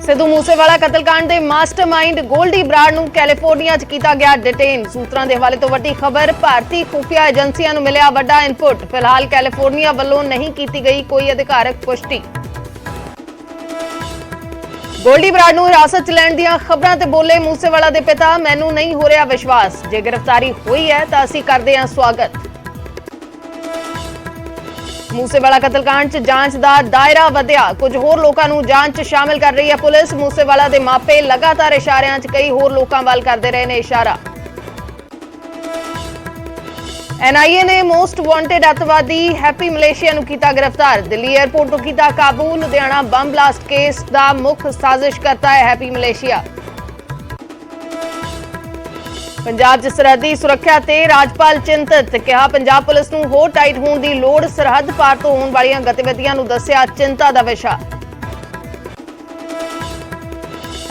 ਸਿੱਧੂ ਮੂਸੇਵਾਲਾ ਕਤਲकांड ਦੇ ਮਾਸਟਰਮਾਈਂਡ ਗੋਲਡੀ ਬਰਾੜ ਨੂੰ ਕੈਲੀਫੋਰਨੀਆ 'ਚ ਕੀਤਾ ਗਿਆ ਡਿਟੇਨ। ਸੂਤਰਾਂ ਦੇ ਹਵਾਲੇ ਤੋਂ ਵੱਡੀ ਖਬਰ, ਭਾਰਤੀ ਖੁਫੀਆ ਏਜੰਸੀਆਂ ਨੂੰ ਮਿਲਿਆ ਵੱਡਾ ਇਨਪੁਟ। ਫਿਲਹਾਲ ਕੈਲੀਫੋਰਨੀਆ ਵੱਲੋਂ ਨਹੀਂ ਕੀਤੀ ਗਈ ਕੋਈ ਅਧਿਕਾਰਕ ਪੁਸ਼ਟੀ। ਗੋਲਡੀ ਬਰਾੜ ਨੂੰ ਹਿਰਾਸਤ 'ਚ ਲੈਣ ਦੀਆਂ ਖਬਰਾਂ ਤੇ ਬੋਲੇ ਮੂਸੇਵਾਲਾ ਦੇ ਪਿਤਾ, ਮੈਨੂੰ ਨਹੀਂ ਹੋ ਰਿਹਾ ਵਿਸ਼ਵਾਸ, ਜੇ ਗ੍ਰਿਫਤਾਰੀ ਹੋਈ ਹੈ ਤਾਂ ਅਸੀਂ ਕਰਦੇ ਹਾਂ ਸਵਾਗਤ। ਮੂਸੇਵਾਲਾ ਕਤਲकांड 'ਚ ਜਾਂਚ ਦਾ ਦਾਇਰਾ ਵਧਿਆ, ਕੁਝ ਹੋਰ ਲੋਕਾਂ ਨੂੰ ਜਾਂਚ 'ਚ ਸ਼ਾਮਿਲ ਕਰ ਰਹੀ ਹੈ ਪੁਲਿਸ। ਮੂਸੇਵਾਲਾ ਦੇ ਮਾਪੇ ਲਗਾਤਾਰ ਇਸ਼ਾਰਿਆਂ 'ਚ ਕਈ ਹੋਰ ਲੋਕਾਂ ਵੱਲ ਕਰਦੇ ਰਹੇ ਨੇ ਇਸ਼ਾਰਾ। NIA ਨੇ ਮੋਸਟ ਵਾਂਟਡ ਅੱਤਵਾਦੀ ਹੈਪੀ ਮਲੇਸ਼ੀਆ ਨੂੰ ਕੀਤਾ ਗ੍ਰਿਫਤਾਰ। ਦਿੱਲੀ 에ਅਰਪੋਰਟ ਤੋਂ ਕੀਤਾ ਕਾਬੂ। ਲੁਧਿਆਣਾ ਬੰਬ ਬਲਾਸਟ ਕੇਸ ਦਾ ਮੁੱਖ ਸਾਜ਼ਿਸ਼ ਕਰਤਾ ਹੈ ਹੈਪੀ ਮਲੇਸ਼ੀਆ। ਪੰਜਾਬ 'ਚ ਸਰਹੱਦੀ ਸੁਰੱਖਿਆ ਤੇ ਰਾਜਪਾਲ ਚਿੰਤਤ, ਕਿਹਾ ਪੰਜਾਬ ਪੁਲਿਸ ਨੂੰ ਹੋਰ ਟਾਈਟ ਹੋਣ ਦੀ ਲੋੜ। ਸਰਹੱਦ ਪਾਰ ਤੋਂ ਹੋਣ ਵਾਲੀਆਂ ਗਤੀਵਿਧੀਆਂ ਨੂੰ ਦੱਸਿਆ ਚਿੰਤਾ ਦਾ ਵਿਸ਼ਾ।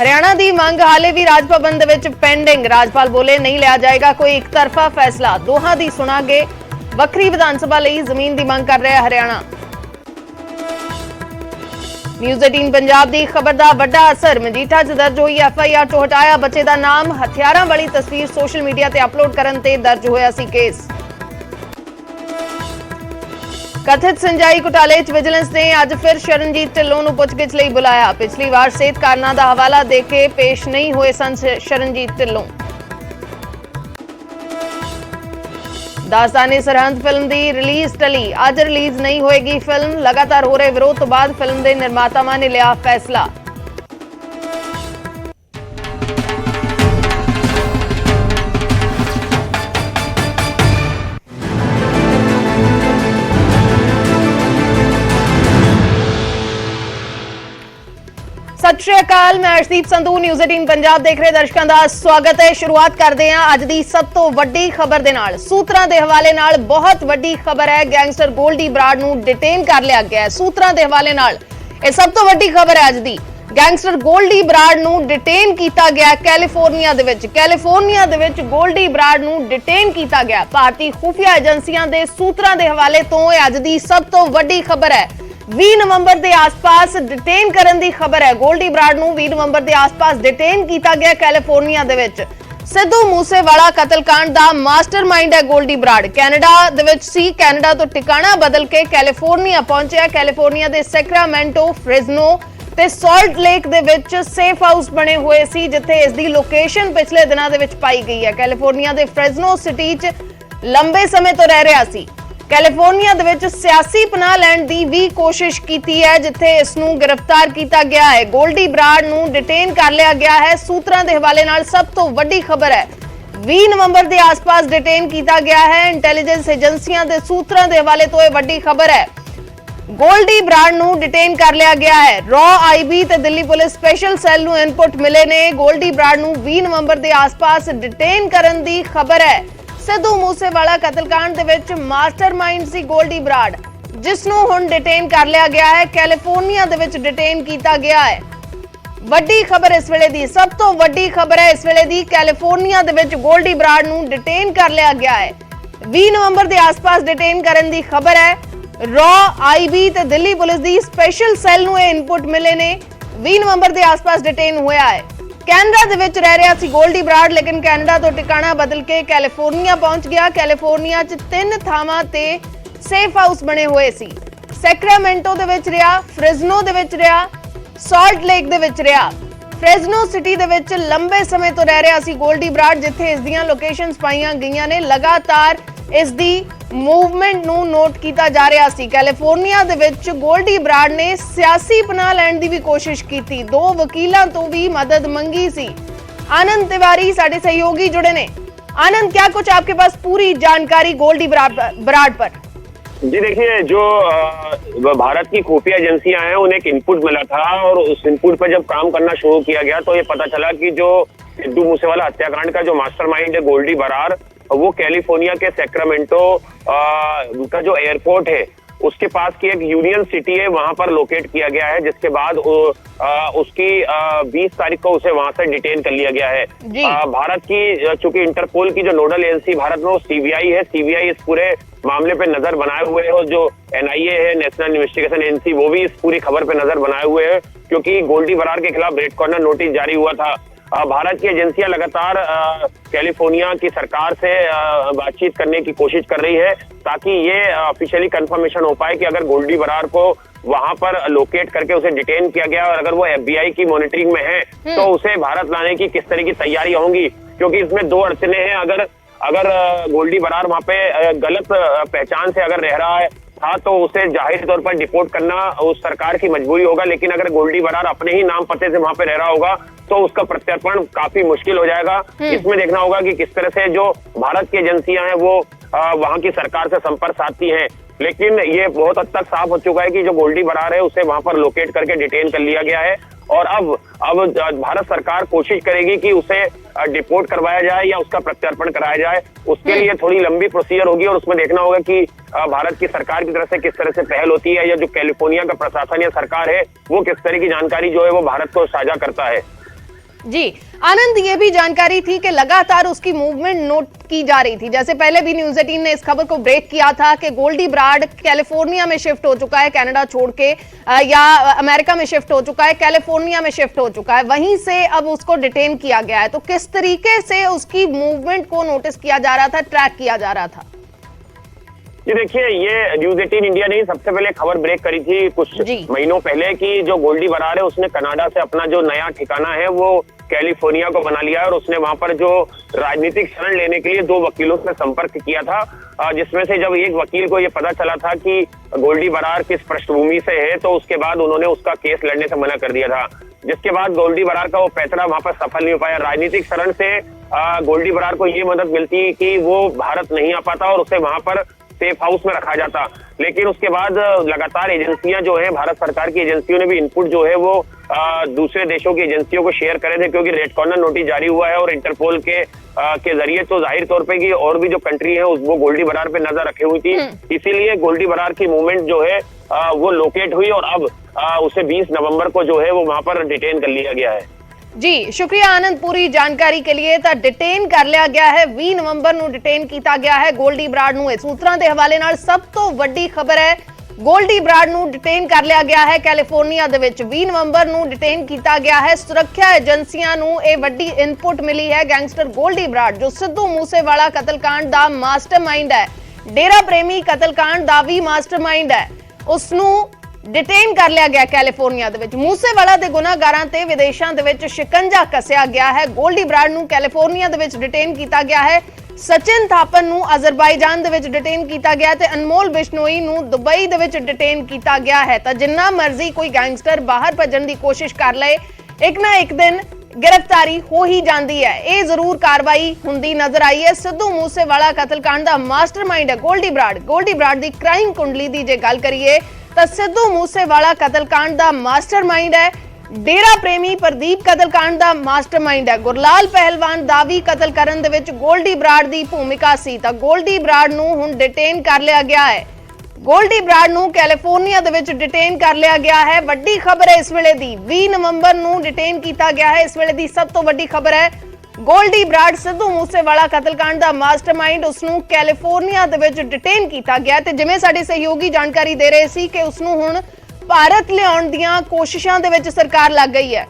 ਹਰਿਆਣਾ ਦੀ ਮੰਗ ਹਾਲੇ ਵੀ ਰਾਜ ਭਵਨ ਦੇ ਵਿੱਚ ਪੈਂਡਿੰਗ। ਰਾਜਪਾਲ ਬੋਲੇ ਨਹੀਂ ਲਿਆ ਜਾਏਗਾ ਕੋਈ ਇੱਕ ਤਰਫਾ ਫੈਸਲਾ, ਦੋਹਾਂ ਦੀ ਸੁਣਾਂਗੇ। ਵੱਖਰੀ ਵਿਧਾਨ ਸਭਾ ਲਈ ਜ਼ਮੀਨ ਦੀ ਮੰਗ ਕਰ ਰਿਹਾ ਹਰਿਆਣਾ। ਨਿਊਜ਼ 18 ਪੰਜਾਬ ਦੀ ਖਬਰ ਦਾ ਵੱਡਾ ਅਸਰ, ਮਜੀਠਾ 'ਚ ਦਰਜ ਹੋਈ FIR 'ਚੋਂ ਹਟਾਇਆ ਬੱਚੇ ਦਾ ਨਾਮ। ਹਥਿਆਰਾਂ ਵਾਲੀ ਤਸਵੀਰ ਸੋਸ਼ਲ ਮੀਡੀਆ ਤੇ ਅਪਲੋਡ ਕਰਨ ਤੇ ਦਰਜ ਹੋਇਆ ਸੀ ਕੇਸ। ਕਥਿਤ ਸਿੰਜਾਈ ਘੁਟਾਲੇ 'ਚ ਵਿਜੀਲੈਂਸ ਨੇ ਅੱਜ ਫਿਰ ਸ਼ਰਨਜੀਤ ਢਿੱਲੋਂ ਨੂੰ ਪੁੱਛਗਿੱਛ ਲਈ ਬੁਲਾਇਆ। ਪਿਛਲੀ ਵਾਰ ਸਿਹਤ ਕਾਰਨਾਂ ਦਾ ਹਵਾਲਾ ਦੇ ਕੇ ਪੇਸ਼ ਨਹੀਂ ਹੋਏ ਸਨ ਸ਼ਰਨਜੀਤ ਢਿੱਲੋਂ। ਦਾਸਤਾਨੇ ਸਰਹੰਦ ਫਿਲਮ ਦੀ ਰਿਲੀਜ਼ ਟਲੀ, ਅੱਜ ਰਿਲੀਜ਼ ਨਹੀਂ ਹੋਏਗੀ ਫਿਲਮ। ਲਗਾਤਾਰ ਹੋ ਰਹੇ ਵਿਰੋਧ ਤੋਂ ਬਾਅਦ ਫਿਲਮ ਦੇ ਨਿਰਮਾਤਾਵਾਂ ਨੇ ਲਿਆ ਫੈਸਲਾ। ਸਤਿ ਸ਼੍ਰੀ ਅਕਾਲ, ਮੈਂ ਅਰਸ਼ਦੀਪ ਸੰਧੂ। ਨਿਊਜ਼ 18 ਪੰਜਾਬ ਦੇਖ ਰਹੇ ਦਰਸ਼ਕਾਂ ਦਾ ਸਵਾਗਤ ਹੈ। ਸ਼ੁਰੂਆਤ ਕਰਦੇ ਹਾਂ ਅੱਜ ਦੀ ਸਭ ਤੋਂ ਵੱਡੀ ਖਬਰ ਦੇ ਨਾਲ। ਸੂਤਰਾਂ ਦੇ ਹਵਾਲੇ ਨਾਲ ਬਹੁਤ ਵੱਡੀ ਖਬਰ ਹੈ, ਗੈਂਗਸਟਰ ਗੋਲਡੀ ਬਰਾੜ ਨੂੰ ਡਿਟੇਨ ਕਰ ਲਿਆ ਗਿਆ ਹੈ। ਸੂਤਰਾਂ ਦੇ ਹਵਾਲੇ ਨਾਲ ਇਹ ਸਭ ਤੋਂ ਵੱਡੀ ਖਬਰ ਹੈ ਅੱਜ ਦੀ। ਗੈਂਗਸਟਰ ਗੋਲਡੀ ਬਰਾੜ ਨੂੰ ਡਿਟੇਨ ਕੀਤਾ ਗਿਆ ਕੈਲੀਫੋਰਨੀਆ ਦੇ ਵਿੱਚ। ਕੈਲੀਫੋਰਨੀਆ ਦੇ ਵਿੱਚ ਗੋਲਡੀ ਬਰਾੜ ਨੂੰ ਡਿਟੇਨ ਕੀਤਾ ਗਿਆ। ਭਾਰਤੀ ਖੁਫੀਆ ਏਜੰਸੀਆਂ ਦੇ ਸੂਤਰਾਂ ਦੇ ਹਵਾਲੇ ਤੋਂ ਇਹ ਅੱਜ ਦੀ ਸਭ ਤੋਂ ਵੱਡੀ ਖਬਰ ਹੈ। 20 ਨਵੰਬਰ ਦੇ ਆਸ-ਪਾਸ ਡਿਟੇਨ ਕਰਨ ਦੀ ਖਬਰ ਹੈ। ਗੋਲਡੀ ਬਰਾੜ ਨੂੰ 20 ਨਵੰਬਰ ਦੇ ਆਸ-ਪਾਸ ਡਿਟੇਨ ਕੀਤਾ ਗਿਆ ਕੈਲੀਫੋਰਨੀਆ ਦੇ ਵਿੱਚ। ਸਿੱਧੂ ਮੂਸੇਵਾਲਾ ਕਤਲकांड ਦਾ ਮਾਸਟਰਮਾਈਂਡ ਹੈ ਗੋਲਡੀ ਬਰਾੜ। ਕੈਨੇਡਾ ਦੇ ਵਿੱਚ ਸੀ, ਕੈਨੇਡਾ ਤੋਂ ਟਿਕਾਣਾ ਬਦਲ ਕੇ ਕੈਲੀਫੋਰਨੀਆ ਪਹੁੰਚਿਆ। ਕੈਲੀਫੋਰਨੀਆ ਦੇ ਸੈਕਰਾਮੈਂਟੋ, ਫ੍ਰਿਜ਼ਨੋ ਤੇ ਸਾਲਟ ਲੇਕ ਦੇ ਵਿੱਚ ਸੇਫ ਹਾਊਸ ਬਣੇ ਹੋਏ ਸੀ, ਜਿੱਥੇ ਇਸ ਦੀ ਲੋਕੇਸ਼ਨ ਪਿਛਲੇ ਦਿਨਾਂ ਦੇ ਵਿੱਚ ਪਾਈ ਗਈ ਹੈ। ਕੈਲੀਫੋਰਨੀਆ ਦੇ ਫ੍ਰਿਜ਼ਨੋ ਸਿਟੀ 'ਚ ਲੰਬੇ ਸਮੇਂ ਤੋਂ ਰਹਿ ਰਿਹਾ ਸੀ। ਕੈਲੀਫੋਰਨੀਆ ਦੇ ਵਿੱਚ ਸਿਆਸੀ ਪਨਾਹ ਲੈਣ ਦੀ ਵੀ ਕੋਸ਼ਿਸ਼ ਕੀਤੀ ਹੈ, ਜਿੱਥੇ ਇਸ ਨੂੰ ਗ੍ਰਿਫਤਾਰ ਕੀਤਾ ਗਿਆ ਹੈ। ਗੋਲਡੀ ਬਰਾੜ ਨੂੰ ਡਿਟੇਨ ਕਰ ਲਿਆ ਗਿਆ ਹੈ। ਸੂਤਰਾਂ ਦੇ ਹਵਾਲੇ ਨਾਲ ਸਭ ਤੋਂ ਵੱਡੀ ਖਬਰ ਹੈ, 20 ਨਵੰਬਰ ਦੇ ਆਸ-ਪਾਸ ਡਿਟੇਨ ਕੀਤਾ ਗਿਆ ਹੈ। ਇੰਟੈਲੀਜੈਂਸ ਏਜੰਸੀਆਂ ਦੇ ਸੂਤਰਾਂ ਦੇ ਹਵਾਲੇ ਤੋਂ ਇਹ ਵੱਡੀ ਖਬਰ ਹੈ। ਗੋਲਡੀ ਬਰਾੜ ਨੂੰ ਡਿਟੇਨ ਕਰ ਲਿਆ ਗਿਆ ਹੈ। IB ਤੇ ਦਿੱਲੀ ਪੁਲਿਸ ਸਪੈਸ਼ਲ ਸੈੱਲ ਨੂੰ ਇਨਪੁਟ ਮਿਲੇ ਨੇ। ਗੋਲਡੀ ਬਰਾੜ ਨੂੰ 20 ਨਵੰਬਰ ਦੇ ਆਸ-ਪਾਸ ਡਿਟੇਨ ਕਰਨ ਦੀ ਖਬਰ ਹੈ। ਸਿੱਧੂ ਮੂਸੇਵਾਲਾ ਕਤਲकांड ਦੇ ਵਿੱਚ ਮਾਸਟਰਮਾਈਂਡ ਸੀ ਗੋਲਡੀ ਬਰਾੜ, ਜਿਸ ਨੂੰ ਹੁਣ ਡਿਟੇਨ ਕਰ ਲਿਆ ਗਿਆ ਹੈ। ਕੈਲੀਫੋਰਨੀਆ ਦੇ ਵਿੱਚ ਡਿਟੇਨ ਕੀਤਾ ਗਿਆ ਹੈ। ਵੱਡੀ ਖਬਰ ਇਸ ਵੇਲੇ ਦੀ, ਸਭ ਤੋਂ ਵੱਡੀ ਖਬਰ ਹੈ ਇਸ ਵੇਲੇ ਦੀ, ਕੈਲੀਫੋਰਨੀਆ ਦੇ ਵਿੱਚ ਗੋਲਡੀ ਬਰਾੜ ਨੂੰ ਡਿਟੇਨ ਕਰ ਲਿਆ ਗਿਆ ਹੈ। 20 ਨਵੰਬਰ ਦੇ ਆਸ-ਪਾਸ ਡਿਟੇਨ ਕਰਨ ਦੀ ਖਬਰ ਹੈ। IB ਤੇ ਦਿੱਲੀ ਪੁਲਿਸ ਦੀ ਸਪੈਸ਼ਲ ਸੈੱਲ ਨੂੰ ਇਹ ਇਨਪੁਟ ਮਿਲੇ ਨੇ। 20 ਨਵੰਬਰ ਦੇ ਆਸ-ਪਾਸ ਡਿਟੇਨ ਹੋਇਆ ਹੈ। ਕੈਨੇਡਾ ਦੇ ਵਿੱਚ ਰਹਿ ਰਿਹਾ ਸੀ ਗੋਲਡੀ ਬਰਾੜ, ਲੇਕਿਨ ਕੈਨੇਡਾ ਤੋਂ ਟਿਕਾਣਾ ਬਦਲ ਕੇ ਕੈਲੀਫੋਰਨੀਆ ਪਹੁੰਚ ਗਿਆ। ਕੈਲੀਫੋਰਨੀਆ 'ਚ 3 ਥਾਵਾਂ ਤੇ ਸੇਫ ਹਾਊਸ ਬਣੇ ਹੋਏ ਸੀ। ਸੈਕਰਾਮੈਂਟੋ ਦੇ ਵਿੱਚ ਰਿਹਾ, ਫ੍ਰਿਜ਼ਨੋ ਦੇ ਵਿੱਚ ਰਿਹਾ, ਸਾਲਟ ਲੇਕ ਦੇ ਵਿੱਚ ਰਿਹਾ। ਫ੍ਰਿਜ਼ਨੋ ਸਿਟੀ ਦੇ ਵਿੱਚ ਲੰਬੇ ਸਮੇਂ ਤੋਂ ਰਹਿ ਰਿਹਾ ਸੀ ਗੋਲਡੀ ਬਰਾੜ, ਜਿੱਥੇ ਇਸ ਦੀਆਂ ਲੋਕੇਸ਼ਨਸ ਪਾਈਆਂ ਗਈਆਂ ਨੇ। ਲਗਾਤਾਰ ਇਸ ਦੀ ਮੂਵਮੈਂਟ ਨੂੰ ਨੋਟ ਕੀਤਾ ਜਾ ਰਿਹਾ ਸੀ। ਕੈਲੀਫੋਰਨੀਆ ਦੇ ਵਿੱਚ ਗੋਲਡੀ ਬਰਾੜ ਨੇ ਸਿਆਸੀ ਪਨਾਹ ਲੈਣ ਦੀ ਵੀ ਕੋਸ਼ਿਸ਼ ਕੀਤੀ। 2 ਵਕੀਲਾਂ ਤੋਂ ਵੀ ਮਦਦ ਮੰਗੀ ਸੀ। आनंद तिवारी साडे सहयोगी जुड़े ने। आनंद, क्या कुछ आपके पास पूरी जानकारी गोल्डी बराड़ पर? जी देखिए, जो भारत की खुफिया एजेंसियां हैं उन्हें एक इनपुट मिला था, और उस इनपुट पर जब काम करना शुरू किया गया तो ये पता चला कि जो सिद्धू मूसेवाला हत्याकांड का जो मास्टरमाइंड है गोल्डी बराड़, वो कैलिफोर्निया के सैक्रामेंटो का जो एयरपोर्ट है उसके पास की एक यूनियन सिटी है, वहां पर लोकेट किया गया है, जिसके बाद उसकी 20 तारीख को उसे वहां से डिटेन कर लिया गया है। भारत की चूंकि इंटरपोल की जो नोडल एजेंसी भारत में वो सीबीआई है, सीबीआई इस पूरे मामले पे नजर बनाए हुए है और जो एनआईए है, नेशनल इन्वेस्टिगेशन एजेंसी, वो भी इस पूरी खबर पे नजर बनाए हुए है, क्योंकि गोल्डी बरार के खिलाफ रेड कॉर्नर नोटिस जारी हुआ था। भारत की एजेंसियां लगातार कैलिफोर्निया की सरकार से बातचीत करने की कोशिश कर रही है, ताकि ये ऑफिशियली कंफर्मेशन हो पाए कि अगर गोल्डी बरार को वहां पर लोकेट करके उसे डिटेन किया गया और अगर वो एफबीआई की मॉनिटरिंग में है तो उसे भारत लाने की किस तरह की तैयारी होंगी, क्योंकि इसमें दो अड़चने हैं। अगर गोल्डी बरार वहां पे गलत पहचान से अगर रह रहा है था तो उसे जाहिर तौर पर डिपोर्ट करना उस सरकार की मजबूरी होगा, लेकिन अगर गोल्डी बरार अपने ही नाम पते से वहां पे रह रहा होगा तो उसका प्रत्यर्पण काफी मुश्किल हो जाएगा। इसमें देखना होगा कि किस तरह से जो भारत की एजेंसियां हैं वो वहां की सरकार से संपर्क साधती हैं, लेकिन ये बहुत हद तक साफ हो चुका है कि जो गोल्डी बरार है उसे वहां पर लोकेट करके डिटेन कर लिया गया है और अब भारत सरकार कोशिश करेगी कि उसे डिपोर्ट करवाया जाए या उसका प्रत्यर्पण कराया जाए। उसके लिए थोड़ी लंबी प्रोसीजर होगी और उसमें देखना होगा कि भारत की सरकार की तरफ से किस तरह से पहल होती है या जो कैलिफोर्निया का प्रशासन या सरकार है वो किस तरह की जानकारी जो है वो भारत को साझा करता है। जी आनंद, ये भी जानकारी थी कि लगातार उसकी मूवमेंट नोट की जा रही थी। जैसे पहले भी न्यूज़ 18 ने इस खबर को ब्रेक किया था कि गोल्डी बरार कैलिफोर्निया में शिफ्ट हो चुका है, कनाडा छोड़ के, या अमेरिका में शिफ्ट हो चुका है, कैलिफोर्निया में शिफ्ट हो चुका है, वहीं से अब उसको डिटेन किया गया है। तो किस तरीके से उसकी मूवमेंट को नोटिस किया जा रहा था, ट्रैक किया जा रहा था? जी देखिए, ये न्यूज़ 18 इंडिया ने सबसे पहले खबर ब्रेक करी थी कुछ महीनों पहले कि जो गोल्डी बरार है उसने कनाडा से अपना जो नया ठिकाना है वो कैलिफोर्निया को बना लिया है और उसने वहां पर जो राजनीतिक शरण लेने के लिए 2 वकीलों से संपर्क किया था, जिसमें से जब एक वकील को ये पता चला था कि गोल्डी बरार किस पृष्ठभूमि से है तो उसके बाद उन्होंने उसका केस लड़ने से मना कर दिया था, जिसके बाद गोल्डी बरार का वो पैतरा वहां पर सफल नहीं हो पाया। राजनीतिक शरण से गोल्डी बरार को ये मदद मिलती कि वो भारत नहीं आ पाता और उसे वहां पर सेफ हाउस में रखा जाता, लेकिन उसके बाद लगातार एजेंसियां जो है, भारत सरकार की एजेंसियों ने भी इनपुट जो है वो दूसरे देशों की एजेंसियों को शेयर करे थे, क्योंकि रेड कॉर्नर नोटिस जारी हुआ है और इंटरपोल के जरिए तो जाहिर तौर पे कि और भी जो कंट्री है वो गोल्डी बरार पे नजर रखी हुई थी, इसीलिए गोल्डी बरार की मूवमेंट जो है वो लोकेट हुई और अब उसे 20 नवंबर को जो है वो वहां पर डिटेन कर लिया गया है। जी शुक्रिया आनंद पूरी जानकारी के लिए। ਤਾਂ डिटेन कर लिया गया है 20 नवंबर ਨੂੰ डिटेन किया गया है गोल्डी बरार ਨੂੰ। सूत्रों के हवाले नाल सब तो वड्डी खबर है, गोल्डी बरार ਨੂੰ डिटेन कर लिया गया है कैलिफोर्निया ਦੇ ਵਿੱਚ 20 नवंबर ਨੂੰ डिटेन किया गया है। सुरक्षा एजेंसियां ਨੂੰ ਇਹ ਵੱਡੀ इनपुट मिली है। गैंगस्टर गोल्डी बरार जो सिद्धू मूसेवाला कतलकांड ਦਾ मास्टरमाइंड है, डेरा प्रेमी कतलकांड ਦਾ भी मास्टरमाइंड है, उसਨੂੰ डिटेन कर लिया गया कैलिफोर्निया दे विच। मूसेवाला दे गुनाहगारां ते विदेशां दे विच शिकंजा कसिया गया है। गोल्डी बरार नूं कैलिफोर्निया दे विच डिटेन किया गया है। सचिन थापन नूं अजरबाईजान दे विच डिटेन किया गया ते अनमोल बिश्नोई नूं दुबई दे विच डिटेन किया गया है। तां जिन्ना मर्जी कोई गैंगस्टर बाहर भजन की कोशिश कर ले, एक ना एक दिन गिरफ्तारी हो ही जाती है। ये जरूर कार्रवाई हुंदी नजर आई है। सिद्धू मूसेवाला कतलकांड का मास्टरमाइंड है गोल्डी बरार। गोल्डी बरार की क्राइम कुंडली की जे गल करिए तो सिद्धू मूसेवाला कतलकांड का मास्टरमाइंड है, डेरा प्रेमी प्रदीप कतलकांड का मास्टरमाइंड है, गुरलाल पहलवान दा भी कतल करन दे विच गोल्डी बरार की भूमिका सी। तां गोल्डी बरार नूं हुण डिटेन कर लिया गया है। गोल्डी बरार नूं कैलिफोर्निया दे विच डिटेन कर लिया गया है। वड्डी खबर है इस वेले दी, 20 नवंबर नूं डिटेन किया गया है। इस वेले दी सब तो वड्डी खबर है गोल्डी बरार सिद्धू मूसेवाला कतलकांड का मास्टरमाइंड, उसनूं कैलिफोर्निया दे विच डिटेन किया गया ते जिवें साडे सहयोगी जानकारी दे रहे सी कि उसनूं हुण भारत लियाउण दीआं कोशिशां दे विच सरकार लग गई है।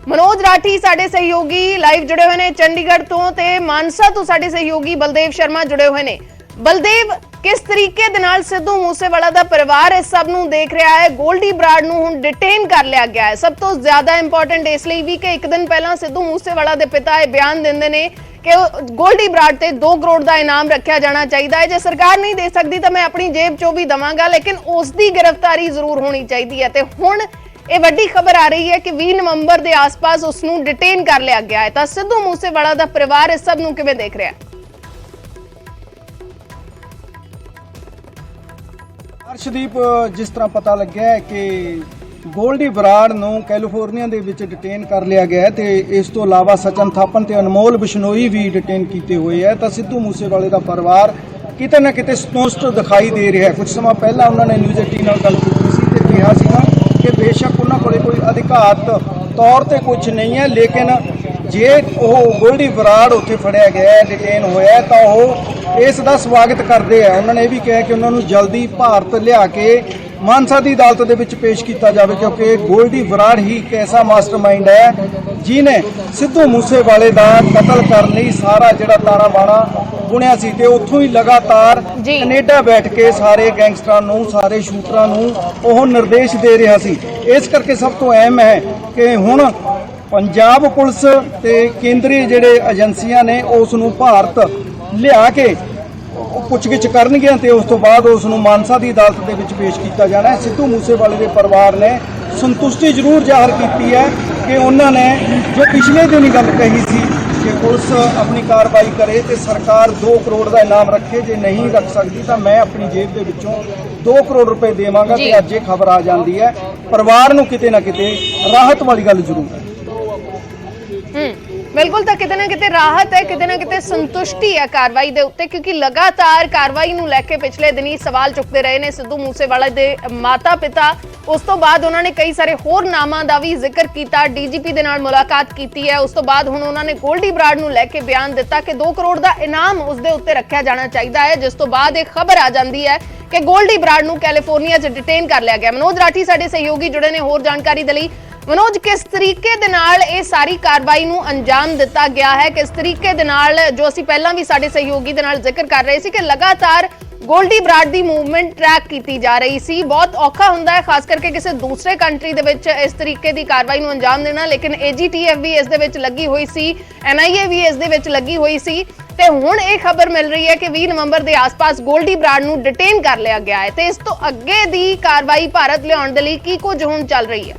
मनोज राठी साडे सहयोगी लाइव जुड़े हुए हैं चंडीगढ़ तो ते मानसा तो साडे सहयोगी बलदेव शर्मा जुड़े हुए हैं। बलदेव, किस तरीके दे नाल सिद्धू मूसेवाला दा परिवार इस सब नूं देख रहा है? गोल्डी बरार नूं हुण डिटेन कर लिया गया है। सब तो ज्यादा इंपॉर्टेंट इसलिए भी कि एक दिन पहला सिद्धू मूसेवाला दे पिता ये बयान देंदे ने कि गोल्डी बरार ते 2 करोड़ का इनाम रखा जाना चाहिए, जे सरकार नहीं दे सकती तो मैं अपनी जेब चो भी दवांगा, लेकिन उसकी गिरफ्तारी जरूर होनी चाहिए है। ते हुण ये वड्डी खबर आ रही है कि 20 नवंबर के आसपास उसनूं डिटेन कर लिया गया है। तो सिद्धू मूसेवाला दा परिवार इस सब नूं किवें देख रहा है? अर्शदीप, जिस तरह पता लग्या है कि गोल्डी बरार नूं कैलिफोर्निया दे विच डिटेन कर लिया गया है ते इस तो इलावा सचिन थापन ते अनमोल बिश्नोई भी डिटेन कीते हुए है। तो सिद्धू मूसेवाले दा परिवार ਕਿਤੇ ਨਾ ਕਿਤੇ ਸੰਤੁਸ਼ਟ ਦਿਖਾਈ ਦੇ ਰਿਹਾ। ਕੁਝ ਸਮਾਂ ਪਹਿਲਾਂ ਉਹਨਾਂ ਨੇ ਨਿਊਜ਼ 18 ਨਾਲ ਗੱਲ ਕੀਤੀ ਸੀ ਤੇ ਕਿਹਾ ਸੀਗਾ ਕਿ ਬੇਸ਼ੱਕ ਉਹਨਾਂ ਕੋਲੇ ਕੋਈ ਅਧਿਕਾਰਤ ਤੌਰ ਤੇ ਕੁਝ ਨਹੀਂ ਹੈ, ਲੇਕਿਨ ਜੇ ਉਹ ਗੋਲਡੀ ਬਰਾੜ ਉੱਥੇ ਫੜਿਆ ਗਿਆ ਹੈ, ਡਿਟੇਨ ਹੋਇਆ ਹੈ, ਤਾਂ ਉਹ ਇਸ ਦਾ ਸਵਾਗਤ ਕਰਦੇ ਆ। ਉਹਨਾਂ ਨੇ ਇਹ ਵੀ ਕਿਹਾ ਕਿ ਉਹਨਾਂ ਨੂੰ ਜਲਦੀ ਭਾਰਤ ਲਿਆ ਕੇ ਮਾਨਸਾ ਦੀ ਅਦਾਲਤ ਦੇ ਵਿੱਚ ਪੇਸ਼ ਕੀਤਾ ਜਾਵੇ, ਕਿਉਂਕਿ ਗੋਲਡੀ ਬਰਾੜ ਹੀ ਇੱਕ ਐਸਾ ਮਾਸਟਰਮਾਈਂਡ ਹੈ ਜਿਹਨੇ ਸਿੱਧੂ ਮੂਸੇਵਾਲੇ ਦਾ ਕਤਲ ਕਰਨ ਲਈ ਸਾਰਾ ਜਿਹੜਾ ਤਾਣਾ ਬਾਣਾ ਬੁਣਿਆ ਸੀ ਤੇ ਉੱਥੋਂ ਹੀ ਲਗਾਤਾਰ ਕੈਨੇਡਾ ਬੈਠ ਕੇ ਸਾਰੇ ਗੈਂਗਸਟਰਾਂ ਨੂੰ, ਸਾਰੇ ਸ਼ੂਟਰਾਂ ਨੂੰ ਉਹ ਨਿਰਦੇਸ਼ ਦੇ ਰਿਹਾ ਸੀ। ਇਸ ਕਰਕੇ ਸਭ ਤੋਂ ਅਹਿਮ ਹੈ ਕਿ ਹੁਣ ਪੰਜਾਬ ਪੁਲਿਸ ਤੇ ਕੇਂਦਰੀ ਜਿਹੜੇ ਏਜੰਸੀਆਂ ਨੇ ਉਸ ਨੂੰ ਭਾਰਤ ਲਿਆ ਕੇ ਪੁੱਛਗਿੱਛ ਕਰਨਗੀਆਂ ਤੇ ਉਸ ਤੋਂ ਬਾਅਦ ਉਸ ਨੂੰ ਮਾਨਸਾ ਦੀ ਅਦਾਲਤ ਦੇ ਵਿੱਚ ਪੇਸ਼ ਕੀਤਾ ਜਾਣਾ ਹੈ। ਸਿੱਧੂ ਮੂਸੇਵਾਲੇ ਦੇ ਪਰਿਵਾਰ ਨੇ ਸੰਤੁਸ਼ਟੀ ਜ਼ਰੂਰ ਜ਼ਾਹਰ ਕੀਤੀ ਹੈ ਕਿ ਉਹਨਾਂ ਨੇ ਜੋ ਪਿਛਲੇ ਦਿਨ ਹੀ ਗੱਲ ਕਹੀ ਸੀ ਕਿ ਪੁਲਿਸ ਆਪਣੀ ਕਾਰਵਾਈ ਕਰੇ ਤੇ ਸਰਕਾਰ 2 ਕਰੋੜ ਦਾ ਇਨਾਮ ਰੱਖੇ, ਜੇ ਨਹੀਂ ਰੱਖ ਸਕਦੀ ਤਾਂ ਮੈਂ ਆਪਣੀ ਜੇਬ ਦੇ ਵਿੱਚੋਂ 2 ਕਰੋੜ ਰੁਪਏ ਦੇਵਾਂਗਾ। ਤੇ ਅੱਜ ਇਹ ਖਬਰ ਆ ਜਾਂਦੀ ਹੈ, ਪਰਿਵਾਰ ਨੂੰ ਕਿਤੇ ਨਾ ਕਿਤੇ ਰਾਹਤ ਵਾਲੀ ਗੱਲ ਜ਼ਰੂਰ ਹੈ। ਬਿਲਕੁਲ, ਤਾਂ ਕਿਤੇ ਨਾ ਕਿਤੇ ਰਾਹਤ ਹੈ, ਕਿਤੇ ਨਾ ਕਿਤੇ ਸੰਤੁਸ਼ਟੀ ਹੈ ਕਾਰਵਾਈ ਦੇ ਉੱਤੇ, ਕਿਉਂਕਿ ਲਗਾਤਾਰ ਕਾਰਵਾਈ ਨੂੰ ਲੈ ਕੇ ਪਿਛਲੇ ਦਿਨੀ ਸਵਾਲ ਚੁੱਕਦੇ ਰਹੇ ਨੇ ਸਿੱਧੂ ਮੂਸੇਵਾਲੇ ਦੇ ਮਾਤਾ ਪਿਤਾ। ਉਸ ਤੋਂ ਬਾਅਦ ਉਹਨਾਂ ਨੇ ਕਈ ਸਾਰੇ ਹੋਰ ਨਾਮਾਂ ਦਾ ਵੀ ਜ਼ਿਕਰ ਕੀਤਾ, ਡੀਜੀਪੀ ਦੇ ਨਾਲ ਮੁਲਾਕਾਤ ਕੀਤੀ ਹੈ। ਉਸ ਤੋਂ ਬਾਅਦ ਹੁਣ ਉਹਨਾਂ ਨੇ ਗੋਲਡੀ ਬਰਾੜ ਨੂੰ ਲੈ ਕੇ ਬਿਆਨ ਦਿੱਤਾ ਕਿ 2 ਕਰੋੜ ਦਾ ਇਨਾਮ ਉਸ ਦੇ ਉੱਤੇ ਰੱਖਿਆ ਜਾਣਾ ਚਾਹੀਦਾ ਹੈ, ਜਿਸ ਤੋਂ ਬਾਅਦ ਇੱਕ ਖਬਰ ਆ ਜਾਂਦੀ ਹੈ ਕਿ ਗੋਲਡੀ ਬਰਾੜ ਨੂੰ ਕੈਲੀਫੋਰਨੀਆ 'ਚ ਡਿਟੇਨ ਕਰ ਲਿਆ ਗਿਆ। ਮਨੋਜ ਰਾਠੀ ਸਾਡੇ ਸਹਿਯੋਗੀ ਜੁੜੇ ਨੇ ਹੋਰ ਜਾਣਕਾਰੀ ਦੇ ਲਈ। ਮਨੋਜ, ਕਿਸ ਤਰੀਕੇ ਦੇ ਨਾਲ ਇਹ ਸਾਰੀ ਕਾਰਵਾਈ ਨੂੰ ਅੰਜਾਮ ਦਿੱਤਾ ਗਿਆ ਹੈ? ਕਿਸ ਤਰੀਕੇ ਦੇ ਨਾਲ, ਜੋ ਅਸੀਂ ਪਹਿਲਾਂ ਵੀ ਸਾਡੇ ਸਹਿਯੋਗੀ ਦੇ ਨਾਲ ਜ਼ਿਕਰ ਕਰ ਰਹੇ ਸੀ ਕਿ ਲਗਾਤਾਰ ਗੋਲਡੀ ਬਰਾੜ ਦੀ ਮੂਵਮੈਂਟ ਟਰੈਕ ਕੀਤੀ ਜਾ ਰਹੀ ਸੀ। ਬਹੁਤ ਔਖਾ ਹੁੰਦਾ ਹੈ ਖਾਸ ਕਰਕੇ ਕਿਸੇ ਦੂਸਰੇ ਕੰਟਰੀ ਦੇ ਵਿੱਚ ਇਸ ਤਰੀਕੇ ਦੀ ਕਾਰਵਾਈ ਨੂੰ ਅੰਜਾਮ ਦੇਣਾ, ਲੇਕਿਨ AGTF ਵੀ ਇਸ ਦੇ ਵਿੱਚ ਲੱਗੀ ਹੋਈ ਸੀ, NIA ਵੀ ਇਸ ਦੇ ਵਿੱਚ ਲੱਗੀ ਹੋਈ ਸੀ ਤੇ ਹੁਣ ਇਹ ਖਬਰ ਮਿਲ ਰਹੀ ਹੈ ਕਿ 20 ਨਵੰਬਰ ਦੇ ਆਸ-ਪਾਸ ਗੋਲਡੀ ਬਰਾੜ ਨੂੰ ਡਿਟੇਨ ਕਰ ਲਿਆ ਗਿਆ ਹੈ। ਤੇ ਇਸ ਤੋਂ ਅੱਗੇ ਦੀ ਕਾਰਵਾਈ ਭਾਰਤ ਲਿਆਉਣ ਦੇ ਲਈ ਕੀ ਕੁਝ ਹੁਣ ਚੱਲ ਰਹੀ ਹੈ?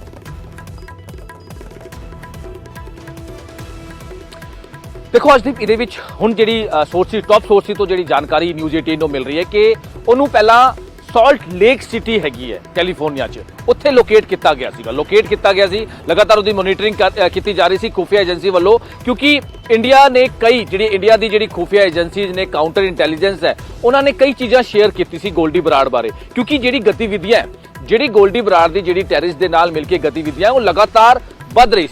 देखो अर्शदीप, ਇਹਦੇ ਵਿੱਚ ਹੁਣ ਜਿਹੜੀ ਸੋਰਸ ਟੌਪ ਸੋਰਸ ਤੋਂ ਜਿਹੜੀ ਜਾਣਕਾਰੀ ਨਿਊਜ਼ 18 ਨੂੰ ਮਿਲ ਰਹੀ ਹੈ ਕਿ ਉਹਨੂੰ ਪਹਿਲਾਂ ਸਾਲਟ ਲੇਕ ਸਿਟੀ ਹੈਗੀ ਹੈ ਕੈਲੀਫੋਰਨੀਆ 'ਚ, ਉੱਥੇ ਲੋਕੇਟ ਕੀਤਾ ਗਿਆ ਸੀ। ਲਗਾਤਾਰ ਉਹਦੀ ਮੋਨੀਟਰਿੰਗ ਕੀਤੀ ਜਾ ਰਹੀ ਸੀ ਖੁਫੀਆ ਏਜੰਸੀ ਵੱਲੋਂ, ਕਿਉਂਕਿ ਇੰਡੀਆ ਨੇ ਇੰਡੀਆ ਦੀ ਜਿਹੜੀ ਖੁਫੀਆ ਏਜੰਸੀਜ਼ ਨੇ, ਕਾਊਂਟਰ ਇੰਟੈਲੀਜੈਂਸ ਹੈ, ਉਹਨਾਂ ਨੇ ਕਈ ਚੀਜ਼ਾਂ ਸ਼ੇਅਰ ਕੀਤੀ ਸੀ ਗੋਲਡੀ ਬਰਾੜ ਬਾਰੇ, ਕਿਉਂਕਿ ਜਿਹੜੀ ਗਤੀਵਿਧੀਆਂ ਜਿਹੜੀ ਗੋਲਡੀ ਬਰਾੜ ਦੀ ਜਿਹੜੀ ਟੈਰਰਿਸਟ ਦੇ ਨਾਲ ਮਿਲ ਕੇ ਗਤੀਵਿਧੀਆਂ ਉਹ ਲਗਾਤਾਰ ਵੱਧ ਰਹੀ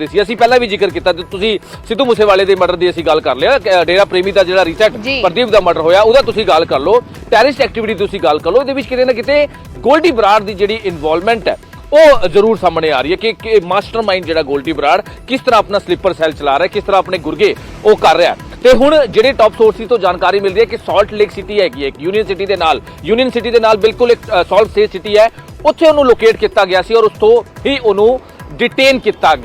ਸੀ। ਅਸੀਂ ਪਹਿਲਾਂ ਵੀ ਜ਼ਿਕਰ ਕੀਤਾ, ਤੁਸੀਂ ਸਿੱਧੂ ਮੂਸੇਵਾਲੇ ਦੇ ਮਰਡਰ ਦੀ ਅਸੀਂ ਗੱਲ ਕਰ ਲਿਆ, ਡੇਰਾ ਪ੍ਰੇਮੀ ਦਾ ਜਿਹੜਾ ਰੀਸੈਟ ਪ੍ਰਦੀਪ ਦਾ ਮਰਡਰ ਹੋਇਆ ਉਹਦਾ ਤੁਸੀਂ ਗੱਲ ਕਰ ਲਓ, ਟੈਰਰਿਸਟ ਐਕਟੀਵਿਟੀ ਤੁਸੀਂ ਗੱਲ ਕਰ ਲਓ। ਇਹਦੇ ਵਿੱਚ ਕਿਤੇ ਨਾ ਕਿਤੇ ਗੋਲਡੀ ਬਰਾੜ ਦੀ ਜਿਹੜੀ ਇਨਵੋਲਵਮੈਂਟ ਹੈ ਉਹ ਜ਼ਰੂਰ ਸਾਹਮਣੇ ਆ ਰਹੀ ਹੈ ਕਿ ਮਾਸਟਰਮਾਈਂਡ ਜਿਹੜਾ ਗੋਲਡੀ ਬਰਾੜ ਕਿਸ ਤਰ੍ਹਾਂ ਆਪਣਾ ਸਲੀਪਰ ਸੈੱਲ ਚਲਾ ਰਿਹਾ, ਕਿਸ ਤਰ੍ਹਾਂ ਆਪਣੇ ਗੁਰਗੇ ਉਹ ਕਰ ਰਿਹਾ। ਤੇ ਹੁਣ ਜਿਹੜੇ ਟੌਪ ਸੋਰਸਿਸ ਤੋਂ ਜਾਣਕਾਰੀ ਮਿਲ ਰਹੀ ਹੈ ਕਿ ਸਾਲਟ ਲੇਕ ਸਿਟੀ ਹੈਗੀ ਹੈ, ਇੱਕ ਯੂਨੀਅਨ ਸਿਟੀ ਦੇ ਨਾਲ ਬਿਲਕੁਲ ਇੱਕ ਸਾਲਟ ਸਟੇਟ ਸਿਟੀ ਹੈ, ਉੱਥੇ ਉਹਨੂੰ ਲੋਕੇਟ ਕੀਤਾ ਗਿਆ ਸੀ ਔਰ ਉਸ ਤੋਂ ਹੀ ਉਹਨੂੰ ਡਿਟੇਨ ਕੀਤਾ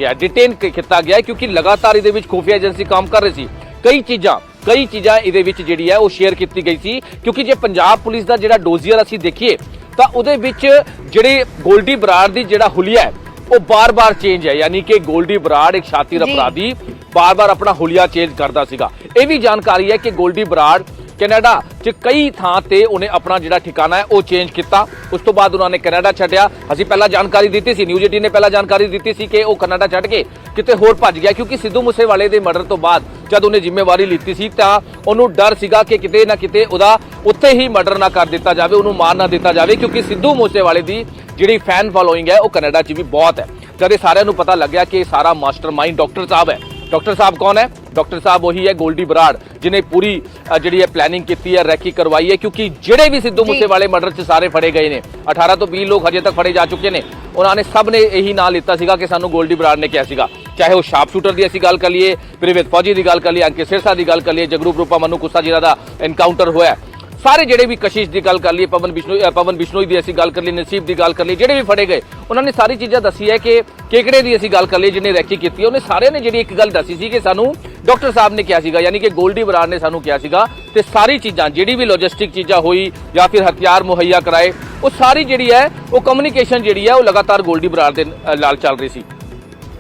ਗਿਆ ਕਿਉਂਕਿ ਲਗਾਤਾਰ ਇਹਦੇ ਵਿੱਚ ਖੁਫੀਆ ਏਜੰਸੀ ਕੰਮ ਕਰ ਰਹੀ ਸੀ। ਕਈ ਚੀਜ਼ਾਂ ਇਹਦੇ ਵਿੱਚ ਜਿਹੜੀ ਹੈ ਉਹ ਸ਼ੇਅਰ ਕੀਤੀ ਗਈ ਸੀ, ਕਿਉਂਕਿ ਜੇ ਪੰਜਾਬ ਪੁਲਿਸ ਦਾ ਜਿਹੜਾ ਡੋਜ਼ੀਅਰ ਅਸੀਂ ਦੇਖੀਏ ਤਾਂ ਉਹਦੇ ਵਿੱਚ ਜਿਹੜੇ ਗੋਲਡੀ ਬਰਾੜ ਦੀ ਜਿਹੜਾ ਹੁਲੀਆ ਹੈ ਉਹ ਬਾਰ-ਬਾਰ ਚੇਂਜ ਹੈ, ਯਾਨੀ ਕਿ ਗੋਲਡੀ ਬਰਾੜ ਇੱਕ ਸ਼ਾਤਿਰ ਅਪਰਾਧੀ ਬਾਰ-ਬਾਰ ਆਪਣਾ ਹੁਲੀਆ ਚੇਂਜ ਕਰਦਾ ਸੀਗਾ। ਇਹ ਵੀ ਜਾਣਕਾਰੀ ਹੈ ਕਿ ਗੋਲਡੀ ਬਰਾੜ ਕੈਨੇਡਾ 'ਚ ਕਈ ਥਾਂ ਤੇ ਉਹਨੇ ਆਪਣਾ ਜਿਹੜਾ ਠਿਕਾਣਾ ਹੈ ਉਹ ਚੇਂਜ ਕੀਤਾ, ਉਸ ਤੋਂ ਬਾਅਦ ਉਹਨਾਂ ਨੇ ਕੈਨੇਡਾ ਛੱਡਿਆ। ਅਸੀਂ ਪਹਿਲਾਂ ਜਾਣਕਾਰੀ ਦਿੱਤੀ ਸੀ, ਨਿਊਜ਼ 18 ਨੇ ਪਹਿਲਾਂ ਜਾਣਕਾਰੀ ਦਿੱਤੀ ਸੀ ਕਿ ਉਹ ਕੈਨੇਡਾ ਛੱਡ ਕੇ ਕਿਤੇ ਹੋਰ ਭੱਜ ਗਿਆ, ਕਿਉਂਕਿ ਸਿੱਧੂ ਮੂਸੇਵਾਲੇ ਦੇ ਮਰਡਰ ਤੋਂ ਬਾਅਦ ਜਦ ਉਹਨੇ ਜ਼ਿੰਮੇਵਾਰੀ ਲਿੱਤੀ ਸੀ ਤਾਂ ਉਹਨੂੰ ਡਰ ਸੀਗਾ ਕਿ ਕਿਤੇ ਨਾ ਕਿਤੇ ਉਹਦਾ ਉੱਥੇ ਹੀ ਮਰਡਰ ਨਾ ਕਰ ਦਿੱਤਾ ਜਾਵੇ, ਉਹਨੂੰ ਮਾਰ ਨਾ ਦਿੱਤਾ ਜਾਵੇ, ਕਿਉਂਕਿ ਸਿੱਧੂ ਮੂਸੇਵਾਲੇ ਦੀ ਜਿਹੜੀ ਫੈਨ ਫਾਲੋਇੰਗ ਹੈ ਉਹ ਕੈਨੇਡਾ 'ਚ ਵੀ ਬਹੁਤ ਹੈ। ਜਦ ਇਹ ਸਾਰਿਆਂ ਨੂੰ ਪਤਾ ਲੱਗਿਆ ਕਿ ਸਾਰਾ ਮਾਸਟਰਮਾਈਂਡ ਡਾਕਟਰ ਸਾਹਿਬ ਹੈ। ਡਾਕਟਰ ਸਾਹਿਬ ਕੌਣ ਹੈ? ਡਾਕਟਰ ਸਾਹਿਬ ਉਹੀ ਹੈ ਗੋਲਡੀ ਬਰਾੜ, ਜਿਹਨੇ ਪੂਰੀ ਜਿਹੜੀ ਹੈ ਪਲੈਨਿੰਗ ਕੀਤੀ ਹੈ, ਰੈਕੀ ਕਰਵਾਈ ਹੈ, ਕਿਉਂਕਿ ਜਿਹੜੇ ਵੀ ਸਿੱਧੂ ਮੂਸੇਵਾਲੇ ਮਰਡਰ 'ਚ ਸਾਰੇ ਫੜੇ ਗਏ ਨੇ, 18 ਤੋਂ 20 ਲੋਕ ਹਜੇ ਤੱਕ ਫੜੇ ਜਾ ਚੁੱਕੇ ਨੇ, ਉਹਨਾਂ ਨੇ ਸਭ ਨੇ ਇਹੀ ਨਾਂ ਲਿੱਤਾ ਸੀਗਾ ਕਿ ਸਾਨੂੰ ਗੋਲਡੀ ਬਰਾੜ ਨੇ ਕਿਹਾ ਸੀਗਾ। ਚਾਹੇ ਉਹ ਸ਼ਾਰਪ ਸ਼ੂਟਰ ਦੀ ਅਸੀਂ ਗੱਲ ਕਰ ਲਈਏ, ਪ੍ਰਿਵੇਤ ਫੌਜੀ ਦੀ ਗੱਲ ਕਰ ਲਈਏ, ਅੰਕਿਤ ਸਿਰਸਾ ਦੀ ਗੱਲ ਕਰ ਲਈਏ, ਜਗਰੂਪ ਰੂਪਾ ਮਨੂ ਕੁੱਸਾ ਜਿਹਨਾਂ ਦਾ ਐਨਕਾਊਂਟਰ ਹੋਇਆ, ਸਾਰੇ ਜਿਹੜੇ ਵੀ ਕਸ਼ਿਸ਼ ਦੀ ਗੱਲ ਕਰ ਲਈਏ, ਪਵਨ ਬਿਸ਼ਨੋਈ ਦੀ ਅਸੀਂ ਗੱਲ ਕਰ ਲਈ, ਨਸੀਬ ਦੀ ਗੱਲ ਕਰ ਲਈ, ਜਿਹੜੇ ਵੀ ਫੜੇ ਗਏ ਉਹਨਾਂ ਨੇ ਸਾਰੀ ਚੀਜ਼ਾਂ ਦੱਸੀ ਹੈ ਕਿ ਕੇਕੜੇ ਦੀ ਅਸੀਂ ਗੱਲ ਕਰ ਲਈ ਜਿਹਨੇ ਰੈਕੀ ਕੀਤੀ, ਉਹਨੇ ਸਾਰਿਆਂ ਨੇ ਜਿਹੜੀ ਇੱਕ ਗੱਲ ਦੱਸੀ ਸੀ ਕਿ ਸਾਨੂੰ ਡਾਕਟਰ ਸਾਹਿਬ ਨੇ ਕਿਹਾ ਸੀਗਾ, ਯਾਨੀ ਕਿ ਗੋਲਡੀ ਬਰਾੜ ਨੇ ਸਾਨੂੰ ਕਿਹਾ ਸੀਗਾ, ਤੇ ਸਾਰੀ ਚੀਜ਼ਾਂ ਜਿਹੜੀ ਵੀ ਲੌਜਿਸਟਿਕ ਚੀਜ਼ਾਂ ਹੋਈ ਜਾਂ ਫਿਰ ਹਥਿਆਰ ਮੁਹੱਈਆ ਕਰਾਏ, ਉਹ ਸਾਰੀ ਜਿਹੜੀ ਹੈ ਉਹ ਕਮਿਊਨੀਕੇਸ਼ਨ ਜਿਹੜੀ ਹੈ ਉਹ ਲਗਾਤਾਰ ਗੋਲਡੀ ਬਰਾੜ ਦੇ ਨਾਲ ਚੱਲ ਰਹੀ ਸੀ।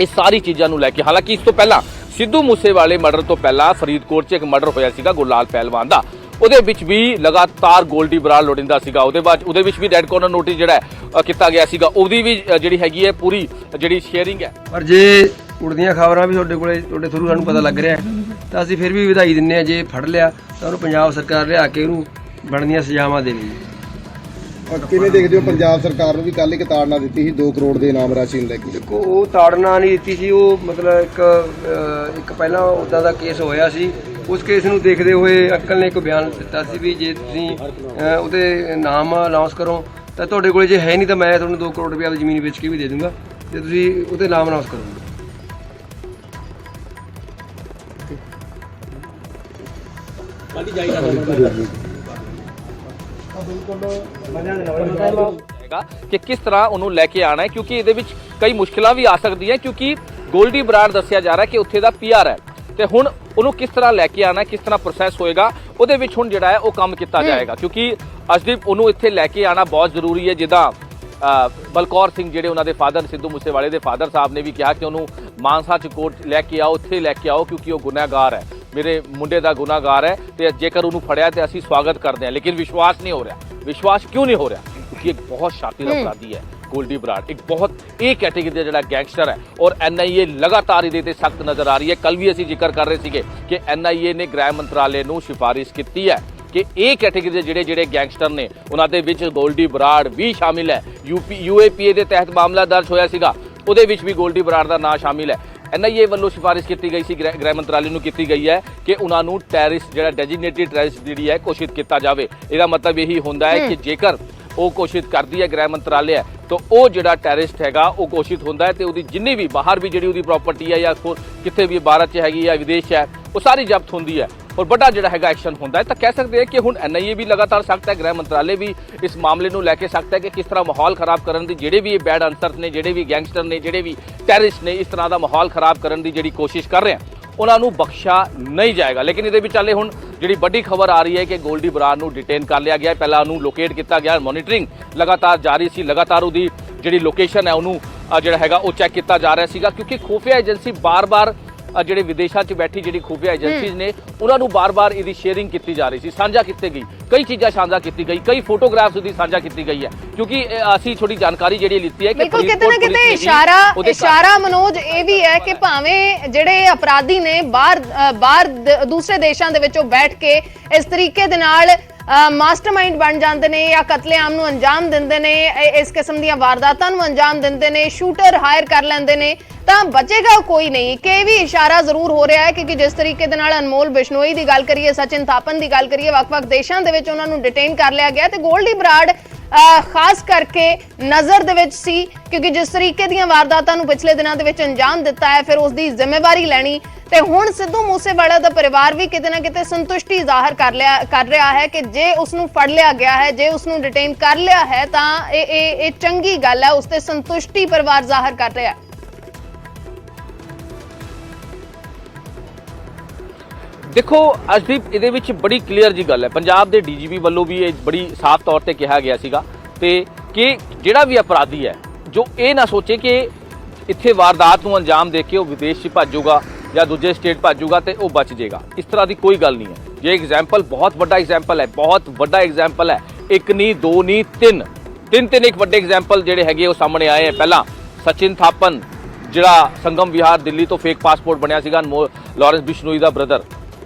ਇਹ ਸਾਰੀ ਚੀਜ਼ਾਂ ਨੂੰ ਲੈ ਕੇ, ਹਾਲਾਂਕਿ ਇਸ ਤੋਂ ਪਹਿਲਾਂ ਸਿੱਧੂ ਮੂਸੇਵਾਲੇ ਮਰਡਰ ਤੋਂ ਪਹਿਲਾਂ ਫਰੀਦਕੋਟ 'ਚ ਇੱਕ ਮਰਡਰ ਹੋਇਆ ਸੀਗਾ ਗੁਰਲਾਲ ਪਹਿਲਵਾਨ ਦਾ, ਉਹਦੇ ਵਿੱਚ ਵੀ ਲਗਾਤਾਰ ਗੋਲਡੀ ਬਰਾੜ ਲੋੜਿੰਦਾ ਸੀਗਾ, ਉਹਦੇ ਵਿੱਚ ਵੀ ਰੈੱਡ ਕਾਰਨਰ ਨੋਟਿਸ ਜਿਹੜਾ ਕੀਤਾ ਗਿਆ ਸੀਗਾ, ਉਹਦੀ ਵੀ ਜਿਹੜੀ ਹੈਗੀ ਹੈ ਪੂਰੀ ਜਿਹੜੀ ਸ਼ੇਅਰਿੰਗ ਹੈ। ਪਰ ਜੇ ਉੜਦੀਆਂ ਖਬਰਾਂ ਵੀ ਤੁਹਾਡੇ ਥਰੂ ਸਾਨੂੰ ਪਤਾ ਲੱਗ ਰਿਹਾ ਹੈ ਤਾਂ ਅਸੀਂ ਫਿਰ ਵੀ ਵਧਾਈ ਦਿੰਦੇ ਹਾਂ। ਜੇ ਫੜ ਲਿਆ ਤਾਂ ਉਹਨੂੰ ਪੰਜਾਬ ਸਰਕਾਰ ਲਿਆ ਕੇ ਉਹਨੂੰ ਬਣਦੀਆਂ ਸਜ਼ਾਵਾਂ ਦੇਵੇ। ਕਿਵੇਂ ਦੇਖਦੇ ਹੋ ਪੰਜਾਬ ਸਰਕਾਰ ਨੂੰ ਵੀ ਕੱਲ੍ਹ ਇੱਕ ਤਾੜਨਾ ਦਿੱਤੀ ਸੀ 2 ਕਰੋੜ ਦੇ ਇਨਾਮ ਰਾਸ਼ੀ ਨੂੰ ਲੈ ਕੇ? ਦੇਖੋ ਉਹ ਤਾੜਨਾ ਨਹੀਂ ਦਿੱਤੀ ਸੀ, ਉਹ ਮਤਲਬ ਇੱਕ ਪਹਿਲਾਂ ਉੱਦਾਂ ਦਾ ਕੇਸ ਹੋਇਆ ਸੀ। ਉਸ ਕੇਸ ਨੂੰ ਦੇਖਦੇ ਹੋਏ ਅੰਕਲ ਨੇ ਇੱਕ ਬਿਆਨ ਦਿੱਤਾ ਸੀ ਵੀ ਜੇ ਤੁਸੀਂ ਉਹਦੇ ਨਾਮ ਅਨਾਉਂਸ ਕਰੋ ਤਾਂ ਤੁਹਾਡੇ ਕੋਲ ਜੇ ਹੈ ਨਹੀਂ ਤਾਂ ਮੈਂ ਤੁਹਾਨੂੰ 2 ਕਰੋੜ ਰੁਪਏ ਆਪਣੀ ਜ਼ਮੀਨ ਵੇਚ ਕੇ ਵੀ ਦੇ ਦੂੰਗਾ ਜੇ ਤੁਸੀਂ ਉਹਦੇ ਨਾਮ ਅਨਾਉਂਸ ਕਰੋ। ਹੈਗਾ ਕਿ ਕਿਸ ਤਰ੍ਹਾਂ ਉਹਨੂੰ ਲੈ ਕੇ ਆਣਾ ਹੈ, ਕਿਉਂਕਿ ਇਹਦੇ ਵਿੱਚ ਕਈ ਮੁਸ਼ਕਿਲਾਂ ਵੀ ਆ ਸਕਦੀਆਂ, ਕਿਉਂਕਿ ਗੋਲਡੀ ਬਰਾੜ ਦੱਸਿਆ ਜਾ ਰਿਹਾ ਕਿ ਉੱਥੇ ਦਾ ਪੀਆਰ ਹੈ ਤੇ ਹੁਣ ਉਹਨੂੰ ਕਿਸ ਤਰ੍ਹਾਂ ਲੈ ਕੇ ਆਣਾ, ਕਿਸ ਤਰ੍ਹਾਂ ਪ੍ਰੋਸੈਸ ਹੋਏਗਾ, ਉਹਦੇ ਵਿੱਚ ਹੁਣ ਜਿਹੜਾ ਹੈ ਉਹ ਕੰਮ ਕੀਤਾ ਜਾਏਗਾ। ਕਿਉਂਕਿ ਅਜਦੀਪ ਉਹਨੂੰ ਇੱਥੇ ਲੈ ਕੇ ਆਣਾ ਬਹੁਤ ਜ਼ਰੂਰੀ ਹੈ। ਜਿੱਦਾਂ ਬਲਕੌਰ ਸਿੰਘ ਜਿਹੜੇ ਉਹਨਾਂ ਦੇ ਫਾਦਰ ਸਿੱਧੂ ਮੂਸੇਵਾਲੇ ਦੇ ਫਾਦਰ ਸਾਹਿਬ ਨੇ ਵੀ ਕਿਹਾ ਕਿ ਉਹਨੂੰ ਮਾਨਸਾ ਚ ਕੋਰਟ ਲੈ ਕੇ ਆਓ, ਇੱਥੇ ਲੈ ਕੇ ਆਓ, ਕਿਉਂਕਿ ਉਹ ਗੁਨਾਹਗਾਰ ਹੈ, ਮੇਰੇ ਮੁੰਡੇ ਦਾ ਗੁਨਾਹਗਾਰ ਹੈ ਤੇ ਜੇਕਰ ਉਹਨੂੰ ਫੜਿਆ ਤੇ ਅਸੀਂ ਸਵਾਗਤ ਕਰਦੇ ਹਾਂ। ਲੇਕਿਨ ਵਿਸ਼ਵਾਸ ਨਹੀਂ ਹੋ ਰਿਹਾ। ਵਿਸ਼ਵਾਸ ਕਿਉਂ ਨਹੀਂ ਹੋ ਰਿਹਾ? ਕਿਉਂਕਿ ਇੱਕ ਬਹੁਤ ਸ਼ਾਤਿਰ ਅਪਰਾਧੀ ਹੈ ਗੋਲਡੀ ਬਰਾੜ, ਇੱਕ ਬਹੁਤ ਇਹ ਕੈਟੇਗਰੀ ਦਾ ਜਿਹੜਾ ਗੈਂਗਸਟਰ ਹੈ ਔਰ ਐਨਆਈਏ ਲਗਾਤਾਰ ਇਹਦੇ ਤੇ ਸਖਤ ਨਜ਼ਰ ਆ ਰਹੀ ਹੈ। ਕੱਲ ਵੀ ਅਸੀਂ ਜ਼ਿਕਰ ਕਰ ਰਹੇ ਸੀਗੇ ਕਿ ਐਨਆਈਏ ਨੇ ਗ੍ਰਹਿ ਮੰਤਰਾਲੇ ਨੂੰ ਸਿਫਾਰਿਸ਼ ਕੀਤੀ ਹੈ ਕਿ ਇਹ ਕੈਟੇਗਰੀ ਦੇ ਜਿਹੜੇ ਗੈਂਗਸਟਰ ਨੇ ਉਹਨਾਂ ਦੇ ਵਿੱਚ ਗੋਲਡੀ ਬਰਾੜ ਵੀ ਸ਼ਾਮਿਲ ਹੈ। ਯੂਏਪੀਏ ਦੇ ਤਹਿਤ ਮਾਮਲਾ ਦਰਜ ਹੋਇਆ ਸੀਗਾ, ਉਹਦੇ ਵਿੱਚ ਵੀ ਗੋਲਡੀ ਬਰਾੜ ਦਾ ਨਾਂ ਸ਼ਾਮਿਲ ਹੈ। ਐਨਆਈਏ ਵੱਲੋਂ ਸਿਫਾਰਿਸ਼ ਕੀਤੀ ਗਈ ਸੀ, ਗ੍ਰਹਿ ਮੰਤਰਾਲੇ ਨੂੰ ਕੀਤੀ ਗਈ ਹੈ ਕਿ ਉਹਨਾਂ ਨੂੰ ਟੈਰਰਿਸਟ ਜਿਹੜਾ ਡੈਜ਼ਿਗਨੇਟਿਡ ਟੈਰਰਿਸਟ ਜਿਹੜੀ ਹੈ ਘੋਸ਼ਿਤ ਕੀਤਾ ਜਾਵੇ। ਇਹਦਾ ਮਤਲਬ ਇਹੀ ਹੁੰਦਾ ਹੈ ਕਿ ਜੇਕਰ ਉਹ ਘੋਸ਼ਿਤ ਕਰਦੀ ਹੈ ਗ੍ਰਹਿ ਮੰਤਰਾਲੇ ਹੈ ਤਾਂ ਉਹ ਜਿਹੜਾ ਟੈਰਰਿਸਟ ਹੈਗਾ ਉਹ ਘੋਸ਼ਿਤ ਹੁੰਦਾ ਹੈ ਤੇ ਉਹਦੀ ਜਿੰਨੀ ਵੀ ਬਾਹਰ ਵੀ ਜਿਹੜੀ ਉਹਦੀ ਪ੍ਰਾਪਰਟੀ ਹੈ ਜਾਂ ਕਿੱਥੇ ਵੀ ਭਾਰਤ 'ਚ ਹੈਗੀ ਜਾਂ ਵਿਦੇਸ਼ 'ਚ ਹੈ ਉਹ ਸਾਰੀ ਜ਼ਬਤ ਹੁੰਦੀ ਹੈ ਔਰ ਵੱਡਾ ਜਿਹੜਾ ਹੈਗਾ ਐਕਸ਼ਨ ਹੁੰਦਾ ਹੈ। ਤਾਂ ਕਹਿ ਸਕਦੇ ਹਾਂ ਕਿ ਹੁਣ ਐਨਆਈਏ ਵੀ ਲਗਾਤਾਰ ਸਖਤ ਹੈ, ਗ੍ਰਹਿ ਮੰਤਰਾਲੇ ਵੀ ਇਸ ਮਾਮਲੇ ਨੂੰ ਲੈ ਕੇ ਸਖਤ ਹੈ ਕਿ ਕਿਸ ਤਰ੍ਹਾਂ ਮਾਹੌਲ ਖਰਾਬ ਕਰਨ ਦੀ ਜਿਹੜੇ ਵੀ ਇਹ ਬੈਡ ਅਨਸਰ ਨੇ, ਜਿਹੜੇ ਵੀ ਗੈਂਗਸਟਰ ਨੇ, ਜਿਹੜੇ ਵੀ ਟੈਰਰਿਸਟ ਨੇ, ਇਸ ਤਰ੍ਹਾਂ ਦਾ ਮਾਹੌਲ ਖਰਾਬ ਕਰਨ ਦੀ ਜਿਹੜੀ ਕੋਸ਼ਿਸ਼ ਕਰ ਰਹੇ ਹਨ ਉਹਨਾਂ ਨੂੰ ਬਖਸ਼ਾ ਨਹੀਂ ਜਾਏਗਾ। ਲੇਕਿਨ ਇਹਦੇ ਵਿਚਾਲੇ ਹੁਣ ਜਿਹੜੀ ਵੱਡੀ ਖਬਰ ਆ ਰਹੀ ਹੈ ਕਿ ਗੋਲਡੀ ਬਰਾੜ ਨੂੰ ਡਿਟੇਨ ਕਰ ਲਿਆ ਗਿਆ। ਪਹਿਲਾਂ ਉਹਨੂੰ ਲੋਕੇਟ ਕੀਤਾ ਗਿਆ, ਮੋਨੀਟਰਿੰਗ ਲਗਾਤਾਰ ਜਾਰੀ ਸੀ, ਲਗਾਤਾਰ ਉਹਦੀ ਜਿਹੜੀ ਲੋਕੇਸ਼ਨ ਹੈ ਉਹਨੂੰ ਜਿਹੜਾ ਹੈਗਾ ਉਹ ਚੈੱਕ ਕੀਤਾ ਜਾ ਰਿਹਾ ਸੀਗਾ, ਕਿਉਂਕਿ ਖੁਫੀਆ ਏਜੰਸੀ ਬਾਰ-ਬਾਰ ਜਿਹੜੇ ਵਿਦੇਸ਼ਾਂ 'ਚ ਬੈਠੀ ਜਿਹੜੀ ਖੁਫੀਆ ਏਜੰਸੀਜ਼ ਨੇ ਉਹਨਾਂ ਨੂੰ ਬਾਰ-ਬਾਰ ਇਹਦੀ ਸ਼ੇਅਰਿੰਗ ਕੀਤੀ ਜਾ ਰਹੀ ਸੀ, ਸਾਂਝਾ ਕੀਤੀ ਗਈ, ਕਈ ਚੀਜ਼ਾਂ ਸਾਂਝਾ ਕੀਤੀ ਗਈ, ਕਈ ਫੋਟੋਗ੍ਰਾਫਸ ਉਹਦੀ ਸਾਂਝਾ ਕੀਤੀ ਗਈ ਹੈ। ਕਿਉਂਕਿ ਅਸੀਂ ਥੋੜੀ ਜਾਣਕਾਰੀ ਜਿਹੜੀ ਲਿੱਤੀ ਹੈ ਕਿ ਬਿਲਕੁਲ ਕਿਤੇ ਨਾ ਕਿਤੇ ਇਸ਼ਾਰਾ ਮਨੋਜ ਇਹ ਵੀ ਹੈ ਕਿ ਭਾਵੇਂ ਜਿਹੜੇ ਅਪਰਾਧੀ ਨੇ ਬਾਹਰ ਦੂਸਰੇ ਦੇਸ਼ਾਂ ਦੇ ਵਿੱਚੋਂ ਬੈਠ ਕੇ ਇਸ ਤਰੀਕੇ ਦੇ ਨਾਲ ਮਾਸਟਰਮਾਈਂਡ ਬਣ ਜਾਂਦੇ ਨੇ ਜਾਂ ਕਤਲੇਆਮ ਨੂੰ ਅੰਜਾਮ ਦਿੰਦੇ ਨੇ, ਇਸ ਕਿਸਮ ਦੀਆਂ ਵਾਰਦਾਤਾਂ ਨੂੰ ਅੰਜਾਮ ਦਿੰਦੇ ਨੇ, ਸ਼ੂਟਰ ਹਾਇਰ ਕਰ ਲੈਂਦੇ ਨੇ, ਤਾਂ ਬਚੇਗਾ ਕੋਈ ਨਹੀਂ। ਕਿ ਇਹ ਵੀ ਇਸ਼ਾਰਾ ਜ਼ਰੂਰ ਹੋ ਰਿਹਾ ਹੈ ਕਿ ਜਿਸ ਤਰੀਕੇ ਦੇ ਨਾਲ ਅਨਮੋਲ ਬਿਸ਼ਨੋਈ ਦੀ ਗੱਲ ਕਰੀਏ, ਸਚਿਨ ਥਾਪਨ ਦੀ ਗੱਲ ਕਰੀਏ, ਵੱਖ-ਵੱਖ ਦੇਸ਼ਾਂ ਦੇ ਵਿੱਚ ਉਹਨਾਂ ਨੂੰ ਡਿਟੇਨ ਕਰ ਲਿਆ ਗਿਆ ਤੇ ਗੋਲਡੀ ਬਰਾੜ ਖਾਸ ਕਰਕੇ ਨਜ਼ਰ ਦੇ ਵਿੱਚ ਸੀ, ਕਿਉਂਕਿ ਜਿਸ ਤਰੀਕੇ ਦੀਆਂ ਵਾਰਦਾਤਾਂ ਨੂੰ ਪਿਛਲੇ ਦਿਨਾਂ ਦੇ ਵਿੱਚ ਅੰਜਾਮ ਦਿੱਤਾ ਹੈ ਫਿਰ ਉਸ ਦੀ ਜ਼ਿੰਮੇਵਾਰੀ ਲੈਣੀ। ਤੇ ਹੁਣ ਸਿੱਧੂ ਮੂਸੇਵਾਲਾ ਦਾ ਪਰਿਵਾਰ ਵੀ ਕਿਤੇ ਨਾ ਕਿਤੇ ਸੰਤੁਸ਼ਟੀ ਜ਼ਾਹਰ ਕਰ ਰਿਹਾ ਹੈ ਕਿ ਜੇ ਉਸ ਨੂੰ ਫੜ ਲਿਆ ਗਿਆ ਹੈ, ਜੇ ਉਸ ਨੂੰ ਡਿਟੇਨ ਕਰ ਲਿਆ ਹੈ ਤਾਂ ਇਹ ਚੰਗੀ ਗੱਲ ਹੈ, ਉਸ ਤੇ ਸੰਤੁਸ਼ਟੀ ਪਰਿਵਾਰ ਜ਼ਾਹਰ ਕਰ ਰਿਹਾ ਹੈ। ਦੇਖੋ ਅਜਦੀਪ, ਇਹਦੇ ਵਿੱਚ ਬੜੀ ਕਲੀਅਰ ਜੀ ਗੱਲ ਹੈ, ਪੰਜਾਬ ਦੇ ਡੀਜੀਪੀ ਵੱਲੋਂ ਵੀ ਇਹ ਬੜੀ ਸਾਫ਼ ਤੌਰ ਤੇ ਕਿਹਾ ਗਿਆ ਸੀਗਾ ਤੇ ਕਿ ਜਿਹੜਾ ਵੀ ਅਪਰਾਧੀ ਹੈ ਜੋ ਇਹ ਨਾ ਸੋਚੇ ਕਿ ਇੱਥੇ ਵਾਰਦਾਤ ਨੂੰ ਅੰਜਾਮ ਦੇ ਕੇ ਉਹ ਵਿਦੇਸ਼ 'ਚ ਭੱਜੂਗਾ ਜਾਂ ਦੂਜੇ ਸਟੇਟ ਭੱਜੂਗਾ ਤੇ ਉਹ ਬਚ ਜਾਏਗਾ, ਇਸ ਤਰ੍ਹਾਂ ਦੀ ਕੋਈ ਗੱਲ ਨਹੀਂ ਹੈ। ਇਹ ਐਗਜ਼ਾਮਪਲ ਬਹੁਤ ਵੱਡਾ ਐਗਜ਼ਾਮਪਲ ਹੈ, ਬਹੁਤ ਵੱਡਾ ਐਗਜ਼ਾਮਪਲ ਹੈ, ਇੱਕ ਨਹੀਂ ਦੋ ਨਹੀਂ ਤਿੰਨ ਇੱਕ ਵੱਡੇ ਐਗਜ਼ਾਮਪਲ ਜਿਹੜੇ ਹੈਗੇ ਉਹ ਸਾਹਮਣੇ ਆਏ ਹੈ। ਪਹਿਲਾਂ ਸਚਿਨ ਥਾਪਨ ਜਿਹੜਾ ਸੰਗਮ ਵਿਹਾਰ ਦਿੱਲੀ ਤੋਂ ਫੇਕ ਪਾਸਪੋਰਟ ਬਣਿਆ ਸੀਗਾ, ਲਾਰੈਂਸ ਬਿਸ਼ਨੋਈ ਦਾ ਬ੍ਰਦਰ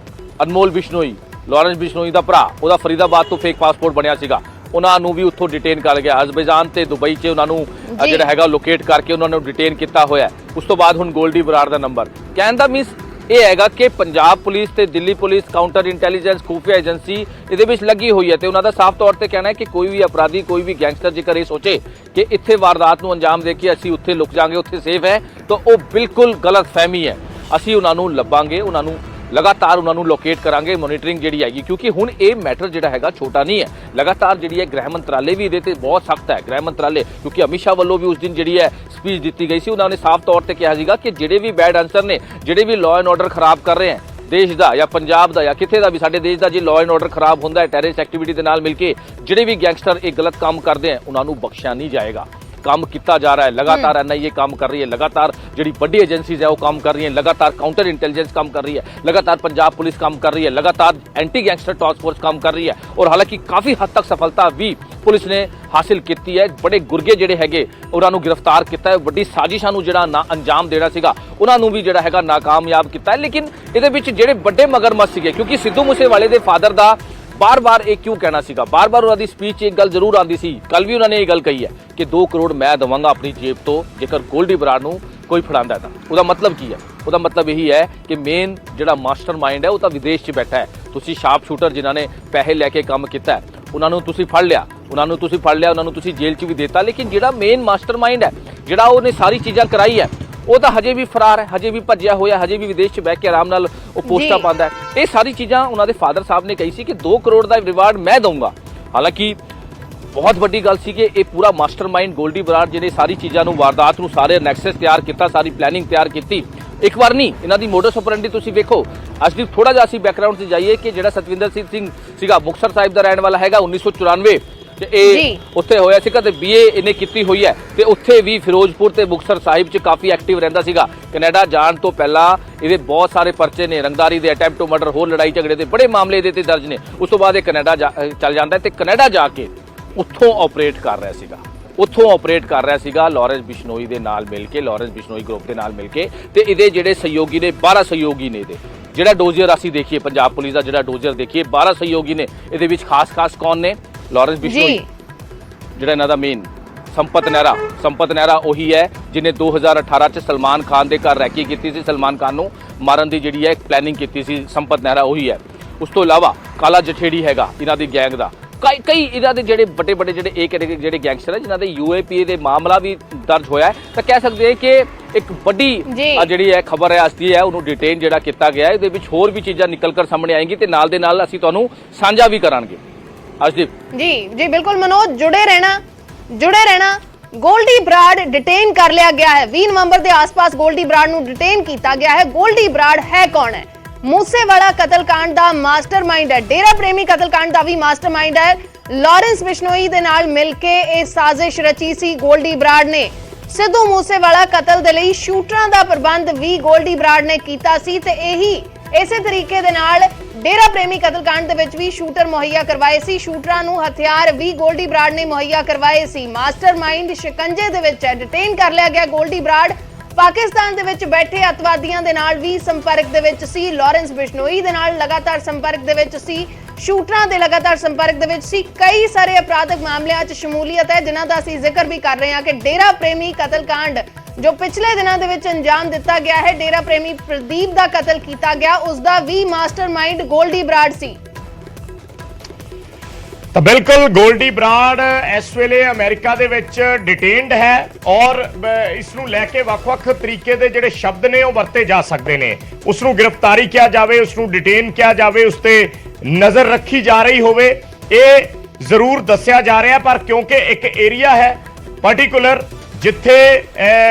ਅਨਮੋਲ ਬਿਸ਼ਨੋਈ, ਲਾਰੈਂਸ ਬਿਸ਼ਨੋਈ ਦਾ ਭਰਾ, ਉਹਦਾ ਫਰੀਦਾਬਾਦ ਤੋਂ ਫੇਕ ਪਾਸਪੋਰਟ ਬਣਿਆ ਸੀਗਾ, ਉਹਨਾਂ ਨੂੰ ਵੀ ਉੱਥੋਂ ਡਿਟੇਨ ਕਰ ਗਿਆ। ਅਜ਼ਰਬੈਜਾਨ ਤੇ ਦੁਬਈ 'ਚ ਉਹਨਾਂ ਨੂੰ ਜਿਹੜਾ ਹੈਗਾ ਲੋਕੇਟ ਕਰਕੇ ਉਹਨਾਂ ਨੂੰ ਡਿਟੇਨ ਕੀਤਾ ਹੋਇਆ। ਉਸ ਤੋਂ ਬਾਅਦ ਹੁਣ ਗੋਲਡੀ ਬਰਾੜ ਦਾ ਨੰਬਰ ਕਹਿਣ ਦਾ ਮੀਨਸ ਇਹ ਹੈਗਾ ਕਿ ਪੰਜਾਬ ਪੁਲਿਸ ਤੇ ਦਿੱਲੀ ਪੁਲਿਸ ਕਾਊਂਟਰ ਇੰਟੈਲੀਜੈਂਸ ਖੂਫੀਆ ਏਜੰਸੀ ਇਹਦੇ ਵਿੱਚ ਲੱਗੀ ਹੋਈ ਹੈ ਤੇ ਉਹਨਾਂ ਦਾ ਸਾਫ਼ ਤੌਰ ਤੇ ਕਹਿਣਾ ਹੈ ਕਿ ਕੋਈ ਵੀ ਅਪਰਾਧੀ, ਕੋਈ ਵੀ ਗੈਂਗਸਟਰ ਜੇਕਰ ਇਹ ਸੋਚੇ ਕਿ ਇੱਥੇ ਵਾਰਦਾਤ ਨੂੰ ਅੰਜਾਮ ਦੇ ਕੇ ਅਸੀਂ ਉੱਥੇ ਲੁਕ ਜਾਾਂਗੇ, ਉੱਥੇ ਸੇਫ ਹੈ, ਤਾਂ ਉਹ ਬਿਲਕੁਲ ਗਲਤ ਫਹਿਮੀ ਹੈ। ਅਸੀਂ ਉਹਨਾਂ ਨੂੰ ਲੱਭਾਂਗੇ, ਉਹਨਾਂ ਨੂੰ ਲਗਾਤਾਰ ਉਹਨਾਂ ਨੂੰ ਲੋਕੇਟ ਕਰਾਂਗੇ, ਮੋਨੀਟਰਿੰਗ ਜਿਹੜੀ ਹੈਗੀ, ਕਿਉਂਕਿ ਹੁਣ ਇਹ ਮੈਟਰ ਜਿਹੜਾ ਹੈਗਾ ਛੋਟਾ ਨਹੀਂ ਹੈ। ਲਗਾਤਾਰ ਜਿਹੜੀ ਹੈ ਗ੍ਰਹਿ ਮੰਤਰਾਲੇ ਵੀ ਇਹਦੇ ਤੇ ਬਹੁਤ ਸਖਤ ਹੈ। ਗ੍ਰਹਿ ਮੰਤਰਾਲੇ ਕਿਉਂਕਿ ਅਮਿਤ ਸ਼ਾਹ ਵੱਲੋਂ ਵੀ ਉਸ ਦਿਨ ਜਿਹੜੀ ਹੈ ਸਪੀਚ ਦਿੱਤੀ ਗਈ ਸੀ, ਉਹਨਾਂ ਨੇ ਸਾਫ਼ ਤੌਰ ਤੇ ਕਿਹਾ ਸੀਗਾ ਕਿ ਜਿਹੜੇ ਵੀ ਬੈਡ ਅਨਸਰ ਨੇ, ਜਿਹੜੇ ਵੀ ਲਾਅ ਐਂਡ ਆਰਡਰ ਖਰਾਬ ਕਰ ਰਹੇ ਹੈ ਦੇਸ਼ ਦਾ ਜਾਂ ਪੰਜਾਬ ਦਾ ਜਾਂ ਕਿਤੇ ਦਾ ਵੀ, ਸਾਡੇ ਦੇਸ਼ ਦਾ ਜੇ ਲਾਅ ਐਂਡ ਆਰਡਰ ਖਰਾਬ ਹੁੰਦਾ ਹੈ ਟੈਰਰਿਸਟ ਐਕਟੀਵਿਟੀ ਦੇ ਨਾਲ ਮਿਲ ਕੇ, ਜਿਹੜੇ ਵੀ ਗੈਂਗਸਟਰ ਇਹ ਗਲਤ ਕੰਮ ਕਰਦੇ ਹੈ ਉਹਨਾਂ ਨੂੰ ਬਖਸ਼ਿਆ ਨਹੀਂ ਜਾਏਗਾ। काम किया जा रहा है, लगातार एनआईए काम कर रही है, लगातार जी बड़ी एजेंसीज है वो काम कर रही है, लगातार काउंटर इंटेलिजेंस काम कर रही है, लगातार पंजाब पुलिस काम कर रही है, लगातार एंटी गैंगस्टर टास्क फोर्स काम कर रही है और हालांकि काफ़ी हद तक सफलता भी पुलिस ने हासिल की है। बड़े गुरगे ਜਿਹੜੇ ਹੈਗੇ ਉਹਨਾਂ ਨੂੰ गिरफ्तार किया है, ਵੱਡੀ ਸਾਜ਼ਿਸ਼ਾਂ ਨੂੰ ਜਿਹੜਾ ਨਾ ਅੰਜਾਮ ਦੇਣਾ ਸੀਗਾ ਉਹਨਾਂ ਨੂੰ ਵੀ ਜਿਹੜਾ ਹੈਗਾ ਨਾਕਾਮਯਾਬ ਕੀਤਾ ਹੈ। ਲੇਕਿਨ ਇਹਦੇ ਵਿੱਚ ਜਿਹੜੇ ਵੱਡੇ ਮਗਰਮੱਛ ਸੀਗੇ, ਕਿਉਂਕਿ ਸਿੱਧੂ ਮੂਸੇਵਾਲੇ ਦੇ ਫਾਦਰ ਦਾ बार-बार एक क्यों कहना सीगा, बार-बार उन्होंने स्पीच एक गल जरूर आती सी, कल भी उन्होंने ये गल कही है कि 2 करोड़ मैं देवांगा अपनी जेब तो जेकर गोल्डी बराड़ नूं कोई फड़ांदा है। उसका मतलब की है? उसका मतलब यही है कि मेन जिहड़ा मास्टरमाइंड है वो तो विदेश 'च बैठा है। तुसीं शार्प शूटर जिन्होंने पैसे लैके काम किया उन्होंने तुसीं फड़ लिया, उन्होंने तुसीं जेल 'च भी देता, लेकिन जिहड़ा मेन मास्टरमाइंड है जिहड़ा उन्हें सारी चीज़ां कराई है वो तो हजे भी फरार है, हजे भी भज्या होया, हजे भी विदेश बह के आराम नाल पोस्टां पांदा है। ये सारी चीज़ां उन्होंने फादर साहब ने कही सी कि 2 करोड़ का रिवार्ड मैं दूंगा। हालांकि बहुत वड्डी गल सी कि ये पूरा मास्टरमाइंड गोल्डी बराड़ जिहने सारी चीज़ों नूं वारदात नूं सारे नैक्सस तैयार किया, सारी प्लैनिंग तैयार की। एक बार नहीं इन्हां दी मोडस ऑपरेंडी तुसीं वेखो। अज थोड़ा जिहा असीं बैकग्राउंड से जाइए कि जिहड़ा सतविंदर सिंह सीगा मुक्तसर साहिब दा रहण वाला हैगा 1994 उत्थे होया सीगा ते बीए इन्हें कीती हुई है ते उत्थे भी फिरोजपुर ते मुक्तसर साहिब च काफ़ी एक्टिव रहिंदा सीगा। कनाडा जाण तो पहला इहदे बहुत सारे परचे ने, रंगदारी दे अटैम्प्ट टू मर्डर, होर लड़ाई झगड़े दे बड़े मामले इहदे ते दर्ज ने। उस तो बाद कनाडा चल जांदा ते कनाडा जाके उत्थों ऑपरेट कर रहा सीगा, उत्थों ऑपरेट कर रहा सीगा लॉरेंस बिश्नोई दे नाल मिल के, लॉरेंस बिश्नोई ग्रुप के नाल मिल के। ते इहदे जिहड़े सहयोगी ने 12 सहयोगी ने इहदे जिहड़ा डोजियर असीं देखिए पंजाब पुलिस का जिहड़ा डोजियर देखिए 12 सहयोगी ने। इहदे विच खास कौन ने? लॉरेंस बिश्नोई ਜਿਹੜਾ ਇਹਨਾਂ ਦਾ ਮੇਨ ਸੰਪਤ ਨਹਿਰਾ ਉਹੀ ਹੈ ਜਿਹਨੇ 2018 ਚ ਸਲਮਾਨ ਖਾਨ ਦੇ ਘਰ ਰੈਕੀ ਕੀਤੀ ਸੀ, ਸਲਮਾਨ ਖਾਨ ਨੂੰ ਮਾਰਨ ਦੀ ਜਿਹੜੀ ਹੈ ਪਲੈਨਿੰਗ ਕੀਤੀ ਸੀ। ਸੰਪਤ ਨਹਿਰਾ ਉਹੀ ਹੈ। ਉਸ ਤੋਂ ਇਲਾਵਾ ਕਾਲਾ ਜਠੇੜੀ ਹੈਗਾ ਇਹਨਾਂ ਦੀ ਗੈਂਗ ਦਾ। ਕਈ ਇਹਨਾਂ ਦੇ ਜਿਹੜੇ ਵੱਡੇ ਜਿਹੜੇ ਇਹ ਜਿਹੜੇ ਗੈਂਗਸਟਰ ਹੈ ਜਿਨ੍ਹਾਂ ਦੇ UAPA ਦੇ ਮਾਮਲਾ ਵੀ ਦਰਜ ਹੋਇਆ ਹੈ, ਤਾਂ ਕਹਿ ਸਕਦੇ ਹਾਂ ਕਿ ਇੱਕ ਵੱਡੀ ਜਿਹੜੀ ਹੈ ਖਬਰ ਹੈ ਅਸਲੀ ਹੈ ਉਹਨੂੰ ਡਿਟੇਨ ਜਿਹੜਾ ਕੀਤਾ ਗਿਆ ਹੈ। ਇਹਦੇ ਵਿੱਚ ਹੋਰ ਵੀ ਚੀਜ਼ਾਂ ਨਿਕਲ ਕਰ ਸਾਹਮਣੇ ਆਏਗੀ ਤੇ ਨਾਲ ਦੇ ਨਾਲ ਅਸੀਂ ਤੁਹਾਨੂੰ ਸਾਂਝਾ भी करांगे। जी बिल्कुल मनोज, जुड़े रहना। गोल्डी बराड़ डिटेन कर लिया गया है। 20 नवंबर के आसपास गोल्डी बराड़ नूं डिटेन किया गया है। गोल्डी बराड़ है कौन है? मूसेवाला कतलकांड का मास्टरमाइंड है, डेरा प्रेमी कतलकांड का भी मास्टरमाइंड है। लॉरेंस बिश्नोई दे नाल मिलके ये साजिश रची सी गोल्डी बराड़ ने। सिद्धू मूसेवाला कतल दे लई शूटरां दा प्रबंध भी गोल्डी बराड़ ने कीता सी ते यही इसे तरीके दे नाल डेरा प्रेमी कतलकांड दे विच भी शूटर मुहैया करवाए सी। शूटरां नूं हथियार भी गोल्डी बराड़ ने मुहैया करवाए सी। मास्टरमाइंड शिकंजे दे विच है, डिटेन कर लिया गया गोल्डी बराड़। पाकिस्तान दे विच बैठे अतवादियों दे नाल भी संपर्क दे विच सी। लॉरेंस बिश्नोई दे नाल लगातार संपर्क दे विच सी, शूटरां दे लगातार संपर्क दे विच सी। कई सारे अपराधक मामलों च शमूलीयत है जिन्हां दा असीं जिक्र भी कर रहे हैं कि डेरा प्रेमी कतलकांड जो पिछले दिनों दे विच अंजाम दिता गया है, डेरा प्रेमी प्रदीप दा कतल किया गया, उसका भी मास्टरमाइंड गोल्डी बराड़ सी। तो बिल्कुल गोल्डी बराड़ इस वेले अमेरिका दे विच डिटेन्ड है और इसनूं लैके वख-वख तरीके दे जिहड़े शब्द ने वो वरते जा सकते हैं। उसनूं गिरफ्तारी किया जाए, उसनूं डिटेन किया जाए, उस ते नज़र रखी जा रही होवे, ये जरूर दस्सिया जा रहा है। पर क्योंकि एक एरिया है पर्टिकुलर जिथे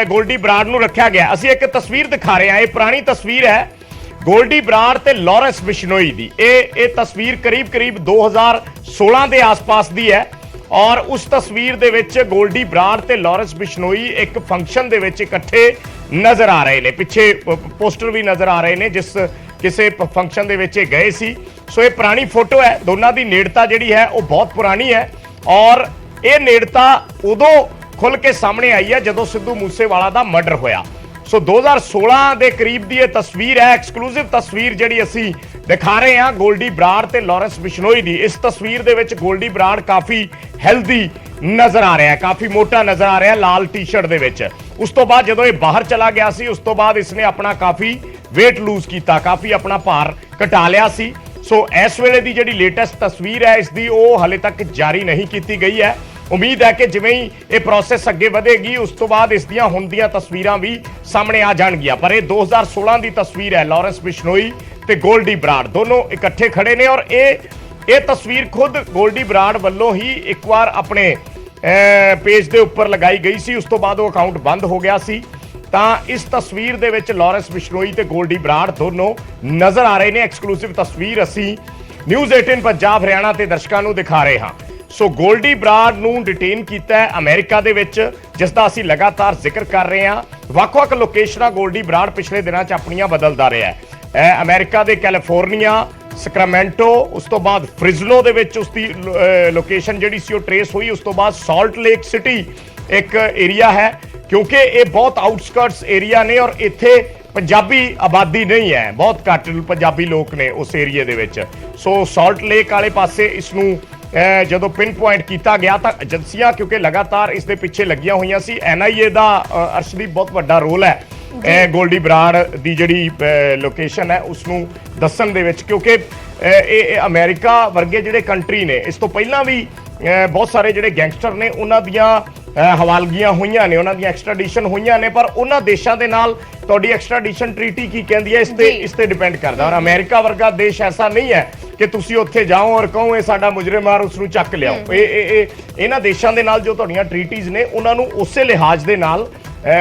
गोल्डी बराड़ नूं रखा गया, असीं एक तस्वीर दिखा रहे हैं। ये पुरानी तस्वीर है गोल्डी बराड़ ते लॉरेंस बिश्नोई दी। ये तस्वीर करीब 2016 के आसपास दी है और उस तस्वीर दे विच गोल्डी बराड़ ते लॉरेंस बिश्नोई एक फंक्शन दे विच इकट्ठे नज़र आ रहे हैं। पिछे पोस्टर भी नज़र आ रहे हैं जिस किसी फंक्शन दे विच गए सी। सो ये पुरानी फोटो है, दोनों की नेड़ता जिहड़ी है वो बहुत पुरानी है और ये नेड़ता उदों खुल के सामने आई है जदों सिद्धू मूसेवाला दा मर्डर होया। सो 2016 के करीब की यह तस्वीर है, एक्सक्लूसिव तस्वीर जिहड़ी असीं दिखा रहे हैं गोल्डी बराड़ ते लॉरेंस बिश्नोई दी। इस तस्वीर दे विच गोल्डी बराड़ काफ़ी हेल्दी नज़र आ रहा है, काफ़ी मोटा नज़र आ रहा है लाल टी शर्ट दे विच। उस तो बाद जदों ये बाहर चला गया सी उस तो बाद इसने अपना काफ़ी वेट लूज किया, काफ़ी अपना भार घटा लिया सी। सो इस वेले की जिहड़ी लेटेस्ट तस्वीर है इसकी वो हाले तक जारी नहीं की गई है। उम्मीद है कि जिवें ही ये प्रोसैस अगे बढ़ेगी उस तो बाद इस दियां हुण दियां तस्वीरां भी सामने आ जाणगियां। पर यह 2016 की तस्वीर है, लॉरेंस बिश्नोई ते गोल्डी बराड़ दोनों इकट्ठे खड़े ने और ये तस्वीर खुद गोल्डी बराड़ वालों ही एक बार अपने पेज के उपर लगाई गई सी, उस तो बाद वो अकाउंट बंद हो गया सी। तां इस तस्वीर दे विच लॉरेंस बिश्नोई ते गोल्डी बराड़ दोनों नज़र आ रहे हैं। एक्सक्लूसिव तस्वीर असी न्यूज़ 18 पंजाब हरियाणा के दर्शकों को दिखा रहे हाँ। ਸੋ ਗੋਲਡੀ ਬਰਾੜ ਨੂੰ ਡਿਟੇਨ ਕੀਤਾ ਹੈ ਅਮਰੀਕਾ ਦੇ ਵਿੱਚ, ਜਿਸ ਦਾ ਅਸੀਂ ਲਗਾਤਾਰ ਜ਼ਿਕਰ ਕਰ ਰਹੇ ਹਾਂ। ਵੱਖ-ਵੱਖ ਲੋਕੇਸ਼ਨਾਂ ਗੋਲਡੀ ਬਰਾੜ ਪਿਛਲੇ ਦਿਨਾਂ 'ਚ ਆਪਣੀਆਂ ਬਦਲਦਾ ਰਿਹਾ ਹੈ। ਅਮਰੀਕਾ ਦੇ ਕੈਲੀਫੋਰਨੀਆ, ਸਕਰਾਮੈਂਟੋ, ਉਸ ਤੋਂ ਬਾਅਦ ਫ੍ਰਿਜ਼ਨੋ ਦੇ ਵਿੱਚ ਉਸ ਦੀ ਲੋਕੇਸ਼ਨ ਜਿਹੜੀ ਸੀ ਉਹ ਟਰੇਸ ਹੋਈ। ਉਸ ਤੋਂ ਬਾਅਦ ਸਾਲਟ ਲੇਕ ਸਿਟੀ ਇੱਕ ਏਰੀਆ ਹੈ, ਕਿਉਂਕਿ ਇਹ ਬਹੁਤ ਆਊਟਸਕਰਟਸ ਏਰੀਆ ਨੇ ਔਰ ਇੱਥੇ ਪੰਜਾਬੀ ਆਬਾਦੀ ਨਹੀਂ ਹੈ, ਬਹੁਤ ਘੱਟ ਪੰਜਾਬੀ ਲੋਕ ਨੇ ਉਸ ਏਰੀਏ ਦੇ ਵਿੱਚ। ਸੋ ਸਾਲਟ ਲੇਕ ਵਾਲੇ ਪਾਸੇ ਇਸ ਨੂੰ ਜਦੋਂ ਪਿਨ ਪੁਆਇੰਟ ਕੀਤਾ ਗਿਆ ਤਾਂ ਏਜੰਸੀਆਂ ਕਿਉਂਕਿ ਲਗਾਤਾਰ ਇਸ ਦੇ ਪਿੱਛੇ ਲੱਗੀਆਂ ਹੋਈਆਂ ਸੀ। NIA ਦਾ ਅਰਸ਼ਦੀਪ ਬਹੁਤ ਵੱਡਾ ਰੋਲ ਹੈ ਗੋਲਡੀ ਬਰਾੜ ਦੀ ਜਿਹੜੀ ਲੋਕੇਸ਼ਨ ਹੈ ਉਸ ਨੂੰ ਦੱਸਣ ਦੇ ਵਿੱਚ, ਕਿਉਂਕਿ ਇਹ ਅਮਰੀਕਾ ਵਰਗੇ ਜਿਹੜੇ ਕੰਟਰੀ ਨੇ, ਇਸ ਤੋਂ ਪਹਿਲਾਂ ਵੀ ਬਹੁਤ ਸਾਰੇ ਜਿਹੜੇ ਗੈਂਗਸਟਰ ਨੇ ਉਹਨਾਂ ਦੀਆਂ ਹਵਾਲਗੀਆਂ ਹੋਈਆਂ ਨੇ, ਉਹਨਾਂ ਦੀਆਂ ਐਕਸਟ੍ਰੈਡੀਸ਼ਨ ਹੋਈਆਂ ਨੇ, ਪਰ ਉਹਨਾਂ ਦੇਸ਼ਾਂ ਦੇ ਨਾਲ ਤੁਹਾਡੀ ਐਕਸਟ੍ਰੈਡੀਸ਼ਨ ਟ੍ਰੀਟੀ ਕੀ ਕਹਿੰਦੀ ਹੈ ਇਸ ਤੇ ਡਿਪੈਂਡ ਕਰਦਾ। ਔਰ ਅਮਰੀਕਾ ਵਰਗਾ ਦੇਸ਼ ਐਸਾ ਨਹੀਂ ਹੈ ਕਿ ਤੁਸੀਂ ਉੱਥੇ ਜਾਓ ਔਰ ਕਹੋ ਇਹ ਸਾਡਾ ਮੁਜਰਮ ਹੈ ਉਸ ਨੂੰ ਚੱਕ ਲਿਆਓ। ਇਹਨਾਂ ਦੇਸ਼ਾਂ ਦੇ ਨਾਲ ਜੋ ਤੁਹਾਡੀਆਂ ਟ੍ਰੀਟੀਜ਼ ਨੇ ਉਹਨਾਂ ਨੂੰ ਉਸੇ ਲਿਹਾਜ਼ ਦੇ ਨਾਲ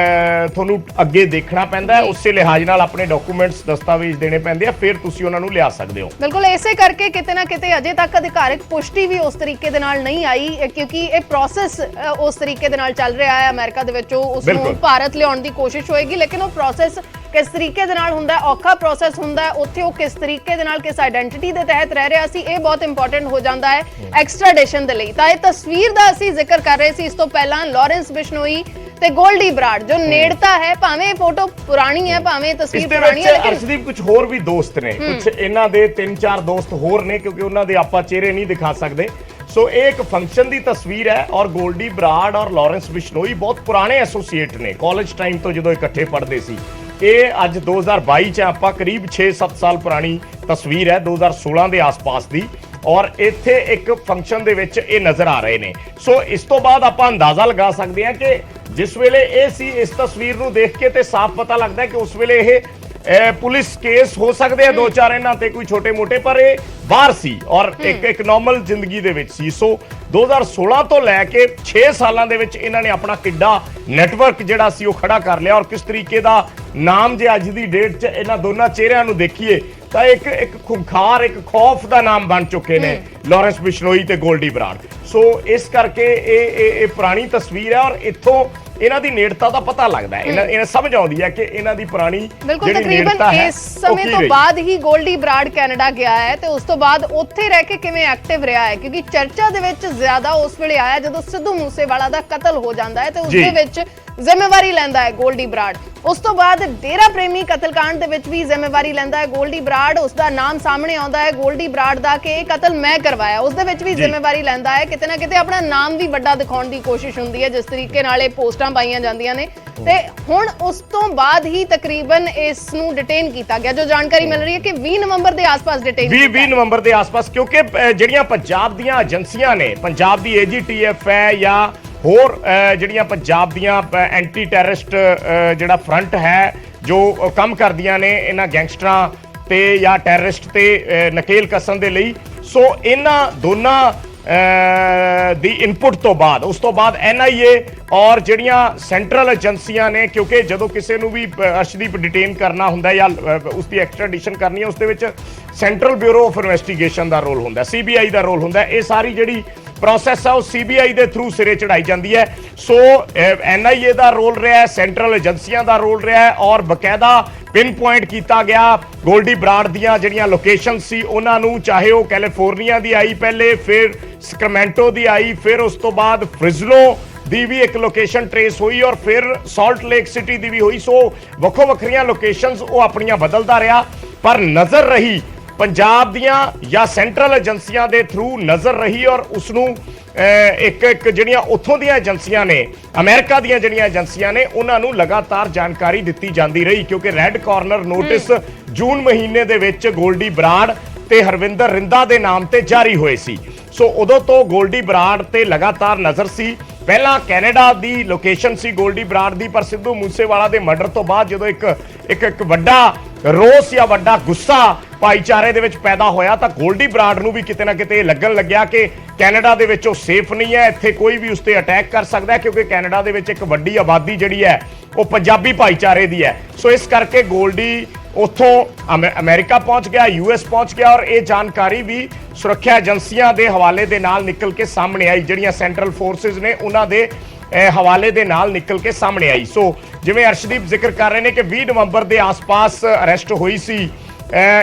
ਤੁਹਾਨੂੰ ਅੱਗੇ ਦੇਖਣਾ ਪੈਂਦਾ ਹੈ, ਉਸੇ ਲਿਹਾਜ਼ ਨਾਲ ਆਪਣੇ ਡਾਕੂਮੈਂਟਸ ਦਸਤਾਵੇਜ਼ ਦੇਣੇ ਪੈਂਦੇ ਆ, ਫਿਰ ਤੁਸੀਂ ਉਹਨਾਂ ਨੂੰ ਲਿਆ ਸਕਦੇ ਹੋ। ਬਿਲਕੁਲ, ਇਸੇ ਕਰਕੇ ਕਿਤੇ ਨਾ ਕਿਤੇ ਅਜੇ ਤੱਕ ਅਧਿਕਾਰਿਕ ਪੁਸ਼ਟੀ ਵੀ ਉਸ ਤਰੀਕੇ ਦੇ ਨਾਲ ਨਹੀਂ ਆਈ, ਕਿਉਂਕਿ ਇਹ ਪ੍ਰੋਸੈਸ ਉਸ ਤਰੀਕੇ ਦੇ ਨਾਲ ਚੱਲ ਰਿਹਾ ਹੈ। ਅਮਰੀਕਾ ਦੇ ਵਿੱਚੋਂ ਉਸ ਨੂੰ ਭਾਰਤ ਲਿਆਉਣ ਦੀ ਕੋਸ਼ਿਸ਼ ਹੋਏਗੀ, ਲੇਕਿਨ ਉਹ ਪ੍ਰੋਸੈਸ ਕਿਸ ਤਰੀਕੇ ਦੇ ਨਾਲ ਹੁੰਦਾ ਹੈ, ਔਖਾ ਪ੍ਰੋਸੈਸ ਹੁੰਦਾ ਹੈ, ਉੱਥੇ ਉਹ ਕਿਸ ਤਰੀਕੇ ਦੇ ਨਾਲ ਕਿਸ ਆਇਡੈਂਟੀਟੀ ਦੇ ਤਹਿਤ ਰਹਿ ਰਿਹਾ ਸੀ, ਇਹ ਬਹੁਤ ਇੰਪੋਰਟੈਂਟ ਹੋ ਜਾਂਦਾ ਹੈ ਐਕਸਟ੍ਰੈਡੀਸ਼ਨ ਦੇ ਲਈ। ਤਾਂ ਇਹ ਤਸਵੀਰ ਦਾ ਅਸੀਂ ਜ਼ਿਕਰ ਕਰ ਰਹੇ ਸੀ ਇਸ ਤੋਂ ਪਹਿਲਾਂ, ਲਾਰੈਂਸ ਬਿਸ਼ਨੋਈ ਤੇ ਗੋਲਡੀ ਬਰਾੜ ਜੋ ਨੇੜਤਾ ਹੈ, ਭਾਵੇਂ ਫੋਟੋ ਪੁਰਾਣੀ ਹੈ, ਭਾਵੇਂ ਤਸਵੀਰ ਪੁਰਾਣੀ ਹੈ, ਲੇਕਿਨ ਅਰਸ਼ਦੀਪ ਕੁਝ ਹੋਰ ਵੀ ਦੋਸਤ ਨੇ, ਕੁਝ ਇਹਨਾਂ ਦੇ 3-4 ਦੋਸਤ ਹੋਰ ਨੇ, ਕਿਉਂਕਿ ਉਹਨਾਂ ਦੇ ਆਪਾਂ ਚਿਹਰੇ ਨਹੀਂ ਦਿਖਾ ਸਕਦੇ। ਸੋ ਇਹ ਇੱਕ ਫੰਕਸ਼ਨ ਦੀ ਤਸਵੀਰ ਹੈ ਔਰ ਗੋਲਡੀ ਬਰਾੜ ਔਰ ਲਾਰੈਂਸ ਬਿਸ਼ਨੋਈ ਬਹੁਤ ਪੁਰਾਣੇ ਐਸੋਸੀਏਟ ਨੇ, ਕਾਲਜ ਟਾਈਮ ਤੋਂ ਜਦੋਂ ਇਕੱਠੇ ਪੜ੍ਹਦੇ ਸੀ। ਇਹ ਅੱਜ 2022 ਚ ਆਪਾਂ ਕਰੀਬ 6-7 ਸਾਲ ਪੁਰਾਣੀ ਤਸਵੀਰ ਹੈ, 2016 ਦੇ ਆਸ-ਪਾਸ ਦੀ, ਔਰ ਇੱਥੇ ਇੱਕ ਫੰਕਸ਼ਨ ਦੇ ਵਿੱਚ ਇਹ ਨਜ਼ਰ ਆ ਰਹੇ ਨੇ। ਸੋ ਇਸ ਤੋਂ ਬਾਅਦ ਆਪਾਂ ਅੰਦਾਜ਼ਾ ਲਗਾ ਸਕਦੇ ਹਾਂ ਕਿ ਜਿਸ ਵੇਲੇ ਇਹ ਸੀ, ਇਸ ਤਸਵੀਰ ਨੂੰ ਦੇਖ ਕੇ ਤੇ ਸਾਫ਼ ਪਤਾ ਲੱਗਦਾ ਕਿ ਉਸ ਵੇਲੇ ਇਹ ਪੁਲਿਸ ਕੇਸ ਹੋ ਸਕਦੇ ਆ 2-4 ਇਹਨਾਂ ਤੇ ਕੋਈ ਛੋਟੇ-ਮੋਟੇ, ਪਰ ਇਹ ਬਾਹਰ ਸੀ ਔਰ ਇੱਕ ਨਾਰਮਲ ਜ਼ਿੰਦਗੀ ਦੇ ਵਿੱਚ ਸੀ। ਸੋ 2016 ਤੋਂ ਲੈ ਕੇ 6 ਸਾਲਾਂ ਦੇ ਵਿੱਚ ਇਹਨਾਂ ਨੇ ਆਪਣਾ ਕਿੱਡਾ ਨੈਟਵਰਕ ਜਿਹੜਾ ਸੀ ਉਹ ਖੜਾ ਕਰ ਲਿਆ, ਔਰ ਕਿਸ ਤਰੀਕੇ ਦਾ ਨਾਮ ਜੇ ਅੱਜ ਦੀ ਡੇਟ 'ਚ ਇਹਨਾਂ ਦੋਨਾਂ ਚਿਹਰਿਆਂ ਨੂੰ ਦੇਖੀਏ ਤਾਂ ਇੱਕ ਖੁੰਖਾਰ, ਇੱਕ ਖੌਫ ਦਾ ਨਾਮ ਬਣ ਚੁੱਕੇ ਨੇ ਲਾਰੈਂਸ ਬਿਸ਼ਨੋਈ ਤੇ ਗੋਲਡੀ ਬਰਾੜ। ਸੋ ਇਸ ਕਰਕੇ ਇਹ ਪੁਰਾਣੀ ਤਸਵੀਰ ਹੈ ਔਰ ਇੱਥੋਂ ਇਹਨਾਂ ਦੀ ਨੇੜਤਾ ਦਾ ਪਤਾ ਲੱਗਦਾ ਹੈ, ਇਹਨਾਂ ਸਮਝ ਆਉਂਦੀ ਹੈ ਕਿ ਇਹਨਾਂ ਦੀ ਪੁਰਾਣੀ ਬਿਲਕੁਲ ਤਕਰੀਬਨ ਇਸ ਸਮੇਂ ਤੋਂ ਬਾਅਦ ਹੀ ਗੋਲਡੀ ਬਰਾੜ ਕੈਨੇਡਾ ਗਿਆ ਹੈ ਤੇ ਉਸ ਤੋਂ ਬਾਅਦ ਉੱਥੇ ਰਹਿ ਕੇ ਕਿਵੇਂ ਐਕਟਿਵ ਰਿਹਾ ਹੈ, ਕਿਉਂਕਿ ਚਰਚਾ ਦੇ ਵਿੱਚ ਜ਼ਿਆਦਾ ਉਸ ਵੇਲੇ ਆਇਆ ਜਦੋਂ ਸਿੱਧੂ ਮੂਸੇਵਾਲਾ ਦਾ ਕਤਲ ਹੋ ਜਾਂਦਾ ਹੈ ਤੇ ਉਸ ਦੇ ਵਿੱਚ ਜ਼ਿੰਮੇਵਾਰੀ ਲੈਂਦਾ ਹੈ ਗੋਲਡੀ ਬਰਾੜ। ਉਸ ਤੋਂ ਬਾਅਦ ਡੇਰਾ ਪ੍ਰੇਮੀ ਕਤਲकांड ਦੇ ਵਿੱਚ ਵੀ ਜ਼ਿੰਮੇਵਾਰੀ ਲੈਂਦਾ ਹੈ ਗੋਲਡੀ ਬਰਾੜ, ਉਸ ਦਾ ਨਾਮ ਸਾਹਮਣੇ ਆਉਂਦਾ ਹੈ ਗੋਲਡੀ ਬਰਾੜ ਦਾ ਕਿ ਇਹ ਕਤਲ ਮੈਂ ਕਰਵਾਇਆ, ਉਸ ਦੇ ਵਿੱਚ ਵੀ ਜ਼ਿੰਮੇਵਾਰੀ ਲੈਂਦਾ ਹੈ। ਕਿਤੇ ਨਾ ਕਿਤੇ ਆਪਣਾ ਨਾਮ ਵੀ ਵੱਡਾ ਦਿਖਾਉਣ ਦੀ ਕੋਸ਼ਿਸ਼ ਹੁੰਦੀ ਹੈ ਜਿਸ ਤਰੀਕੇ ਨਾਲ ਇਹ ਪੋਸਟਾਂ ਪਾਈਆਂ ਜਾਂਦੀਆਂ ਨੇ। ਤੇ ਹੁਣ ਉਸ ਤੋਂ ਬਾਅਦ ਹੀ ਤਕਰੀਬਨ ਇਸ ਨੂੰ ਡਿਟੇਨ ਕੀਤਾ ਗਿਆ, ਜੋ ਜਾਣਕਾਰੀ ਮਿਲ ਰਹੀ ਹੈ ਕਿ 20 ਨਵੰਬਰ ਦੇ ਆਸ-ਪਾਸ ਡਿਟੇਨ 20 ਨਵੰਬਰ ਦੇ ਆਸ-ਪਾਸ, ਕਿਉਂਕਿ ਜਿਹੜੀਆਂ ਪੰਜਾਬ ਦੀਆਂ ਏਜੰਸੀਆਂ ਨੇ, ਪੰਜਾਬ ਦੀ AGTF ਹੈ ਜਾਂ ਹੋਰ ਜਿਹੜੀਆਂ ਪੰਜਾਬ ਦੀਆਂ ਐਂਟੀ ਟੈਰਰਿਸਟ ਜਿਹੜਾ ਫਰੰਟ ਹੈ ਜੋ ਕੰਮ ਕਰਦੀਆਂ ਨੇ ਇਹਨਾਂ ਗੈਂਗਸਟਰਾਂ ਤੇ ਜਾਂ ਟੈਰਰਿਸਟ ਤੇ ਨਕੇਲ ਕੱਸਣ ਦੇ ਲਈ, ਸੋ ਇਹਨਾਂ ਦੋਨਾਂ ਦੀ ਇਨਪੁਟ ਤੋਂ ਬਾਅਦ ਉਸ ਤੋਂ ਬਾਅਦ NIA ਔਰ ਜਿਹੜੀਆਂ ਸੈਂਟਰਲ ਏਜੰਸੀਆਂ ਨੇ, ਕਿਉਂਕਿ ਜਦੋਂ ਕਿਸੇ ਨੂੰ ਵੀ ਅਰਸ਼ਦੀਪ ਡਿਟੇਨ ਕਰਨਾ ਹੁੰਦਾ ਜਾਂ ਉਸ ਦੀ ਐਕਸਟ੍ਰੈਡੀਸ਼ਨ ਕਰਨੀ ਹੈ, ਉਸ ਦੇ ਵਿੱਚ ਸੈਂਟਰਲ ਬਿਊਰੋ ਆਫ ਇਨਵੈਸਟੀਗੇਸ਼ਨ ਦਾ ਰੋਲ ਹੁੰਦਾ, CBI ਦਾ ਰੋਲ ਹੁੰਦਾ। ਇਹ ਸਾਰੀ ਜਿਹੜੀ ਪ੍ਰੋਸੈਸ ਆ ਉਹ CBI ਦੇ ਥਰੂ ਸਿਰੇ ਚੜਾਈ ਜਾਂਦੀ ਹੈ। ਸੋ NIA ਦਾ ਰੋਲ ਰਿਹਾ ਹੈ, ਸੈਂਟਰਲ ਏਜੰਸੀਆਂ ਦਾ ਰੋਲ ਰਿਹਾ ਹੈ ਔਰ ਬਕਾਇਦਾ ਪਿਨ ਪੁਆਇੰਟ ਕੀਤਾ ਗਿਆ ਗੋਲਡੀ ਬਰਾੜ ਦੀਆਂ ਜਿਹੜੀਆਂ ਲੋਕੇਸ਼ਨ ਸੀ ਉਹਨਾਂ ਨੂੰ, ਚਾਹੇ ਉਹ ਕੈਲੀਫੋਰਨੀਆ ਦੀ ਆਈ ਪਹਿਲੇ, ਫਿਰ ਸਕਰਾਮੈਂਟੋ ਦੀ ਆਈ, ਫਿਰ ਉਸ ਤੋਂ ਬਾਅਦ ਫ੍ਰਿਜ਼ਨੋ ਦੀ ਵੀ ਇੱਕ ਲੋਕੇਸ਼ਨ ਟਰੇਸ ਹੋਈ ਔਰ ਫਿਰ ਸਾਲਟ ਲੇਕ ਸਿਟੀ ਦੀ ਵੀ ਹੋਈ। ਸੋ ਵੱਖੋ ਵੱਖਰੀਆਂ ਲੋਕੇਸ਼ਨਸ ਉਹ ਆਪਣੀਆਂ ਬਦਲਦਾ ਰਿਹਾ, ਪਰ ਨਜ਼ਰ ਰਹੀ ਪੰਜਾਬ ਦੀਆਂ ਜਾਂ ਸੈਂਟਰਲ ਏਜੰਸੀਆਂ ਦੇ ਥਰੂ ਨਜ਼ਰ ਰਹੀ ਔਰ ਉਸ ਨੂੰ ਇੱਕ ਜਿਹੜੀਆਂ ਉੱਥੋਂ ਦੀਆਂ ਏਜੰਸੀਆਂ ਨੇ, ਅਮਰੀਕਾ ਦੀਆਂ ਜਿਹੜੀਆਂ ਏਜੰਸੀਆਂ ਨੇ, ਉਹਨਾਂ ਨੂੰ ਲਗਾਤਾਰ ਜਾਣਕਾਰੀ ਦਿੱਤੀ ਜਾਂਦੀ ਰਹੀ, ਕਿਉਂਕਿ ਰੈੱਡ ਕਾਰਨਰ ਨੋਟਿਸ ਜੂਨ ਮਹੀਨੇ ਦੇ ਵਿੱਚ ਗੋਲਡੀ ਬਰਾੜ ਤੇ ਹਰਵਿੰਦਰ ਰਿੰਦਾ ਦੇ ਨਾਮ ਤੇ ਜਾਰੀ ਹੋਏ ਸੀ। ਸੋ ਉਦੋਂ ਤੋਂ ਗੋਲਡੀ ਬਰਾੜ ਤੇ ਲਗਾਤਾਰ ਨਜ਼ਰ ਸੀ। ਪਹਿਲਾਂ ਕੈਨੇਡਾ ਦੀ ਲੋਕੇਸ਼ਨ ਸੀ ਗੋਲਡੀ ਬਰਾੜ ਦੀ, ਪਰ ਸਿੱਧੂ ਮੂਸੇਵਾਲਾ ਦੇ ਮਰਡਰ ਤੋਂ ਬਾਅਦ ਜਦੋਂ ਇੱਕ ਵੱਡਾ ਰੋਸ ਜਾਂ ਵੱਡਾ ਗੁੱਸਾ ਭਾਈਚਾਰੇ ਦੇ ਵਿੱਚ ਪੈਦਾ ਹੋਇਆ ਤਾਂ ਗੋਲਡੀ ਬਰਾੜ ਨੂੰ ਵੀ ਕਿਤੇ ਨਾ ਕਿਤੇ ਲੱਗਣ ਲੱਗਿਆ ਕਿ ਕੈਨੇਡਾ ਦੇ ਵਿੱਚ ਉਹ ਸੇਫ ਨਹੀਂ ਹੈ, ਇੱਥੇ ਕੋਈ ਵੀ ਉਸ ਤੇ ਅਟੈਕ ਕਰ ਸਕਦਾ ਹੈ, ਕਿਉਂਕਿ ਕੈਨੇਡਾ ਦੇ ਵਿੱਚ ਇੱਕ ਵੱਡੀ ਆਬਾਦੀ ਜਿਹੜੀ ਹੈ ਉਹ ਪੰਜਾਬੀ ਭਾਈਚਾਰੇ ਦੀ ਹੈ। ਸੋ ਇਸ ਕਰਕੇ ਗੋਲਡੀ ਉੱਥੋਂ ਅਮਰੀਕਾ ਪਹੁੰਚ ਗਿਆ, US ਪਹੁੰਚ ਗਿਆ ਔਰ ਇਹ ਜਾਣਕਾਰੀ ਵੀ ਸੁਰੱਖਿਆ ਏਜੰਸੀਆਂ ਦੇ ਹਵਾਲੇ ਦੇ ਨਾਲ ਨਿਕਲ ਕੇ ਸਾਹਮਣੇ ਆਈ, ਜਿਹੜੀਆਂ ਸੈਂਟਰਲ ਫੋਰਸਿਸ ਨੇ ਉਹਨਾਂ ਦੇ ਹਵਾਲੇ ਦੇ ਨਾਲ ਨਿਕਲ ਕੇ ਸਾਹਮਣੇ ਆਈ। ਸੋ ਜਿਵੇਂ ਅਰਸ਼ਦੀਪ ਜ਼ਿਕਰ ਕਰ ਰਹੇ ਨੇ ਕਿ 20 ਨਵੰਬਰ ਦੇ ਆਸ-ਪਾਸ ਅਰੈਸਟ ਹੋਈ ਸੀ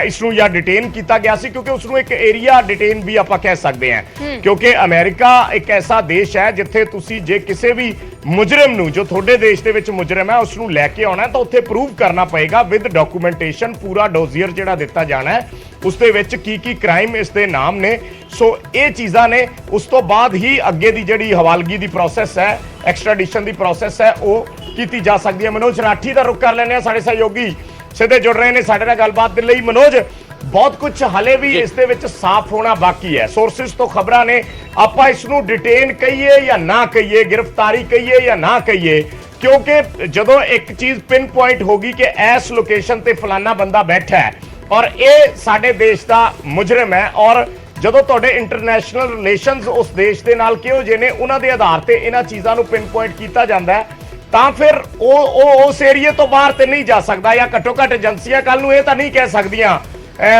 ਇਸ ਨੂੰ, ਜਾਂ ਡਿਟੇਨ ਕੀਤਾ ਗਿਆ ਸੀ, ਕਿਉਂਕਿ ਉਸ ਨੂੰ ਇੱਕ ਏਰੀਆ ਡਿਟੇਨ ਵੀ ਆਪਾਂ ਕਹਿ ਸਕਦੇ ਹਾਂ, ਕਿਉਂਕਿ ਅਮਰੀਕਾ ਇੱਕ ਐਸਾ ਦੇਸ਼ ਹੈ ਜਿੱਥੇ ਤੁਸੀਂ ਜੇ ਕਿਸੇ ਵੀ ਮੁਜਰਮ ਨੂੰ, ਜੋ ਤੁਹਾਡੇ ਦੇਸ਼ ਦੇ ਵਿੱਚ ਮੁਜਰਮ ਹੈ, ਉਸ ਨੂੰ ਲੈ ਕੇ ਆਉਣਾ ਤਾਂ ਉੱਥੇ ਪ੍ਰੂਵ ਕਰਨਾ ਪਏਗਾ ਵਿਦ ਡਾਕੂਮੈਂਟੇਸ਼ਨ, ਪੂਰਾ ਡੋਜ਼ੀਅਰ ਜਿਹੜਾ ਦਿੱਤਾ ਜਾਣਾ ਹੈ ਉਸ ਦੇ ਵਿੱਚ ਕੀ ਕ੍ਰਾਈਮ ਇਸ ਦੇ ਨਾਮ ਨੇ। ਸੋ ਇਹ ਚੀਜ਼ਾਂ ਨੇ, ਉਸ ਤੋਂ ਬਾਅਦ ਹੀ ਅੱਗੇ ਦੀ ਜਿਹੜੀ ਹਵਾਲਗੀ ਦੀ ਪ੍ਰੋਸੈਸ ਹੈ, ਐਕਸਟ੍ਰੈਡੀਸ਼ਨ ਦੀ ਪ੍ਰੋਸੈਸ ਹੈ, ਉਹ ਕੀਤੀ ਜਾ ਸਕਦੀ ਹੈ। ਮਨੋਜ ਰਾਠੀ ਦਾ ਰੁਖ ਕਰ ਲੈਂਦੇ ਆ, ਸਾਡੇ ਸਹਿਯੋਗੀ ਸਿੱਧੇ ਜੁੜ ਰਹੇ ਨੇ ਸਾਡੇ ਨਾਲ ਗੱਲਬਾਤ ਦੇ ਲਈ। ਮਨੋਜ, ਬਹੁਤ ਕੁਝ ਹਲੇ ਵੀ ਇਸ ਦੇ ਵਿੱਚ ਸਾਫ਼ ਹੋਣਾ ਬਾਕੀ ਹੈ। ਸੋਰਸਿਸ ਤੋਂ ਖਬਰਾਂ ਨੇ, ਆਪਾਂ ਇਸ ਨੂੰ ਡਿਟੇਨ ਕਹੀਏ ਜਾਂ ਨਾ ਕਹੀਏ, ਗ੍ਰਿਫਤਾਰੀ ਕਹੀਏ ਜਾਂ ਨਾ ਕਹੀਏ, ਕਿਉਂਕਿ ਜਦੋਂ ਇੱਕ ਚੀਜ਼ ਪਿਨ ਪੁਆਇੰਟ ਹੋਗੀ ਕਿ ਇਸ ਲੋਕੇਸ਼ਨ ਤੇ ਫਲਾਨਾ ਬੰਦਾ ਬੈਠਾ ਹੈ ਔਰ ਇਹ ਸਾਡੇ ਦੇਸ਼ ਦਾ ਮੁਜਰਮ ਹੈ, ਔਰ ਜਦੋਂ ਤੁਹਾਡੇ ਇੰਟਰਨੈਸ਼ਨਲ ਰਿਲੇਸ਼ਨਸ ਉਸ ਦੇਸ਼ ਦੇ ਨਾਲ ਕਿਹੋ ਜਿਹੇ ਨੇ, ਉਹਨਾਂ ਦੇ ਆਧਾਰ ਤੇ ਇਹਨਾਂ ਚੀਜ਼ਾਂ ਨੂੰ ਪਿਨ ਪੁਆਇੰਟ ਕੀਤਾ ਜਾਂਦਾ ਹੈ, ਤਾਂ ਫਿਰ ਉਹ ਉਸ ਏਰੀਏ ਤੋਂ ਬਾਹਰ ਤੇ ਨਹੀਂ ਜਾ ਸਕਦਾ, ਜਾਂ ਘੱਟੋ ਘੱਟ ਏਜੰਸੀਆਂ ਕੱਲ ਨੂੰ ਇਹ ਤਾਂ ਨਹੀਂ ਕਹਿ ਸਕਦੀਆਂ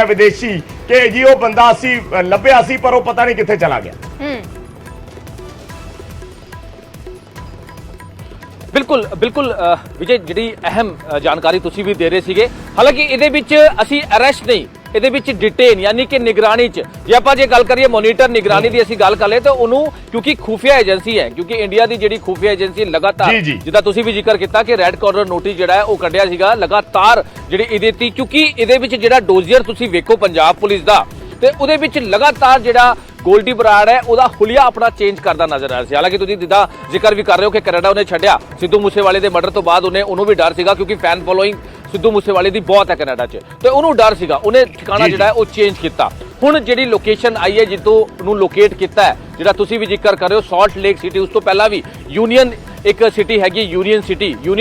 ਵਿਦੇਸ਼ੀ ਕਿ ਜੀ ਉਹ ਬੰਦਾ ਅਸੀਂ ਲੱਭਿਆ ਸੀ ਪਰ ਉਹ ਪਤਾ ਨਹੀਂ ਕਿੱਥੇ ਚਲਾ ਗਿਆ। ਬਿਲਕੁਲ ਬਿਲਕੁਲ ਵਿਜੇ, ਜਿਹੜੀ ਅਹਿਮ ਜਾਣਕਾਰੀ ਤੁਸੀਂ ਵੀ ਦੇ ਰਹੇ ਸੀਗੇ। ਹਾਲਾਂਕਿ ਇਹਦੇ ਵਿੱਚ ਅਸੀਂ ਅਰੈਸਟ ਨਹੀਂ, ਇਹਦੇ ਵਿੱਚ ਡਿਟੇਨ ਯਾਨੀ ਕਿ ਨਿਗਰਾਨੀ 'ਚ, ਜੇ ਆਪਾਂ ਗੱਲ ਕਰੀਏ ਮੋਨੀਟਰ ਨਿਗਰਾਨੀ ਦੀ ਅਸੀਂ ਗੱਲ ਕਰ ਲਏ ਤਾਂ ਉਹਨੂੰ, ਕਿਉਂਕਿ ਖੂਫੀਆ ਏਜੰਸੀ ਹੈ, ਕਿਉਂਕਿ ਇੰਡੀਆ ਦੀ ਜਿਹੜੀ ਖੂਫੀਆ ਏਜੰਸੀ ਲਗਾਤਾਰ, ਜਿੱਦਾਂ ਤੁਸੀਂ ਵੀ ਜ਼ਿਕਰ ਕੀਤਾ ਕਿ ਰੈੱਡ ਕਾਰਨਰ ਨੋਟਿਸ ਜਿਹੜਾ ਹੈ ਉਹ ਕੱਢਿਆ ਸੀਗਾ ਲਗਾਤਾਰ ਜਿਹੜੀ ਇਹਦੇ ਤੇ, ਕਿਉਂਕਿ ਇਹਦੇ ਵਿੱਚ ਜਿਹੜਾ ਡੋਜ਼ੀਅਰ ਤੁਸੀਂ ਵੇਖੋ ਪੰਜਾਬ ਪੁਲਿਸ ਦਾ, ਤੇ ਉਹਦੇ ਵਿੱਚ ਲਗਾਤਾਰ ਜਿਹੜਾ ਗੋਲਡੀ ਬਰਾੜ ਹੈ ਉਹਦਾ ਹੁਲੀਆ ਆਪਣਾ ਚੇਂਜ ਕਰਦਾ ਨਜ਼ਰ ਆ ਰਿਹਾ ਸੀ। ਹਾਲਾਂਕਿ ਤੁਸੀਂ ਜਿੱਦਾਂ ਜ਼ਿਕਰ ਵੀ ਕਰ ਰਹੇ ਹੋ ਕਿ ਕੈਨੇਡਾ ਉਹਨੇ ਛੱਡਿਆ, ਸਿੱਧੂ ਮੂਸੇਵਾਲੇ ਦੇ ਮਰਡਰ ਤੋਂ ਬਾਅਦ ਉਹਨੂੰ ਵੀ ਡਰ ਸੀਗਾ, ਕਿਉਂਕਿ ਫੈਨ ਫੋਲੋਇੰਗ ਸਿੱਧੂ ਮੂਸੇਵਾਲੇ ਦੀ ਬਹੁਤ ਹੈ ਕੈਨੇਡਾ 'ਚ, ਤੇ ਉਹਨੂੰ ਡਰ ਸੀਗਾ, ਉਹਨੇ ਠਿਕਾਣਾ ਜਿਹੜਾ ਹੈ ਉਹ ਚੇਂਜ ਕੀਤਾ। ਹੁਣ ਜਿਹੜੀ ਲੋਕੇਸ਼ਨ ਆਈ ਹੈ ਜਿੱਥੋਂ ਉਹਨੂੰ ਲੋਕੇਟ ਕੀਤਾ ਹੈ, ਜਿਹੜਾ ਤੁਸੀਂ ਵੀ ਜ਼ਿਕਰ ਕਰ ਰਹੇ ਹੋ ਸਾਲਟ ਲੇਕ ਸਿਟੀ, ਉਸ ਤੋਂ ਪਹਿਲਾਂ ਵੀ ਯੂਨੀਅਨ ਇੱਕ ਸਿਟੀ ਹੈਗੀ, ਯੂਨੀਅਨ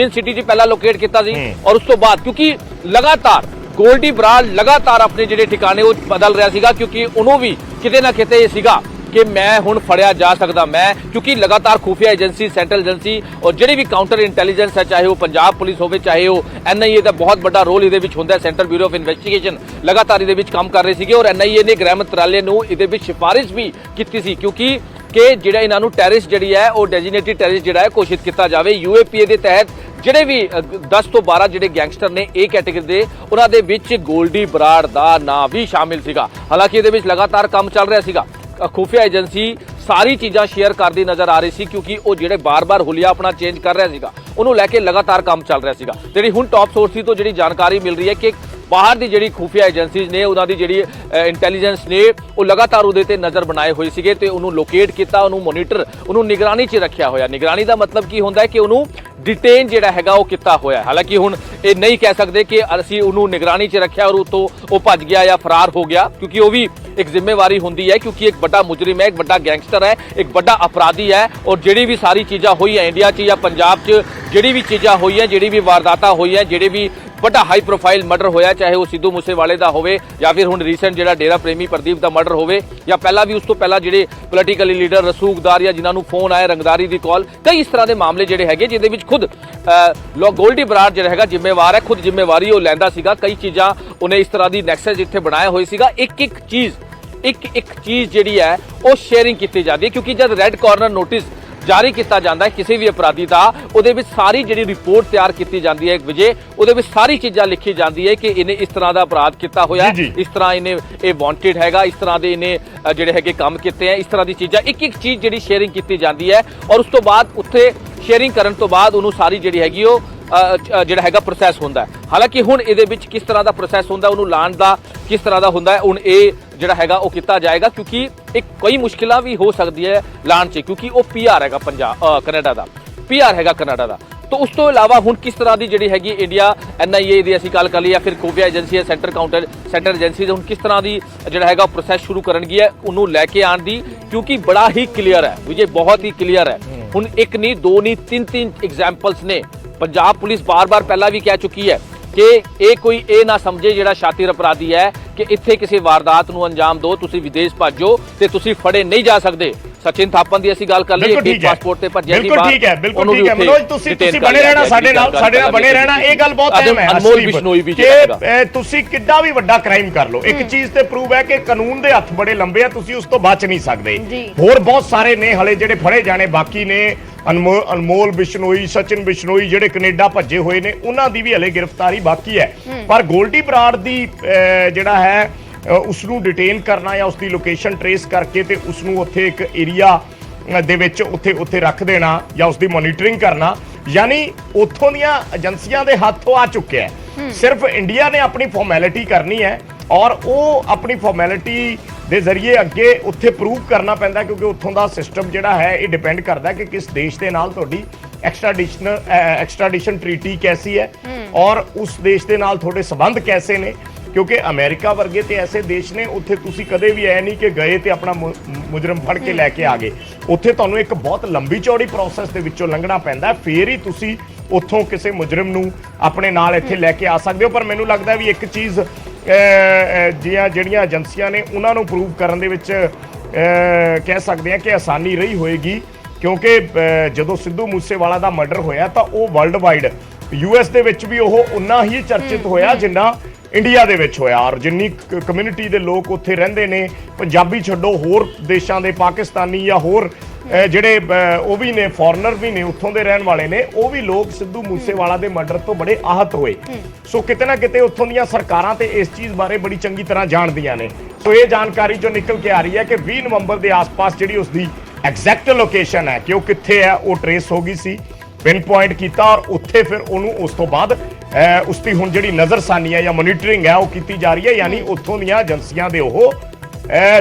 ਸਿਟੀ 'ਚ ਪਹਿਲਾਂ ਲੋਕੇਟ ਕੀਤਾ ਸੀ, ਔਰ ਉਸ ਤੋਂ ਬਾਅਦ ਕਿਉਂਕਿ ਲਗਾਤਾਰ ਗੋਲਡੀ ਬਰਾੜ ਲਗਾਤਾਰ ਆਪਣੇ ਜਿਹੜੇ ਠਿਕਾਣੇ ਉਹ ਬਦਲ ਰਿਹਾ ਸੀਗਾ, ਕਿਉਂਕਿ ਉਹਨੂੰ ਵੀ ਕਿਤੇ ਨਾ ਕਿਤੇ ਇਹ ਸੀਗਾ ਕਿ ਮੈਂ ਹੁਣ ਫੜਿਆ ਜਾ ਸਕਦਾ, ਮੈਂ ਕਿਉਂਕਿ ਲਗਾਤਾਰ ਖੂਫੀਆ ਏਜੰਸੀ, ਸੈਂਟਰਲ ਏਜੰਸੀ ਔਰ ਜਿਹੜੀ ਵੀ ਕਾਊਂਟਰ ਇੰਟੈਲੀਜੈਂਸ ਹੈ, ਚਾਹੇ ਉਹ ਪੰਜਾਬ ਪੁਲਿਸ ਹੋਵੇ, ਚਾਹੇ ਉਹ NIA ਦਾ ਬਹੁਤ ਵੱਡਾ ਰੋਲ ਇਹਦੇ ਵਿੱਚ ਹੁੰਦਾ ਹੈ, ਸੈਂਟਰਲ ਬਿਊਰੋ ਆਫ ਇਨਵੈਸਟੀਗੇਸ਼ਨ ਲਗਾਤਾਰ ਇਹਦੇ ਵਿੱਚ ਕੰਮ ਕਰ ਰਹੇ ਸੀਗੇ, ਔਰ NIA ਨੇ ਗ੍ਰਹਿ ਮੰਤਰਾਲੇ ਨੂੰ ਇਹਦੇ ਵਿੱਚ ਸਿਫਾਰਿਸ਼ ਵੀ ਕੀਤੀ ਸੀ ਕਿਉਂਕਿ ਜਿਹੜਾ ਇਹਨਾਂ ਨੂੰ ਟੈਰਰਿਸਟ ਜਿਹੜੀ ਹੈ ਉਹ ਡੈਜ਼ਿਗਨੇਟਿਡ ਟੈਰਰਿਸਟ ਜਿਹੜਾ ਹੈ ਘੋਸ਼ਿਤ ਕੀਤਾ ਜਾਵੇ। UAPA ਦੇ ਤਹਿਤ ਜਿਹੜੇ ਵੀ 10 ਤੋਂ 12 ਜਿਹੜੇ ਗੈਂਗਸਟਰ ਨੇ ਇਹ ਕੈਟੇਗਰੀ ਦੇ, ਉਹਨਾਂ ਦੇ ਵਿੱਚ ਗੋਲਡੀ ਬਰਾੜ ਦਾ ਨਾਂ ਵੀ ਸ਼ਾਮਿਲ ਸੀਗਾ। ਹਾਲਾਂਕਿ ਇਹਦੇ ਵਿੱਚ ਲਗਾਤਾਰ ਕੰਮ ਚੱਲ ਰਿਹਾ ਸੀਗਾ, ਖੂਫੀਆ ਏਜੰਸੀ ਸਾਰੀ ਚੀਜ਼ਾਂ ਸ਼ੇਅਰ ਕਰਦੀ ਨਜ਼ਰ ਆ ਰਹੀ ਸੀ, ਕਿਉਂਕਿ ਉਹ ਜਿਹੜੇ ਬਾਰ-ਬਾਰ ਹੁਲੀਆ ਆਪਣਾ ਚੇਂਜ ਕਰ ਰਿਹਾ ਸੀਗਾ, ਉਹਨੂੰ ਲੈ ਕੇ ਲਗਾਤਾਰ ਕੰਮ ਚੱਲ ਰਿਹਾ ਸੀਗਾ। ਜਿਹੜੀ ਹੁਣ ਟੌਪ ਸੋਰਸਿਸ ਤੋਂ ਜਿਹੜੀ ਜਾਣਕਾਰੀ ਮਿਲ ਰਹੀ ਹੈ ਕਿ ਬਾਹਰ ਦੀ ਜਿਹੜੀ ਖੂਫੀਆ ਏਜੰਸੀਜ਼ ਨੇ, ਉਹਨਾਂ ਦੀ ਜਿਹੜੀ ਇੰਟੈਲੀਜੈਂਸ ਨੇ, ਉਹ ਲਗਾਤਾਰ ਉਹਦੇ ਤੇ ਨਜ਼ਰ ਬਣਾਏ ਹੋਏ ਸੀਗੇ ਤੇ ਉਹਨੂੰ ਲੋਕੇਟ ਕੀਤਾ, ਉਹਨੂੰ ਮੋਨੀਟਰ, ਉਹਨੂੰ ਨਿਗਰਾਨੀ 'ਚ ਰੱਖਿਆ ਹੋਇਆ। ਨਿਗਰਾਨੀ ਦਾ ਮਤਲਬ ਕੀ ਹੁੰਦਾ ਹੈ ਕਿ ਉਹਨੂੰ ਡਿਟੇਨ ਜਿਹੜਾ ਹੈਗਾ ਉਹ ਕੀਤਾ ਹੋਇਆ। ਹਾਲਾਂਕਿ ਹੁਣ ਇਹ ਨਹੀਂ ਕਹਿ ਸਕਦੇ ਕਿ ਅਸੀਂ ਉਹਨੂੰ ਨਿਗਰਾਨੀ 'ਚ ਰੱਖਿਆ ਔਰ ਉਤੋਂ ਉਹ ਭੱਜ ਗਿਆ ਜਾਂ ਫਰਾਰ ਹੋ ਗਿਆ, ਕਿਉਂਕਿ ਉਹ ਵੀ ਇੱਕ ਜ਼ਿੰਮੇਵਾਰੀ ਹੁੰਦੀ ਹੈ, ਕਿਉਂਕਿ ਇੱਕ ਵੱਡਾ ਮੁਜਰਿਮ ਹੈ, ਇੱਕ ਵੱਡਾ ਗੈਂਗਸਟਰ ਹੈ, ਇੱਕ ਵੱਡਾ ਅਪਰਾਧੀ ਹੈ, ਔਰ ਜਿਹੜੀ ਵੀ ਸਾਰੀ ਚੀਜ਼ਾਂ ਹੋਈਆਂ ਇੰਡੀਆ 'ਚ ਜਾਂ ਪੰਜਾਬ 'ਚ, ਜਿਹੜੀ ਵੀ ਚੀਜ਼ਾਂ ਹੋਈਆਂ, ਜਿਹੜੀ ਵੀ ਵਾਰਦਾਤਾਂ ਹੋਈਆਂ, ਜਿਹੜੇ ਵੀ ਵੱਡਾ ਹਾਈ ਪ੍ਰੋਫਾਈਲ ਮਰਡਰ ਹੋਇਆ, ਚਾਹੇ ਉਹ ਸਿੱਧੂ ਮੂਸੇਵਾਲੇ ਦਾ ਹੋਵੇ ਜਾਂ ਫਿਰ ਹੁਣ ਰੀਸੈਂਟ ਜਿਹੜਾ ਡੇਰਾ ਪ੍ਰੇਮੀ ਪ੍ਰਦੀਪ ਦਾ ਮਰਡਰ ਹੋਵੇ, ਜਾਂ ਪਹਿਲਾਂ ਵੀ ਉਸ ਤੋਂ ਪਹਿਲਾਂ ਜਿਹੜੇ ਪੋਲੀਟੀਕਲੀ ਲੀਡਰ ਰਸੂਖਦਾਰ ਜਾਂ ਜਿਨ੍ਹਾਂ ਨੂੰ ਫੋਨ ਆਏ ਰੰਗਦਾਰੀ ਦੀ ਕਾਲ, ਕਈ ਇਸ ਤਰ੍ਹਾਂ ਦੇ ਮਾਮਲੇ ਜਿਹੜੇ ਹੈਗੇ ਜਿਹਦੇ ਵਿੱਚ ਖੁਦ ਗੋਲਡੀ ਬਰਾੜ ਜਿਹੜਾ ਹੈਗਾ ਜ਼ਿੰਮੇਵਾਰ ਹੈ, ਖੁਦ ਜ਼ਿੰਮੇਵਾਰੀ ਉਹ ਲੈਂਦਾ ਸੀਗਾ। ਕਈ ਚੀਜ਼ਾਂ ਉਹਨੇ ਇਸ ਤਰ੍ਹਾਂ ਦੀ ਨੈਕਸਸ ਇੱਥੇ ਬਣਾਇਆ ਹੋਈ ਸੀਗਾ। ਇੱਕ ਚੀਜ਼ ਜਿਹੜੀ ਹੈ ਉਹ ਸ਼ੇਅਰਿੰਗ ਕੀਤੀ ਜਾਂਦੀ ਹੈ, ਕਿਉਂਕਿ ਜਦ ਰੈੱਡ ਕਾਰਨਰ ਨੋਟਿਸ ਜਾਰੀ ਕੀਤਾ ਜਾਂਦਾ ਹੈ ਕਿਸੇ ਵੀ ਅਪਰਾਧੀ ਦਾ, ਉਹਦੇ ਵਿੱਚ ਸਾਰੀ ਜਿਹੜੀ ਰਿਪੋਰਟ ਤਿਆਰ ਕੀਤੀ ਜਾਂਦੀ ਹੈ ਵਿਜੇ, ਉਹਦੇ ਵਿੱਚ ਸਾਰੀ ਚੀਜ਼ਾਂ ਲਿਖੀ ਜਾਂਦੀ ਹੈ ਕਿ ਇਹਨੇ ਇਸ ਤਰ੍ਹਾਂ ਦਾ ਅਪਰਾਧ ਕੀਤਾ ਹੋਇਆ, ਇਸ ਤਰ੍ਹਾਂ ਇਹਨੇ ਇਹ ਵਾਂਟਡ ਹੈਗਾ, ਇਸ ਤਰ੍ਹਾਂ ਦੇ ਇਹਨੇ ਜਿਹੜੇ ਹੈਗੇ ਕੰਮ ਕੀਤੇ ਆ, ਇਸ ਤਰ੍ਹਾਂ ਦੀ ਚੀਜ਼ਾਂ ਇੱਕ ਚੀਜ਼ ਜਿਹੜੀ ਸ਼ੇਅਰਿੰਗ ਕੀਤੀ ਜਾਂਦੀ ਹੈ, ਔਰ ਉਸ ਤੋਂ ਬਾਅਦ ਉੱਥੇ ਸ਼ੇਅਰਿੰਗ ਕਰਨ ਤੋਂ ਬਾਅਦ ਉਹਨੂੰ ਸਾਰੀ ਜਿਹੜੀ ਹੈਗੀ ਉਹ ਜਿਹੜਾ ਹੈਗਾ ਪ੍ਰੋਸੈਸ ਹੁੰਦਾ ਹੈ। ਹਾਲਾਂਕਿ ਹੁਣ ਇਹਦੇ ਵਿੱਚ ਕਿਸ ਤਰ੍ਹਾਂ ਦਾ ਪ੍ਰੋਸੈਸ ਹੁੰਦਾ, ਉਹਨੂੰ ਲਾਣ ਦਾ ਕਿਸ ਤਰ੍ਹਾਂ ਦਾ ਹੁੰਦਾ ਹੈ, ਹੁਣ ਇਹ ਜਿਹੜਾ ਹੈਗਾ ਉਹ ਕੀਤਾ ਜਾਏਗਾ, ਕਿਉਂਕਿ ਇੱਕ ਕਈ ਮੁਸ਼ਕਿਲਾਂ ਵੀ ਹੋ ਸਕਦੀ ਹੈ ਲਾਣ 'ਚ, ਕਿਉਂਕਿ ਉਹ PR ਹੈਗਾ ਕੈਨੇਡਾ ਦਾ, PR ਹੈਗਾ ਕੈਨੇਡਾ ਦਾ। तो उस तो इलावा हुण किस तरह की जिहड़ी हैगी इंडिया NIA दी असीं गल कर लई या फिर खुफिया एजेंसी सेंटर एजेंसी हुण किस तरह की जिहड़ा हैगा प्रोसैस शुरू करनगी है उन्होंने लैके आण दी, क्योंकि बड़ा ही क्लीयर है विजय, बहुत ही क्लीयर है। हुण एक नहीं दो नहीं तीन एग्जाम्पल्स ने। पंजाब पुलिस बार बार पहला भी कह चुकी है कि ये कोई ये ना समझे जिहड़ा शातिर अपराधी है कि इत्थे किसी वारदात नूं अंजाम दो तुसीं विदेश भजो ते तुसीं फड़े नहीं जा सकदे। ਸਚਿਨ ਥਾਪਨ ਦੀ ਅਸੀਂ ਗੱਲ ਕਰ ਲਈ ਬਿਲਕੁਲ ਕਿ ਪਾਸਪੋਰਟ ਤੇ ਭੱਜਿਆ ਸੀ ਬਿਲਕੁਲ ਠੀਕ ਹੈ ਬਿਲਕੁਲ ਠੀਕ ਹੈ ਮਨੋਜ ਤੁਸੀਂ ਬਣੇ ਰਹਿਣਾ ਸਾਡੇ ਨਾਲ ਬਣੇ ਰਹਿਣਾ ਇਹ ਗੱਲ ਬਹੁਤ ਅਹਿਮ ਹੈ ਅਨਮੋਲ ਬਿਸ਼ਨੋਈ ਵੀ ਕਿ ਤੁਸੀਂ ਕਿੱਡਾ ਵੀ ਵੱਡਾ ਕ੍ਰਾਈਮ ਕਰ ਲਓ ਇੱਕ ਚੀਜ਼ ਤੇ ਪ੍ਰੂਵ ਹੈ ਕਿ ਕਾਨੂੰਨ ਦੇ ਹੱਥ ਬੜੇ ਲੰਬੇ ਆ ਤੁਸੀਂ ਉਸ ਤੋਂ ਬਚ ਨਹੀਂ ਸਕਦੇ ਹੋਰ ਬਹੁਤ ਸਾਰੇ ਨੇ ਹਲੇ ਜਿਹੜੇ ਫੜੇ ਜਾਣੇ ਬਾਕੀ ਨੇ ਅਨਮੋਲ ਬਿਸ਼ਨੋਈ ਸਚਿਨ ਬਿਸ਼ਨੋਈ ਜਿਹੜੇ ਕੈਨੇਡਾ ਭੱਜੇ ਹੋਏ ਨੇ ਉਹਨਾਂ ਦੀ ਵੀ ਹਲੇ ਗ੍ਰਿਫਤਾਰੀ ਬਾਕੀ ਹੈ ਪਰ ਗੋਲਡੀ ਬਰਾੜ ਦੀ ਜਿਹੜਾ ਹੈ ਉਸ ਨੂੰ ਡਿਟੇਨ ਕਰਨਾ ਜਾਂ ਉਸ ਦੀ ਲੋਕੇਸ਼ਨ ਟ੍ਰੇਸ ਕਰਕੇ ਤੇ ਉਸ ਨੂੰ ਉੱਥੇ ਇੱਕ ਏਰੀਆ ਦੇ ਵਿੱਚ ਉੱਥੇ ਰੱਖ ਦੇਣਾ ਜਾਂ ਉਸ ਦੀ ਮੋਨੀਟਰਿੰਗ ਕਰਨਾ ਯਾਨੀ ਉੱਥੋਂ ਦੀਆਂ ਏਜੰਸੀਆਂ ਦੇ ਹੱਥੋਂ ਆ ਚੁੱਕਿਆ ਹੈ ਸਿਰਫ ਇੰਡੀਆ ਨੇ ਆਪਣੀ ਫਾਰਮੈਲਿਟੀ ਕਰਨੀ ਹੈ ਔਰ ਉਹ ਆਪਣੀ ਫਾਰਮੈਲਿਟੀ ਦੇ ਜ਼ਰੀਏ ਅੱਗੇ ਉੱਥੇ ਪ੍ਰੂਵ ਕਰਨਾ ਪੈਂਦਾ ਕਿਉਂਕਿ ਉੱਥੋਂ ਦਾ ਸਿਸਟਮ ਜਿਹੜਾ ਹੈ ਇਹ ਡਿਪੈਂਡ ਕਰਦਾ ਕਿ ਕਿਸ ਦੇਸ਼ ਦੇ ਨਾਲ ਤੁਹਾਡੀ ਐਕਸਟ੍ਰਾਡੀਸ਼ਨ ਟ੍ਰੀਟੀ ਕੈਸੀ ਹੈ ਔਰ ਉਸ ਦੇਸ਼ ਦੇ ਨਾਲ ਤੁਹਾਡੇ ਸੰਬੰਧ ਕੈਸੇ ਨੇ ਕਿਉਂਕਿ ਅਮਰੀਕਾ ਵਰਗੇ ਤੇ ਐਸੇ ਦੇਸ਼ ਨੇ ਉੱਥੇ ਤੁਸੀਂ ਕਦੇ ਵੀ ਐ ਨਹੀਂ ਕਿ ਗਏ ਤੇ ਆਪਣਾ ਮੁਜਰਮ ਫੜ ਕੇ ਲੈ ਕੇ ਆ ਗਏ ਉੱਥੇ ਤੁਹਾਨੂੰ ਇੱਕ ਬਹੁਤ ਲੰਬੀ ਚੌੜੀ ਪ੍ਰੋਸੈਸ ਦੇ ਵਿੱਚੋਂ ਲੰਘਣਾ ਪੈਂਦਾ ਫੇਰ ਹੀ ਤੁਸੀਂ ਉੱਥੋਂ ਕਿਸੇ ਮੁਜਰਮ ਨੂੰ ਆਪਣੇ ਨਾਲ ਇੱਥੇ ਲੈ ਕੇ ਆ ਸਕਦੇ ਹੋ ਪਰ ਮੈਨੂੰ ਲੱਗਦਾ ਵੀ ਇੱਕ ਚੀਜ਼ ਜਿਹੜੀਆਂ ਏਜੰਸੀਆਂ ਨੇ ਉਹਨਾਂ ਨੂੰ ਪ੍ਰੂਵ ਕਰਨ ਦੇ ਵਿੱਚ ਕਹਿ ਸਕਦੇ ਆ ਕਿ ਆਸਾਨੀ ਰਹੀ ਹੋਏਗੀ ਕਿਉਂਕਿ ਜਦੋਂ ਸਿੱਧੂ ਮੂਸੇਵਾਲਾ ਦਾ ਮਰਡਰ ਹੋਇਆ ਤਾਂ ਉਹ ਵਰਲਡ ਵਾਈਡ US ਦੇ ਵਿੱਚ ਵੀ ਉਹ ਉਨਾ ਹੀ ਚਰਚਿਤ ਹੋਇਆ ਜਿੰਨਾ ਇੰਡੀਆ ਦੇ ਵਿੱਚ ਹੋਇਆ ਔਰ ਜਿੰਨੀ ਕਮਿਊਨਿਟੀ ਦੇ ਲੋਕ ਉੱਥੇ ਰਹਿੰਦੇ ਨੇ ਪੰਜਾਬੀ ਛੱਡੋ ਹੋਰ ਦੇਸ਼ਾਂ ਦੇ ਪਾਕਿਸਤਾਨੀ ਜਾਂ ਹੋਰ ਜਿਹੜੇ ਉਹ ਵੀ ਨੇ ਫੋਰਨਰ ਵੀ ਨੇ ਉੱਥੋਂ ਦੇ ਰਹਿਣ ਵਾਲੇ ਨੇ ਉਹ ਵੀ ਲੋਕ ਸਿੱਧੂ ਮੂਸੇਵਾਲਾ ਦੇ ਮਰਡਰ ਤੋਂ ਬੜੇ ਆਹਤ ਹੋਏ ਸੋ ਕਿਤੇ ਨਾ ਕਿਤੇ ਉੱਥੋਂ ਦੀਆਂ ਸਰਕਾਰਾਂ ਤੇ ਇਸ ਚੀਜ਼ ਬਾਰੇ ਬੜੀ ਚੰਗੀ ਤਰ੍ਹਾਂ ਜਾਣਦੀਆਂ ਨੇ ਸੋ ਇਹ ਜਾਣਕਾਰੀ ਜੋ ਨਿਕਲ ਕੇ ਆ ਰਹੀ ਹੈ ਕਿ 20 ਨਵੰਬਰ ਦੇ ਆਸ-ਪਾਸ ਜਿਹੜੀ ਉਸ ਦੀ ਐਗਜ਼ੈਕਟ ਲੋਕੇਸ਼ਨ ਹੈ ਕਿ ਉਹ ਕਿੱਥੇ ਹੈ ਉਹ ਟ੍ਰੇਸ ਹੋ ਗਈ ਸੀ ਪਿਨ ਪੁਆਇੰਟ ਕੀਤਾ ਔਰ ਉੱਥੇ ਫਿਰ ਉਹਨੂੰ ਉਸ ਤੋਂ ਬਾਅਦ ਉਸ ਦੀ ਹੁਣ ਜਿਹੜੀ ਨਜ਼ਰਸਾਨੀ ਹੈ ਜਾਂ ਮੋਨੀਟਰਿੰਗ ਹੈ ਉਹ ਕੀਤੀ ਜਾ ਰਹੀ ਹੈ ਯਾਨੀ ਉੱਥੋਂ ਦੀਆਂ ਏਜੰਸੀਆਂ ਦੇ ਉਹ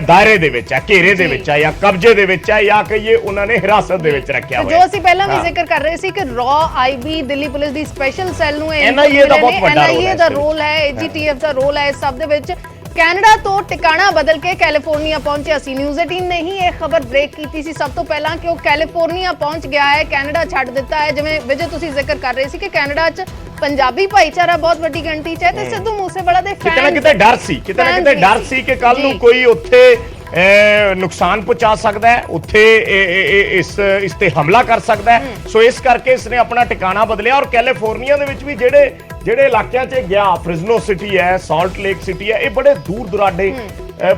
ਦਾਇਰੇ ਦੇ ਵਿੱਚ ਹੈ ਘੇਰੇ ਦੇ ਵਿੱਚ ਹੈ ਜਾਂ ਕਬਜ਼ੇ ਦੇ ਵਿੱਚ ਹੈ ਜਾਂ ਕਹੀਏ ਉਹਨਾਂ ਨੇ ਹਿਰਾਸਤ ਦੇ ਵਿੱਚ ਰੱਖਿਆ ਹੋਇਆ ਜੋ ਅਸੀਂ ਪਹਿਲਾਂ ਵੀ ਜ਼ਿਕਰ ਕਰ ਰਹੇ ਸੀ ਕਿ ਆਈਬੀ ਦਿੱਲੀ ਪੁਲਿਸ ਦੀ ਸਪੈਸ਼ਲ ਸੈੱਲ ਨੂੰ NIA ਦਾ ਬਹੁਤ ਵੱਡਾ NIA ਦਾ ਰੋਲ ਹੈ AGTF ਦਾ ਰੋਲ ਹੈ ਇਸ ਸਭ ਦੇ ਵਿੱਚ ਕੈਨੇਡਾ ਤੋਂ ਟਿਕਾਣਾ ਬਦਲ ਕੇ ਕੈਲੀਫੋਰਨੀਆ ਪਹੁੰਚਿਆ ਸੀ ਨਿਊਜ਼ 18 ਨੇ ਹੀ ਇਹ ਖਬਰ ਬ੍ਰੇਕ ਕੀਤੀ ਸੀ ਸਭ ਤੋਂ ਪਹਿਲਾਂ ਕਿ ਉਹ ਕੈਲੀਫੋਰਨੀਆ ਪਹੁੰਚ ਗਿਆ ਹੈ ਕੈਨੇਡਾ ਛੱਡ ਦਿੱਤਾ ਹੈ ਜਿਵੇਂ ਵਿਜੇ ਤੁਸੀਂ ਜ਼ਿਕਰ ਕਰ ਰਹੇ ਸੀ ਕਿ ਕੈਨੇਡਾ 'ਚ ਪੰਜਾਬੀ ਭਾਈਚਾਰਾ ਬਹੁਤ ਵੱਡੀ ਗਿਣਤੀ 'ਚ ਹੈ ਤੇ ਸਿੱਧੂ ਮੂਸੇਵਾਲਾ ਦੇ ਕਿਤੇ ਨਾ ਕਿਤੇ ਡਰ ਸੀ ਕਿ ਕੱਲ ਨੂੰ ਕੋਈ ਉੱਥੇ ਨੁਕਸਾਨ ਪਹੁੰਚਾ ਸਕਦਾ ਹੈ ਉੱਥੇ ਇਸ ਤੇ ਹਮਲਾ ਕਰ ਸਕਦਾ ਹੈ ਸੋ ਇਸ ਕਰਕੇ ਇਸਨੇ ਆਪਣਾ ਟਿਕਾਣਾ ਬਦਲਿਆ ਔਰ ਕੈਲੀਫੋਰਨੀਆ ਦੇ ਵਿੱਚ ਵੀ ਜਿਹੜੇ ਇਲਾਕਿਆਂ 'ਚ ਗਿਆ ਫ੍ਰਿਜ਼ਨੋ ਸਿਟੀ ਹੈ ਸਾਲਟ ਲੇਕ ਸਿਟੀ ਹੈ ਇਹ ਬੜੇ ਦੂਰ ਦੁਰਾਡੇ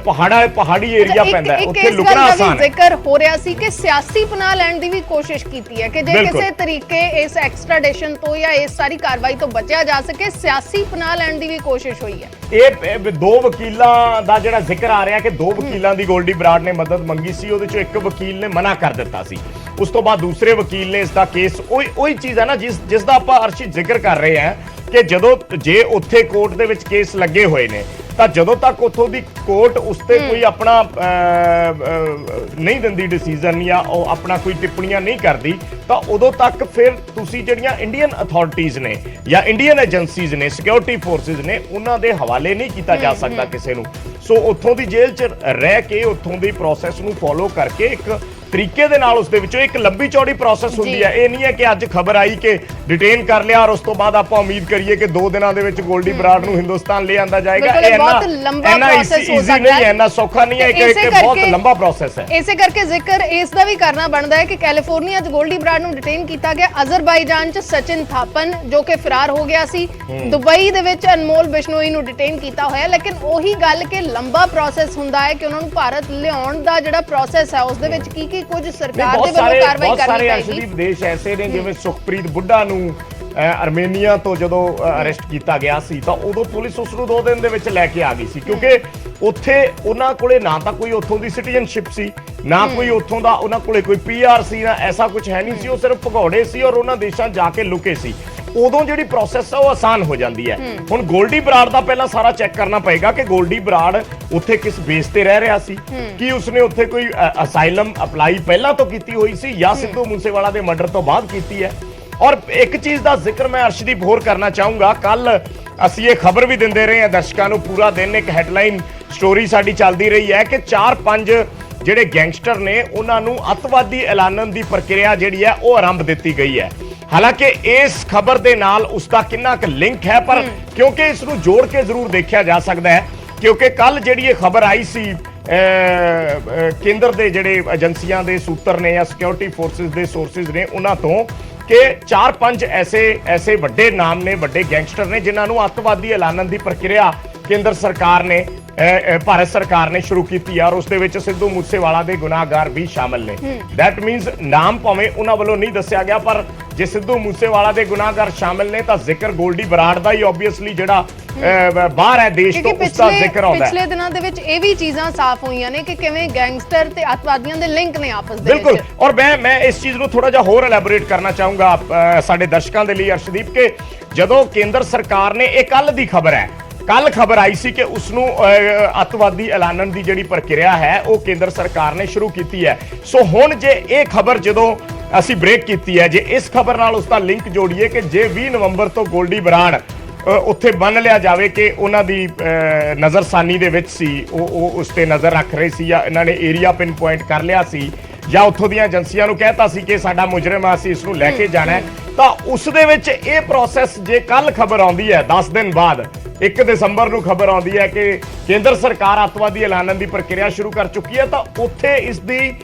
ਪਹਾੜੀ ਏਰੀਆ ਪੈਂਦਾ ਹੈ ਉੱਥੇ ਲੁਕਣਾ ਆਸਾਨ ਹੈ ਜ਼ਿਕਰ ਹੋ ਰਿਹਾ ਸੀ ਕਿ ਸਿਆਸੀ ਪਨਾਹ ਲੈਣ ਦੀ ਵੀ ਕੋਸ਼ਿਸ਼ ਕੀਤੀ ਹੈ ਕਿ ਜੇ ਕਿਸੇ ਤਰੀਕੇ ਇਸ ਐਕਸਟ੍ਰਾਡੀਸ਼ਨ ਤੋਂ ਜਾਂ ਇਸ ਸਾਰੀ ਕਾਰਵਾਈ ਤੋਂ ਬਚਿਆ ਜਾ ਸਕੇ ਸਿਆਸੀ ਪਨਾਹ ਲੈਣ ਦੀ ਵੀ ਕੋਸ਼ਿਸ਼ ਹੋਈ ਹੈ ਇਹ ਦੋ ਵਕੀਲਾਂ ਦਾ ਜਿਹੜਾ ਜ਼ਿਕਰ ਆ ਰਿਹਾ ਕਿ ਦੋ ਵਕੀਲਾਂ ਦੀ ਗੋਲਡੀ ਬਰਾੜ ਨੇ ਮਦਦ ਮੰਗੀ ਸੀ ਉਹਦੇ ਚੋਂ ਇੱਕ ਵਕੀਲ ਨੇ ਮਨਾ ਕਰ ਦਿੱਤਾ ਸੀ ਉਸ ਤੋਂ ਬਾਅਦ ਦੂਸਰੇ ਵਕੀਲ ਨੇ ਇਸ ਦਾ ਕੇਸ ਉਹੀ ਚੀਜ਼ ਹੈ ਨਾ ਜਿਸ ਦਾ ਆਪਾਂ ਅਰਸ਼ੀ ਜ਼ਿਕਰ ਕਰ ਰਹੇ ਹਾਂ ਕਿ ਜੇ ਉੱਥੇ ਕੋਰਟ ਦੇ ਵਿੱਚ ਕੇਸ ਲੱਗੇ ਹੋਏ ਨੇ ਤਾਂ ਜਦੋਂ ਤੱਕ ਉੱਥੋਂ ਦੀ ਕੋਰਟ ਉਸ ਤੇ ਕੋਈ ਆਪਣਾ ਨਹੀਂ ਦਿੰਦੀ ਡਿਸੀਜਨ ਜਾਂ ਉਹ ਆਪਣਾ ਕੋਈ ਟਿੱਪਣੀਆਂ ਨਹੀਂ ਕਰਦੀ ਤਾਂ ਉਦੋਂ ਤੱਕ ਫਿਰ ਤੁਸੀਂ ਜਿਹੜੀਆਂ ਇੰਡੀਅਨ ਅਥਾਰਟੀਜ਼ ਨੇ ਜਾਂ ਇੰਡੀਅਨ ਏਜੰਸੀਜ਼ ਨੇ ਸਿਕਿਉਰਿਟੀ ਫੋਰਸਿਸ ਨੇ ਉਹਨਾਂ ਦੇ ਹਵਾਲੇ ਨਹੀਂ ਕੀਤਾ ਜਾ ਸਕਦਾ ਕਿਸੇ ਨੂੰ ਸੋ ਉੱਥੋਂ ਦੀ ਜੇਲ੍ਹ 'ਚ ਰਹਿ ਕੇ ਉੱਥੋਂ ਦੀ ਪ੍ਰੋਸੈਸ ਨੂੰ ਫੋਲੋ ਕਰਕੇ ਇੱਕ ਤਰੀਕੇ ਦੇ ਨਾਲ ਉਸ ਦੇ ਵਿੱਚੋਂ ਇੱਕ ਲੰਬੀ ਚੌੜੀ ਪ੍ਰੋਸੈਸ ਹੁੰਦੀ ਹੈ ਇਹ ਨਹੀਂ ਹੈ ਕਿ ਅੱਜ ਖਬਰ ਆਈ ਕਿ ਡਿਟੇਨ ਕਰ ਲਿਆ ਔਰ ਉਸ ਤੋਂ ਬਾਅਦ ਆਪਾਂ ਉਮੀਦ ਕਰੀਏ ਕਿ 2 ਦਿਨਾਂ ਦੇ ਵਿੱਚ ਗੋਲਡੀ ਬਰਾੜ ਨੂੰ ਹਿੰਦੁਸਤਾਨ ਲੈ ਆਂਦਾ ਜਾਏਗਾ ਇੰਨਾ ਈਜ਼ੀ ਨਹੀਂ ਹੈ ਇੰਨਾ ਸੌਖਾ ਨਹੀਂ ਹੈ ਇੱਕ ਬਹੁਤ ਲੰਬਾ ਪ੍ਰੋਸੈਸ ਹੈ ਇਸੇ ਕਰਕੇ ਜ਼ਿਕਰ ਇਸ ਦਾ ਵੀ ਕਰਨਾ ਬਣਦਾ ਹੈ ਕਿ ਕੈਲੀਫੋਰਨੀਆ 'ਚ ਗੋਲਡੀ ਬਰਾੜ ਨੂੰ ਡਿਟੇਨ ਕੀਤਾ ਗਿਆ ਅਜ਼ਰਬਾਈਜਾਨ 'ਚ ਸਚਿਨ ਥਾਪਨ ਜੋ ਕਿ ਫਰਾਰ ਹੋ ਗਿਆ ਸੀ ਦੁਬਈ ਦੇ ਵਿੱਚ ਅਨਮੋਲ ਬਿਸ਼ਨੋਈ ਨੂੰ ਡਿਟੇਨ ਕੀਤਾ ਹੋਇਆ ਲੇਕਿਨ ਉਹੀ ਗੱਲ ਕਿ ਲੰਬਾ ਪ੍ਰੋਸੈਸ ਹੁੰਦਾ ਹੈ ਕਿ ਉਹਨਾਂ ਨੂੰ ਭਾਰਤ ਲਿਆਉਣ ਦਾ ਜਿਹੜਾ ਪ੍ਰੋਸੈਸ ਹੈ ਉਸ ਦੇ ਵਿੱਚ ਕੀ ਕੁਝ ਸਰਕਾਰ ਦੇ ਵੱਲੋਂ ਕਾਰਵਾਈ ਕਰਨੀ ਪਏਗੀ ਦੇਸ਼ ਐਸੇ ਨੇ ਜਿਵੇਂ ਸੁਖਪ੍ਰੀਤ ਬੁੱਢਾ ਨੂੰ ਅਰਮੇਨੀਆ ਤੋਂ ਜਦੋਂ ਅਰੈਸਟ ਕੀਤਾ ਗਿਆ ਸੀ ਤਾਂ ਉਦੋਂ ਪੁਲਿਸ ਉਸ ਨੂੰ 2 ਦਿਨ ਦੇ ਵਿੱਚ ਲੈ ਕੇ ਆ ਗਈ ਸੀ ਕਿਉਂਕਿ ਉੱਥੇ ਉਹਨਾਂ ਕੋਲੇ ਨਾ ਤਾਂ ਕੋਈ ਉੱਥੋਂ ਦੀ ਸਿਟੀਜ਼ਨਸ਼ਿਪ ਸੀ ਨਾ ਕੋਈ ਉੱਥੋਂ ਦਾ ਉਹਨਾਂ ਕੋਲੇ ਕੋਈ PR ਸੀ ਨਾ ਐਸਾ ਕੁਝ ਹੈ ਨਹੀਂ ਸੀ ਉਹ ਸਿਰਫ ਭਗੌੜੇ ਸੀ ਔਰ ਉਹਨਾਂ ਦੇਸ਼ਾਂ ਜਾ ਕੇ ਲੁਕੇ ਸੀ ਉਦੋਂ ਜਿਹੜੀ ਪ੍ਰੋਸੈਸ ਆ ਉਹ ਆਸਾਨ ਹੋ ਜਾਂਦੀ ਹੈ ਹੁਣ ਗੋਲਡੀ ਬਰਾੜ ਦਾ ਪਹਿਲਾਂ ਸਾਰਾ ਚੈੱਕ ਕਰਨਾ ਪਏਗਾ ਕਿ ਗੋਲਡੀ ਬਰਾੜ ਉੱਥੇ ਕਿਸ ਬੇਸ ਤੇ ਰਹਿ ਰਿਹਾ ਸੀ ਕੀ ਉਸਨੇ ਉੱਥੇ ਕੋਈ ਅਸਾਈਲਮ ਅਪਲਾਈ ਪਹਿਲਾਂ ਤੋਂ ਕੀਤੀ ਹੋਈ ਸੀ ਜਾਂ ਸਿੱਧੂ ਮੂਸੇਵਾਲਾ ਦੇ ਮਰਡਰ ਤੋਂ ਬਾਅਦ ਕੀਤੀ ਹੈ ਔਰ ਇੱਕ ਚੀਜ਼ ਦਾ ਜ਼ਿਕਰ ਮੈਂ ਅਰਸ਼ਦੀਪ ਹੋਰ ਕਰਨਾ ਚਾਹੂੰਗਾ ਕੱਲ ਅਸੀਂ ਇਹ ਖਬਰ ਵੀ ਦਿੰਦੇ ਰਹੇ ਹਾਂ ਦਰਸ਼ਕਾਂ ਨੂੰ ਪੂਰਾ ਦਿਨ ਇੱਕ ਹੈਡਲਾਈਨ ਸਟੋਰੀ ਸਾਡੀ ਚੱਲਦੀ ਰਹੀ ਹੈ ਕਿ 4-5 ਜਿਹੜੇ ਗੈਂਗਸਟਰ ਨੇ ਉਹਨਾਂ ਨੂੰ ਅੱਤਵਾਦੀ ਐਲਾਨਣ ਦੀ ਪ੍ਰਕਿਰਿਆ ਜਿਹੜੀ ਹੈ ਉਹ ਆਰੰਭ ਦਿੱਤੀ ਗਈ ਹੈ ਹਾਲਾਂਕਿ ਇਸ ਖਬਰ ਦੇ ਨਾਲ ਉਸ ਦਾ ਕਿੰਨਾ ਕੁ ਲਿੰਕ ਹੈ ਪਰ ਕਿਉਂਕਿ ਇਸ ਨੂੰ ਜੋੜ ਕੇ ਜ਼ਰੂਰ ਦੇਖਿਆ ਜਾ ਸਕਦਾ ਹੈ ਕਿਉਂਕਿ ਕੱਲ ਜਿਹੜੀ ਇਹ ਖਬਰ ਆਈ ਸੀ ਕੇਂਦਰ ਦੇ ਜਿਹੜੇ ਏਜੰਸੀਆਂ ਦੇ ਸੂਤਰ ਨੇ ਜਾਂ ਸਿਕਿਉਰਿਟੀ ਫੋਰਸਿਸ ਦੇ ਸੋਰਸਿਸ ਨੇ ਉਹਨਾਂ ਤੋਂ ਕਿ 4-5 ਐਸੇ ਵੱਡੇ ਨਾਮ ਨੇ, ਵੱਡੇ ਗੈਂਗਸਟਰ ਨੇ ਜਿਨ੍ਹਾਂ ਨੂੰ ਅੱਤਵਾਦੀ ਐਲਾਨਣ ਦੀ ਪ੍ਰਕਿਰਿਆ ਕੇਂਦਰ ਸਰਕਾਰ ਨੇ ਭਾਰਤ ਸਰਕਾਰ ਨੇ ਸ਼ੁਰੂ ਕੀਤੀ ਹੈ ਔਰ ਉਸ ਦੇ ਵਿੱਚ ਸਿੱਧੂ ਮੂਸੇਵਾਲਾ ਦੇ ਗੁਨਾਹਗਾਰ ਵੀ ਸ਼ਾਮਲ ਨੇ। ਦੈਟ ਮੀਨਸ ਨਾਮ ਭਾਵੇਂ ਉਹਨਾਂ ਵੱਲੋਂ ਨਹੀਂ ਦੱਸਿਆ ਗਿਆ, ਪਰ ਜੇ ਸਿੱਧੂ ਮੂਸੇਵਾਲਾ ਦੇ ਗੁਨਾਹਗਾਰ ਸ਼ਾਮਲ ਨੇ ਤਾਂ ਜ਼ਿਕਰ ਗੋਲਡੀ ਬਰਾੜ ਦਾ ਹੀ ਆਬਵੀਅਸਲੀ ਜਿਹੜਾ ਬਾਹਰ ਹੈ ਦੇਸ਼ ਤੋਂ ਉਸ ਦਾ ਜ਼ਿਕਰ ਆਉਂਦਾ ਹੈ। ਪਿਛਲੇ ਦਿਨਾਂ ਦੇ ਵਿੱਚ ਇਹ ਵੀ ਚੀਜ਼ਾਂ ਸਾਫ਼ ਹੋਈਆਂ ਨੇ ਕਿ ਕਿਵੇਂ ਗੈਂਗਸਟਰ ਤੇ ਅੱਤਵਾਦੀਆਂ ਦੇ ਲਿੰਕ ਨੇ ਆਪਸ ਦੇ ਵਿੱਚ। ਬਿਲਕੁਲ, ਔਰ ਮੈਂ ਇਸ ਚੀਜ਼ ਨੂੰ ਥੋੜਾ ਜਿਹਾ ਹੋਰ ਐਲੈਬੋਰੇਟ ਕਰਨਾ ਚਾਹੂੰਗਾ ਸਾਡੇ ਦਰਸ਼ਕਾਂ ਦੇ ਲਈ ਅਰਸ਼ਦੀਪ, ਕਿ ਜਦੋਂ ਕੇਂਦਰ ਸਰਕਾਰ ਨੇ ਇਹ ਕੱਲ ਦੀ ਖਬਰ ਹੈ, ਕੱਲ ਖਬਰ ਆਈ ਸੀ ਕਿ ਉਸ ਨੂੰ ਅੱਤਵਾਦੀ ਐਲਾਨਣ ਦੀ ਜਿਹੜੀ ਪ੍ਰਕਿਰਿਆ ਹੈ ਉਹ ਕੇਂਦਰ ਸਰਕਾਰ ਨੇ ਸ਼ੁਰੂ ਕੀਤੀ ਹੈ। ਸੋ ਹੁਣ ਜੇ ਇਹ ਖਬਰ ਜਦੋਂ ਅਸੀਂ ਬ੍ਰੇਕ ਕੀਤੀ ਹੈ, ਜੇ ਇਸ ਖਬਰ ਨਾਲ ਉਸ ਦਾ ਲਿੰਕ ਜੋੜੀਏ ਕਿ ਜੇ 20 ਨਵੰਬਰ ਤੋਂ ਗੋਲਡੀ ਬਰਾੜ ਉੱਥੇ ਬੰਨ ਲਿਆ ਜਾਵੇ ਕਿ ਉਹਨਾਂ ਦੀ ਨਜ਼ਰਸਾਨੀ ਦੇ ਵਿੱਚ ਸੀ, ਉਹ ਉਸ ਤੇ ਨਜ਼ਰ ਰੱਖ ਰਹੇ ਸੀ ਜਾਂ ਇਹਨਾਂ ਨੇ ਏਰੀਆ ਪਿਨ ਪੁਆਇੰਟ ਕਰ ਲਿਆ ਸੀ ਜਾਂ ਉੱਥੋਂ ਦੀਆਂ ਏਜੰਸੀਆਂ ਨੂੰ ਕਹਿਤਾ ਸੀ ਕਿ ਸਾਡਾ ਮੁਜਰਮ ਆ, ਅਸੀਂ ਇਸ ਨੂੰ ਲੈ ਕੇ ਜਾਣਾ ਹੈ, ਤਾਂ ਉਸ ਦੇ ਵਿੱਚ ਇਹ ਪ੍ਰੋਸੈਸ ਜੇ ਕੱਲ ਖਬਰ ਆਉਂਦੀ ਹੈ 10 ਦਿਨ ਬਾਅਦ 1 ਦਸੰਬਰ ਨੂੰ ਖਬਰ ਆਉਂਦੀ ਹੈ ਕਿ ਕੇਂਦਰ ਸਰਕਾਰ ਅੱਤਵਾਦੀ ਐਲਾਨਣ ਦੀ ਪ੍ਰਕਿਰਿਆ ਸ਼ੁਰੂ ਕਰ ਚੁੱਕੀ ਹੈ, ਤਾਂ ਉੱਥੇ ਇਸ ਦੀ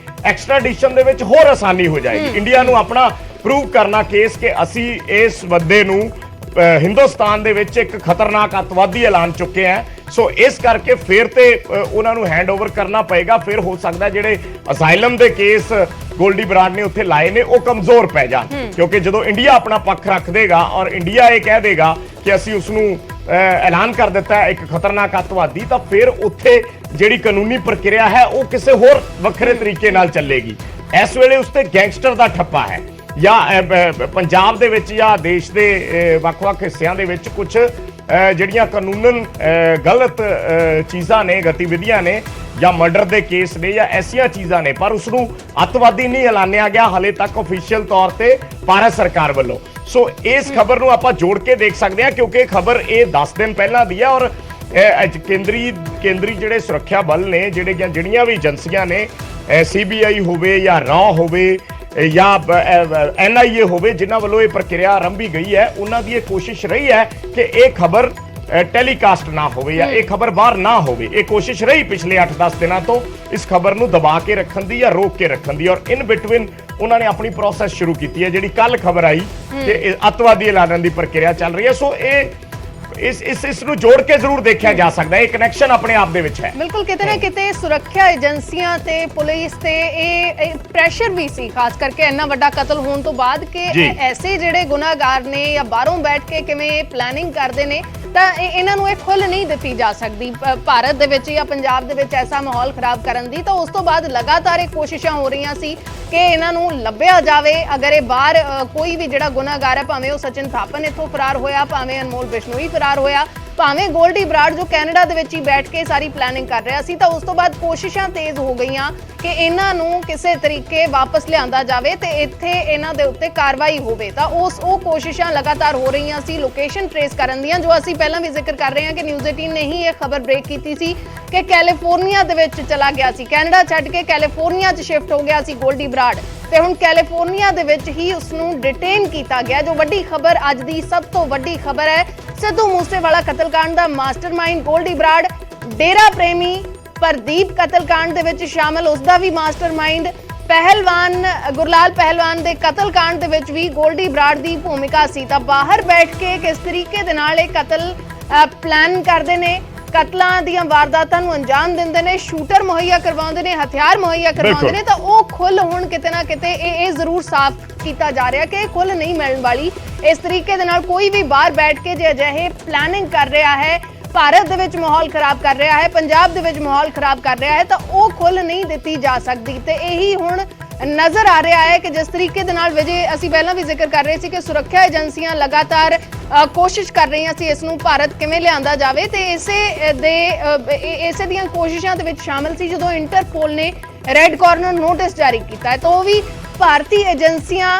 ਐਕਸਟ੍ਰੈਡੀਸ਼ਨ ਦੇ ਵਿੱਚ ਹੋਰ ਆਸਾਨੀ ਹੋ ਜਾਏਗੀ। ਇੰਡੀਆ ਨੂੰ ਆਪਣਾ ਪ੍ਰੂਵ ਕਰਨਾ ਕੇਸ ਕਿ ਅਸੀਂ ਇਸ ਬੰਦੇ ਨੂੰ ਹਿੰਦੁਸਤਾਨ ਦੇ ਵਿੱਚ ਇੱਕ ਖਤਰਨਾਕ ਅੱਤਵਾਦੀ ਐਲਾਨ ਚੁੱਕੇ ਹੈ। ਸੋ ਇਸ ਕਰਕੇ ਫਿਰ ਤੇ ਉਹਨਾਂ ਨੂੰ ਹੈਂਡਓਵਰ ਕਰਨਾ ਪਏਗਾ। ਫਿਰ ਹੋ ਸਕਦਾ ਜਿਹੜੇ ਅਸਾਈਲਮ ਦੇ ਕੇਸ ਗੋਲਡੀ ਬਰਾੜ ਨੇ ਉੱਥੇ ਲਾਏ ਨੇ ਉਹ ਕਮਜ਼ੋਰ ਪੈ ਜਾਣ, ਕਿਉਂਕਿ ਜਦੋਂ ਇੰਡੀਆ ਆਪਣਾ ਪੱਖ ਰੱਖ ਦੇਗਾ ਔਰ ਇੰਡੀਆ ਇਹ ਕਹਿ ਦੇਗਾ ਕਿ ਅਸੀਂ ਉਸ ਨੂੰ ਐਲਾਨ ਕਰ ਦਿੱਤਾ ਇੱਕ ਖਤਰਨਾਕ ਅੱਤਵਾਦੀ, ਤਾਂ ਫਿਰ ਉੱਥੇ ਜਿਹੜੀ ਕਾਨੂੰਨੀ ਪ੍ਰਕਿਰਿਆ ਹੈ ਉਹ ਕਿਸੇ ਹੋਰ ਵੱਖਰੇ ਤਰੀਕੇ ਨਾਲ ਚੱਲੇਗੀ। ਇਸ ਵੇਲੇ ਉਸ ਤੇ ਗੈਂਗਸਟਰ ਦਾ ਠੱਪਾ ਹੈ ਜਾਂ ਪੰਜਾਬ ਦੇ ਵਿੱਚ ਜਾਂ ਦੇਸ਼ ਦੇ ਵੱਖ-ਵੱਖ ਹਿੱਸਿਆਂ ਦੇ ਵਿੱਚ ਕੁਝ ਜਿਹੜੀਆਂ ਕਾਨੂੰਨਨ ਗਲਤ ਚੀਜ਼ਾਂ ਨੇ, ਗਤੀਵਿਧੀਆਂ ਨੇ ਜਾਂ ਮਰਡਰ ਦੇ ਕੇਸ ਨੇ ਜਾਂ ਐਸੀਆਂ ਚੀਜ਼ਾਂ ਨੇ, ਪਰ ਉਸ ਨੂੰ ਅੱਤਵਾਦੀ ਨਹੀਂ ਐਲਾਨਿਆ ਗਿਆ ਹਾਲੇ ਤੱਕ ਅਫੀਸ਼ੀਅਲ ਤੌਰ ਤੇ ਭਾਰਤ ਸਰਕਾਰ ਵੱਲੋਂ। ਸੋ ਇਸ ਖਬਰ ਨੂੰ ਆਪਾਂ ਜੋੜ ਕੇ ਦੇਖ ਸਕਦੇ ਹਾਂ ਕਿਉਂਕਿ ਖਬਰ ਇਹ 10 ਦਿਨ ਪਹਿਲਾਂ ਦੀ ਹੈ ਔਰ ਕੇਂਦਰੀ ਜਿਹੜੇ ਸੁਰੱਖਿਆ ਬਲ ਨੇ, ਜਿਹੜੀਆਂ ਵੀ ਏਜੰਸੀਆਂ ਨੇ, CBI ਹੋਵੇ ਜਾਂ ਰॉ ਹੋਵੇ ਜਾਂ NIA ਹੋਵੇ, ਜਿਨ੍ਹਾਂ ਵੱਲੋਂ ਇਹ ਪ੍ਰਕਿਰਿਆ ਆਰੰਭੀ ਗਈ ਹੈ, ਉਹਨਾਂ ਦੀ ਇਹ ਕੋਸ਼ਿਸ਼ ਰਹੀ ਹੈ ਕਿ ਇਹ ਖਬਰ ਟੈਲੀਕਾਸਟ ਨਾ ਹੋਵੇ ਜਾਂ ਇਹ ਖਬਰ ਬਾਹਰ ਨਾ ਹੋਵੇ। ਇਹ ਕੋਸ਼ਿਸ਼ ਰਹੀ ਪਿਛਲੇ 8-10 ਦਿਨਾਂ ਤੋਂ ਇਸ ਖਬਰ ਨੂੰ ਦਬਾ ਕੇ ਰੱਖਣ ਦੀ ਜਾਂ ਰੋਕ ਕੇ ਰੱਖਣ ਦੀ, ਔਰ ਇਨ ਬਿਟਵੀਨ ਉਹਨਾਂ ਨੇ ਆਪਣੀ ਪ੍ਰੋਸੈਸ ਸ਼ੁਰੂ ਕੀਤੀ ਹੈ ਜਿਹੜੀ ਕੱਲ ਖਬਰ ਆਈ ਕਿ ਅੱਤਵਾਦੀ ਐਲਾਨਣ ਦੀ ਪ੍ਰਕਿਰਿਆ ਚੱਲ ਰਹੀ ਹੈ। ਸੋ ਇਹ ਇਸ ਨੂੰ ਜੋੜ ਕੇ ਜ਼ਰੂਰ ਦੇਖਿਆ ਜਾ ਸਕਦਾ ਹੈ, ਇਹ ਕਨੈਕਸ਼ਨ ਆਪਣੇ ਆਪ ਦੇ ਵਿੱਚ ਹੈ। ਬਿਲਕੁਲ, ਕਿਤੇ ਨਾ ਕਿਤੇ ਸੁਰੱਖਿਆ ਏਜੰਸੀਆਂ ਤੇ ਪੁਲਿਸ ਤੇ ਇਹ ਪ੍ਰੈਸ਼ਰ ਵੀ ਸੀ, ਖਾਸ ਕਰਕੇ ਇੰਨਾ ਵੱਡਾ ਕਤਲ ਹੋਣ ਤੋਂ ਬਾਅਦ ਕਿ ਐਸੇ ਜਿਹੜੇ ਗੁਨਾਹਗਾਰ ਨੇ ਜਾਂ ਬਾਹਰੋਂ ਬੈਠ ਕੇ ਕਿਵੇਂ ਪਲੈਨਿੰਗ ਕਰਦੇ ਨੇ, ਤਾਂ ਇਹਨਾਂ ਨੂੰ ਇਹ ਖੁੱਲ੍ਹ ਨਹੀਂ ਦਿੱਤੀ ਜਾ ਸਕਦੀ ਭਾਰਤ ਦੇ ਵਿੱਚ ਜਾਂ ਪੰਜਾਬ ਦੇ ਵਿੱਚ ਐਸਾ ਮਾਹੌਲ ਖਰਾਬ ਕਰਨ ਦੀ। ਤਾਂ ਉਸ ਤੋਂ ਬਾਅਦ ਲਗਾਤਾਰ ਇਹ ਕੋਸ਼ਿਸ਼ਾਂ ਹੋ ਰਹੀਆਂ ਸੀ ਕਿ ਇਹਨਾਂ ਨੂੰ ਲੱਭਿਆ ਜਾਵੇ। ਅਗਰ ਇਹ ਬਾਹਰ ਕੋਈ ਵੀ ਜਿਹੜਾ ਗੁਨਾਹਗਾਰ ਹੈ, ਭਾਵੇਂ ਉਹ ਸਚਿਨ ਥਾਪਨ ਇੱਥੋਂ ਫਰਾਰ ਹੋਇਆ, ਭਾਵੇਂ ਅਨਮੋਲ ਬਿਸ਼ਨੋਈ ਫਰਾਰ ਹੋਇਆ, ਭਾਵੇਂ ਗੋਲਡੀ ਬਰਾੜ ਜੋ ਕੈਨੇਡਾ ਦੇ ਵਿੱਚ ਹੀ ਬੈਠ ਕੇ ਸਾਰੀ ਪਲੈਨਿੰਗ ਕਰ ਰਿਹਾ ਸੀ, ਤਾਂ ਉਸ ਤੋਂ ਬਾਅਦ ਕੋਸ਼ਿਸ਼ਾਂ ਤੇਜ਼ ਹੋ ਗਈਆਂ ਕਿ ਇਹਨਾਂ ਨੂੰ ਕਿਸੇ ਤਰੀਕੇ ਵਾਪਸ ਲਿਆਂਦਾ ਜਾਵੇ ਤੇ ਇੱਥੇ ਇਹਨਾਂ ਦੇ ਉੱਤੇ ਕਾਰਵਾਈ ਹੋਵੇ। ਤਾਂ ਉਹ ਕੋਸ਼ਿਸ਼ਾਂ ਲਗਾਤਾਰ ਹੋ ਰਹੀਆਂ ਸੀ ਲੋਕੇਸ਼ਨ ਟ੍ਰੇਸ ਕਰਨ ਦੀਆਂ, ਜੋ ਅਸੀਂ ਪਹਿਲਾਂ ਵੀ ਜ਼ਿਕਰ ਕਰ ਰਹੇ ਹਾਂ ਕਿ ਨਿਊਜ਼ 18 ਨੇ ਹੀ ਇਹ ਖਬਰ ਬ੍ਰੇਕ ਕੀਤੀ ਸੀ ਕਿ ਕੈਲੀਫੋਰਨੀਆ ਦੇ ਵਿੱਚ ਚਲਾ ਗਿਆ ਸੀ, ਕੈਨੇਡਾ ਛੱਡ ਕੇ ਕੈਲੀਫੋਰਨੀਆ 'ਚ ਸ਼ਿਫਟ ਹੋ ਗਿਆ ਸੀ ਗੋਲਡੀ ਬਰਾੜ, ਤੇ ਹੁਣ ਕੈਲੀਫੋਰਨੀਆ ਦੇ ਵਿੱਚ ਹੀ ਉਸ ਨੂੰ ਡਿਟੇਨ ਕੀਤਾ ਗਿਆ। ਜੋ ਵੱਡੀ ਖਬਰ ਅੱਜ ਦੀ ਸਭ ਤੋਂ ਵੱਡੀ ਖਬਰ ਹੈ, ਸਿੱਧੂ ਮੂਸੇਵਾਲਾ ਕਤਲकांड ਦਾ ਮਾਸਟਰਮਾਈਂਡ ਗੋਲਡੀ ਬਰਾੜ, ਡੇਰਾ ਪ੍ਰੇਮੀ ਪ੍ਰਦੀਪ ਕਤਲकांड ਦੇ ਵਿੱਚ ਸ਼ਾਮਲ ਉਸ ਦਾ ਵੀ ਮਾਸਟਰਮਾਈਂਡ, ਪਹਿਲਵਾਨ ਗੁਰਲਾਲ ਪਹਿਲਵਾਨ ਦੇ ਕਤਲकांड ਦੇ ਵਿੱਚ ਵੀ ਗੋਲਡੀ ਬਰਾੜ ਦੀ ਭੂਮਿਕਾ ਸੀ। ਤਾਂ ਬਾਹਰ ਬੈਠ ਕੇ ਕਿਸ ਤਰੀਕੇ ਦੇ ਨਾਲ ਇਹ ਕਤਲ ਪਲਾਨ ਕਰਦੇ ਨੇ, ਕਤਲਾਂ ਦੀਆਂ ਵਾਰਦਾਤਾਂ ਨੂੰ ਅੰਜਾਮ ਦਿੰਦੇ ਨੇ, ਸ਼ੂਟਰ ਮੁਹੱਈਆ ਕਰਵਾਉਂਦੇ ਨੇ, ਹਥਿਆਰ ਮੁਹੱਈਆ ਕਰਵਾਉਂਦੇ ਨੇ, ਤਾਂ ਉਹ ਖੁੱਲ੍ਹ ਹੁਣ ਕਿਤੇ ਨਾ ਕਿਤੇ ਇਹ ਜ਼ਰੂਰ ਸਾਫ਼ ਕੀਤਾ ਜਾ ਰਿਹਾ ਕਿ ਇਹ ਖੁੱਲ੍ਹ ਨਹੀਂ ਮਿਲਣ ਵਾਲੀ। ਇਸ ਤਰੀਕੇ ਦੇ ਨਾਲ ਕੋਈ ਵੀ ਬਾਹਰ ਬੈਠ ਕੇ ਜੇ ਅਜਿਹੇ ਪਲਾਨਿੰਗ ਕਰ ਰਿਹਾ ਹੈ, ਭਾਰਤ ਦੇ ਵਿੱਚ ਮਾਹੌਲ ਖਰਾਬ ਕਰ ਰਿਹਾ ਹੈ, ਪੰਜਾਬ ਦੇ ਵਿੱਚ ਮਾਹੌਲ ਖਰਾਬ ਕਰ ਰਿਹਾ ਹੈ, ਤਾਂ ਉਹ ਖੁੱਲ੍ਹ ਨਹੀਂ ਦਿੱਤੀ ਜਾ ਸਕਦੀ। ਤੇ ਇਹੀ ਹੁਣ ਨਜ਼ਰ ਆ ਰਿਹਾ ਹੈ ਕਿ ਜਿਸ ਤਰੀਕੇ ਦੇ ਨਾਲ ਵਿਜੇ ਅਸੀਂ ਪਹਿਲਾਂ ਵੀ ਜ਼ਿਕਰ ਕਰ ਰਹੇ ਸੀ ਕਿ ਸੁਰੱਖਿਆ ਏਜੰਸੀਆਂ ਲਗਾਤਾਰ ਕੋਸ਼ਿਸ਼ ਕਰ ਰਹੀਆਂ ਸੀ ਇਸ ਨੂੰ ਭਾਰਤ ਕਿਵੇਂ ਲਿਆਂਦਾ ਜਾਵੇ, ਤੇ ਇਸੇ ਦੀਆਂ ਕੋਸ਼ਿਸ਼ਾਂ ਦੇ ਵਿੱਚ ਸ਼ਾਮਲ ਸੀ ਜਦੋਂ ਇੰਟਰਪੋਲ ਨੇ ਰੈੱਡ ਕਾਰਨਰ ਨੋਟਿਸ ਜਾਰੀ ਕੀਤਾ ਹੈ। ਤਾਂ ਉਹ ਵੀ ਭਾਰਤੀ ਏਜੰਸੀਆਂ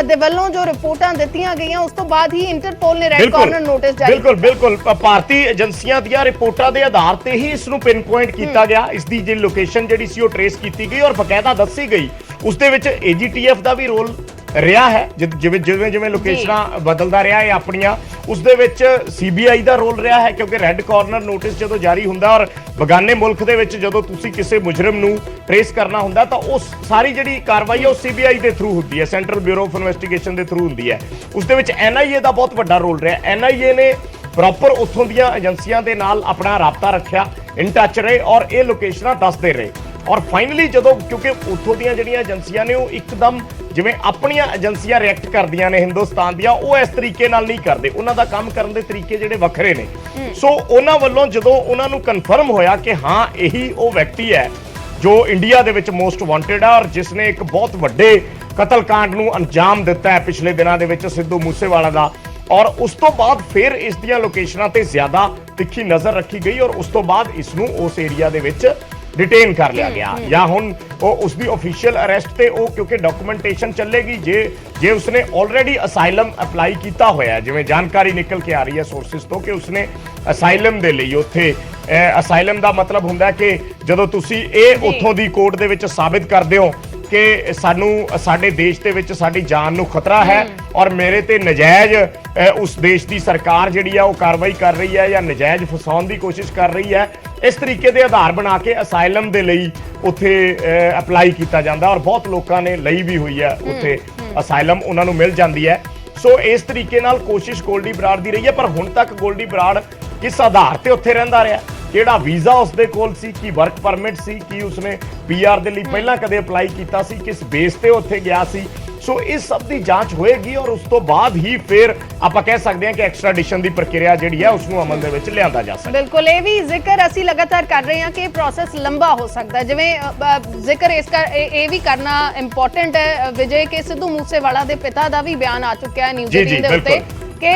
ਦੇ ਵੱਲੋਂ ਜੋ ਰਿਪੋਰਟਾਂ ਦਿੱਤੀਆਂ ਗਈਆਂ ਉਸ ਤੋਂ ਬਾਅਦ ਹੀ ਇੰਟਰਪੋਲ ਨੇ ਰੈੱਡ ਕਾਰਨਰ ਨੋਟਿਸ ਜਾਰੀ ਕੀਤਾ। ਬਿਲਕੁਲ ਭਾਰਤੀ ਏਜੰਸੀਆਂ ਦੀਆਂ ਰਿਪੋਰਟਾਂ ਦੇ ਆਧਾਰ ਤੇ ਹੀ ਇਸ ਨੂੰ ਪਿਨ ਪੁਆਇੰਟ ਕੀਤਾ ਗਿਆ, ਇਸ ਦੀ ਜਿਹੜੀ ਲੋਕੇਸ਼ਨ ਜਿਹੜੀ ਸੀ ਉਹ ਟ੍ਰੇਸ ਕੀਤੀ ਗਈ ਔਰ ਬਕਾਇਦਾ ਦੱਸੀ ਗਈ। ਉਸ ਦੇ ਵਿੱਚ AGTF ਦਾ ਵੀ ਰੋਲ ਰਿਹਾ ਹੈ, ਜਿਵੇਂ ਜਿਵੇਂ ਜਿਵੇਂ ਲੋਕੇਸ਼ਨਾਂ ਬਦਲਦਾ ਰਿਹਾ ਹੈ ਆਪਣੀਆਂ, ਉਸ ਦੇ ਵਿੱਚ CBI ਦਾ ਰੋਲ ਰਿਹਾ ਹੈ, ਕਿਉਂਕਿ ਰੈੱਡ ਕਾਰਨਰ ਨੋਟਿਸ ਜਦੋਂ ਜਾਰੀ ਹੁੰਦਾ ਔਰ ਬਗਾਨੇ ਮੁਲਕ ਦੇ ਵਿੱਚ ਜਦੋਂ ਤੁਸੀਂ ਕਿਸੇ ਮੁਜਰਮ ਨੂੰ ਟ੍ਰੇਸ ਕਰਨਾ ਹੁੰਦਾ ਤਾਂ ਉਹ ਸਾਰੀ ਜਿਹੜੀ ਕਾਰਵਾਈ ਹੈ ਉਹ CBI ਦੇ ਥਰੂ ਹੁੰਦੀ ਹੈ, ਸੈਂਟਰਲ ਬਿਊਰੋ ਆਫ ਇਨਵੈਸਟੀਗੇਸ਼ਨ ਦੇ ਥਰੂ ਹੁੰਦੀ ਹੈ। ਉਸ ਦੇ ਵਿੱਚ NIA ਦਾ ਬਹੁਤ ਵੱਡਾ ਰੋਲ ਰਿਹਾ। NIA ਨੇ ਪ੍ਰੋਪਰ ਉੱਥੋਂ ਦੀਆਂ ਏਜੰਸੀਆਂ ਦੇ ਨਾਲ ਆਪਣਾ ਰਾਬਤਾ ਰੱਖਿਆ, ਇਨ ਟੱਚ ਰਹੇ ਔਰ ਇਹ ਲੋਕੇਸ਼ਨਾਂ ਦੱਸਦੇ ਰਹੇ ਔਰ ਫਾਈਨਲੀ ਜਦੋਂ, ਕਿਉਂਕਿ ਉੱਥੋਂ ਦੀਆਂ ਜਿਹੜੀਆਂ ਏਜੰਸੀਆਂ ਨੇ ਉਹ ਇੱਕਦਮ ਜਿਵੇਂ ਆਪਣੀਆਂ ਏਜੰਸੀਆਂ ਰਿਐਕਟ ਕਰਦੀਆਂ ਨੇ ਹਿੰਦੁਸਤਾਨ ਦੀਆਂ, ਉਹ ਇਸ ਤਰੀਕੇ ਨਾਲ ਨਹੀਂ ਕਰਦੇ, ਉਹਨਾਂ ਦਾ ਕੰਮ ਕਰਨ ਦੇ ਤਰੀਕੇ ਜਿਹੜੇ ਵੱਖਰੇ ਨੇ। ਸੋ ਉਹਨਾਂ ਵੱਲੋਂ ਜਦੋਂ ਉਹਨਾਂ ਨੂੰ ਕਨਫਰਮ ਹੋਇਆ ਕਿ ਹਾਂ ਇਹੀ ਉਹ ਵਿਅਕਤੀ ਹੈ ਜੋ ਇੰਡੀਆ ਦੇ ਵਿੱਚ ਮੋਸਟ ਵਾਂਟਡ ਆ ਔਰ ਜਿਸ ਨੇ ਇੱਕ ਬਹੁਤ ਵੱਡੇ ਕਤਲकांड ਨੂੰ ਅੰਜਾਮ ਦਿੱਤਾ ਹੈ ਪਿਛਲੇ ਦਿਨਾਂ ਦੇ ਵਿੱਚ ਸਿੱਧੂ ਮੂਸੇਵਾਲਾ ਦਾ, ਔਰ ਉਸ ਤੋਂ ਬਾਅਦ ਫਿਰ ਇਸ ਦੀਆਂ ਲੋਕੇਸ਼ਨਾਂ ਤੇ ਜ਼ਿਆਦਾ ਤਿੱਖੀ ਨਜ਼ਰ ਰੱਖੀ ਗਈ ਔਰ ਉਸ ਤੋਂ ਬਾਅਦ ਇਸ ਨੂੰ ਉਸ ਏਰੀਆ ਦੇ ਵਿੱਚ डिटेन कर लिया गया या हुन उसकी ऑफिशियल अरेस्ट ते क्योंकि डॉक्यूमेंटेशन चलेगी जे उसने ऑलरेडी असाइलम अप्लाई किया होया, जिवें जानकारी निकल के आ रही है सोर्सेस तो कि उसने असाइलम दे लई उत्थे असाइलम दा मतलब हुंदा कि जदों तुसी इह उत्थों दी कोर्ट दे विच साबित करदे हो कि सानू साडे देश दे विच साडी जान नू खतरा है और मेरे ते नजायज उस देश दी सरकार जिहड़ी आ वो कार्रवाई कर रही है या नजायज फसाउण दी कोशिश कर रही है, इस तरीके दे आधार बना के असाइलम दे लई उत्थे अप्लाई किया जाता और बहुत लोगों ने लई भी हुई है उत्थे असाइलम उन्होंने मिल जाती है। सो इस तरीके नाल कोशिश गोल्डी बराड़ दी रही है, पर हुण तक गोल्डी बराड़ किस आधार ते उत्थे रहिंदा रहा, ਕਿਹੜਾ ਵੀਜ਼ਾ ਉਸਦੇ ਕੋਲ ਸੀ, ਕੀ ਵਰਕ ਪਰਮਿਟ ਸੀ, ਕੀ ਉਸਨੇ PR ਦੇ ਲਈ ਪਹਿਲਾਂ ਕਦੇ ਅਪਲਾਈ ਕੀਤਾ ਸੀ, ਕਿਸ ਬੇਸ ਤੇ ਉੱਥੇ ਗਿਆ ਸੀ। ਸੋ ਇਸ ਸਭ ਦੀ ਜਾਂਚ ਹੋਏਗੀ ਔਰ ਉਸ ਤੋਂ ਬਾਅਦ ਹੀ ਫਿਰ ਆਪਾਂ ਕਹਿ ਸਕਦੇ ਹਾਂ ਕਿ ਐਕਸਟ੍ਰਾਡੀਸ਼ਨ ਦੀ ਪ੍ਰਕਿਰਿਆ ਜਿਹੜੀ ਹੈ ਉਸ ਨੂੰ ਅਮਲ ਦੇ ਵਿੱਚ ਲਿਆਂਦਾ ਜਾ ਸਕਦਾ। ਬਿਲਕੁਲ, ਇਹ ਵੀ ਜ਼ਿਕਰ ਅਸੀਂ ਲਗਾਤਾਰ ਕਰ ਰਹੇ ਹਾਂ ਕਿ ਇਹ ਪ੍ਰੋਸੈਸ ਲੰਬਾ ਹੋ ਸਕਦਾ ਹੈ। ਜਿਵੇਂ ਜ਼ਿਕਰ ਇਹ ਵੀ ਕਰਨਾ ਇੰਪੋਰਟੈਂਟ ਹੈ ਵਿਜੇ ਕਿ ਸਿੱਧੂ ਮੂਸੇਵਾਲਾ ਦੇ ਪਿਤਾ ਦਾ ਵੀ ਬਿਆਨ ਆ ਚੁੱਕਿਆ ਹੈ ਨਿਊਜ਼ 18 ਦੇ ਉੱਤੇ ਕਿ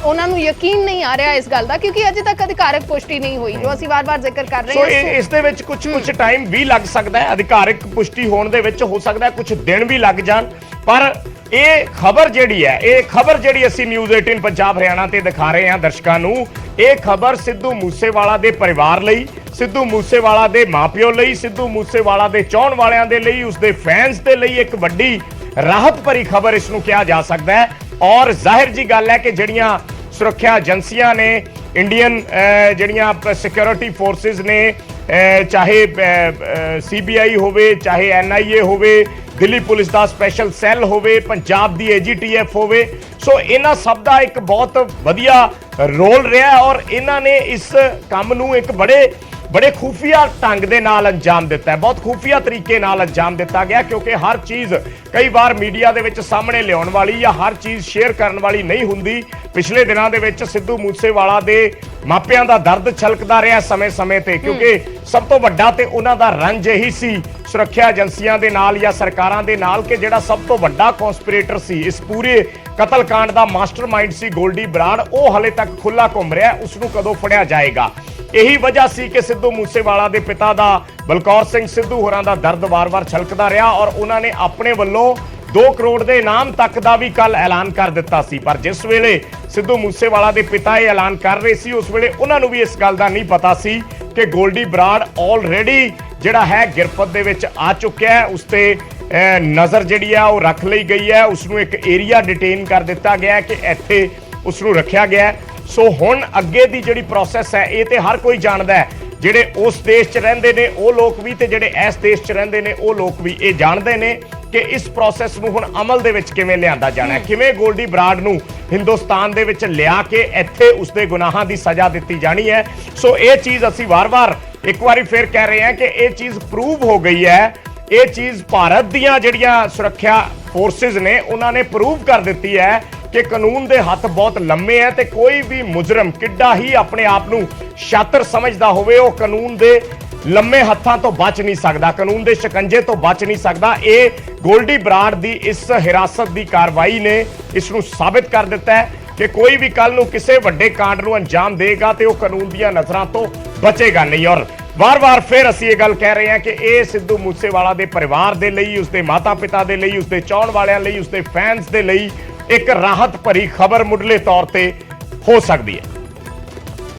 ਉਹਨਾਂ ਨੂੰ ਯਕੀਨ ਨਹੀਂ ਆ ਰਿਹਾ ਇਸ ਗੱਲ ਦਾ, ਕਿਉਂਕਿ ਅਜੇ ਤੱਕ ਅਧਿਕਾਰਕ ਪੁਸ਼ਟੀ ਨਹੀਂ ਹੋਈ, ਜੋ ਅਸੀਂ ਵਾਰ-ਵਾਰ ਜ਼ਿਕਰ ਕਰ ਰਹੇ ਹਾਂ। ਸੋ ਇਸ ਦੇ ਵਿੱਚ ਕੁਝ ਟਾਈਮ ਵੀ ਲੱਗ ਸਕਦਾ ਹੈ, ਅਧਿਕਾਰਕ ਪੁਸ਼ਟੀ ਹੋਣ ਦੇ ਵਿੱਚ ਹੋ ਸਕਦਾ ਹੈ ਕੁਝ ਦਿਨ ਵੀ ਲੱਗ ਜਾਣ, ਪਰ ਇਹ ਖਬਰ ਜਿਹੜੀ ਅਸੀਂ ਨਿਊਜ਼ 18 ਪੰਜਾਬ ਹਰਿਆਣਾ ਤੇ ਦਿਖਾ ਰਹੇ ਹਾਂ ਦਰਸ਼ਕਾਂ ਨੂੰ, ਇਹ ਖਬਰ ਸਿੱਧੂ ਮੂਸੇਵਾਲਾ ਦੇ ਪਰਿਵਾਰ ਲਈ, ਸਿੱਧੂ ਮੂਸੇਵਾਲਾ ਦੇ ਮਾਪਿਓ ਲਈ, ਸਿੱਧੂ ਮੂਸੇਵਾਲਾ ਦੇ ਚਾਹਣ ਵਾਲਿਆਂ ਦੇ ਲਈ, ਉਸਦੇ ਫੈਨਸ ਦੇ ਲਈ ਇੱਕ ਵੱਡੀ ਰਾਹਤ ਭਰੀ ਖਬਰ ਇਸ ਨੂੰ ਕਿਹਾ ਜਾ ਸਕਦਾ ਹੈ। ਔਰ ਜ਼ਾਹਿਰ ਜੀ ਗੱਲ ਹੈ ਕਿ ਜਿਹੜੀਆਂ ਸੁਰੱਖਿਆ ਏਜੰਸੀਆਂ ਨੇ, ਇੰਡੀਅਨ ਜਿਹੜੀਆਂ ਸਿਕਿਉਰਿਟੀ ਫੋਰਸਿਸ ਨੇ, ਚਾਹੇ CBI ਹੋਵੇ, ਚਾਹੇ NIA ਹੋਵੇ, ਦਿੱਲੀ ਪੁਲਿਸ ਦਾ ਸਪੈਸ਼ਲ ਸੈੱਲ ਹੋਵੇ, ਪੰਜਾਬ ਦੀ AGTF ਹੋਵੇ, ਸੋ ਇਹਨਾਂ ਸਭ ਦਾ ਇੱਕ ਬਹੁਤ ਵਧੀਆ ਰੋਲ ਰਿਹਾ ਔਰ ਇਹਨਾਂ ਨੇ ਇਸ ਕੰਮ ਨੂੰ ਇੱਕ बड़े खुफिया ढंग दे नाल अंजाम दिता है, बहुत खुफिया तरीके नाल अंजाम दिता गया, क्योंकि हर चीज़ कई बार मीडिया दे विच सामने लियाउण वाली या हर चीज़ शेयर करन वाली नहीं हुंदी। पिछले दिनों दे विच सिद्धू मूसेवाला दे मापियां दा दर्द छलकदा रहा समय समय ते, क्योंकि सब तो वड्डा ते उन्हां दा रंज यही सी सुरक्षा एजेंसियां दे नाल या सरकारां दे नाल कि जिहड़ा सब तो वड्डा कॉन्स्पिरेटर सी इस पूरे कतलकांड दा मास्टरमाइंड सी गोल्डी बराड़, वो हले तक खुला घुम रहा, उसनूं कदों फड़िया जाएगा। यही वजह सी कि सिद्धू मूसेवाला दे पिता दा बलकौर सिंह सिद्धू होरां दा दर्द वार-वार छलकदा रहा और उन्होंने अपने वल्लों 2 करोड़ के इनाम तक का भी कल ऐलान कर दिता सी, पर जिस वेले सिद्धू मूसेवाला के पिता ये ऐलान कर रहे सी उस वेले उन्होंने भी इस गल का नहीं पता सी कि गोल्डी बराड़ ऑलरेडी जिहड़ा है गिरफ्त दे विच आ चुका है, उसते नज़र जिहड़ी है वो रख ली गई है, उसनूं एक एरिया डिटेन कर दिता गया है कि इत्थे उसनूं रखिया गया है। सो हुण अगे दी जिहड़ी प्रोसैस है ये तो हर कोई जानदा है, ਜਿਹੜੇ ਉਸ ਦੇਸ਼ 'ਚ ਰਹਿੰਦੇ ਨੇ ਉਹ ਲੋਕ ਵੀ ਤੇ ਜਿਹੜੇ ਇਸ ਦੇਸ਼ 'ਚ ਰਹਿੰਦੇ ਨੇ ਉਹ ਲੋਕ ਵੀ ਇਹ ਜਾਣਦੇ ਨੇ ਕਿ ਇਸ ਪ੍ਰੋਸੈਸ ਨੂੰ ਹੁਣ ਅਮਲ ਦੇ ਵਿੱਚ ਕਿਵੇਂ ਲਿਆਂਦਾ ਜਾਣਾ ਹੈ, ਕਿਵੇਂ ਗੋਲਡੀ ਬਰਾੜ ਨੂੰ ਹਿੰਦੁਸਤਾਨ ਦੇ ਵਿੱਚ ਲਿਆ ਕੇ ਇੱਥੇ ਉਸਦੇ ਗੁਨਾਹਾਂ ਦੀ ਸਜ਼ਾ ਦਿੱਤੀ ਜਾਣੀ ਹੈ। ਸੋ ਇਹ ਚੀਜ਼ ਅਸੀਂ ਵਾਰ-ਵਾਰ ਇੱਕ ਵਾਰੀ ਫਿਰ ਕਹਿ ਰਹੇ ਹਾਂ ਕਿ ਇਹ ਚੀਜ਼ ਪ੍ਰੂਵ ਹੋ ਗਈ ਹੈ, ਇਹ ਚੀਜ਼ ਭਾਰਤ ਦੀਆਂ ਜਿਹੜੀਆਂ ਸੁਰੱਖਿਆ ਫੋਰਸਿਸ ਨੇ ਉਹਨਾਂ ਨੇ ਪ੍ਰੂਵ ਕਰ ਦਿੱਤੀ ਹੈ कि कानून के हथ बहुत लम्बे हैं तो कोई भी मुजरम किड्डा ही अपने आप नूं शातिर समझदा होवे वो कानून के लम्बे हत्थां तो बच नहीं सकता, कानून के शिकंजे तो बच नहीं सकता। ये गोल्डी बराड़ की इस हिरासत की कार्रवाई ने इसनूं साबित कर दिता है कि कोई भी कल नूं किसी वड्डे कांड नूं अंजाम देगा तो वह कानून दी नज़रां तो बचेगा नहीं। और वार-वार फिर असीं ये गल कह रहे हैं कि ये सिद्धू मूसेवाला के परिवार के लिए, उसके माता पिता के लिए, उसके चाहण वालियां लई, उसके फैनस के लिए एक राहत भरी खबर मुढ़ले तौर पर हो सकती है।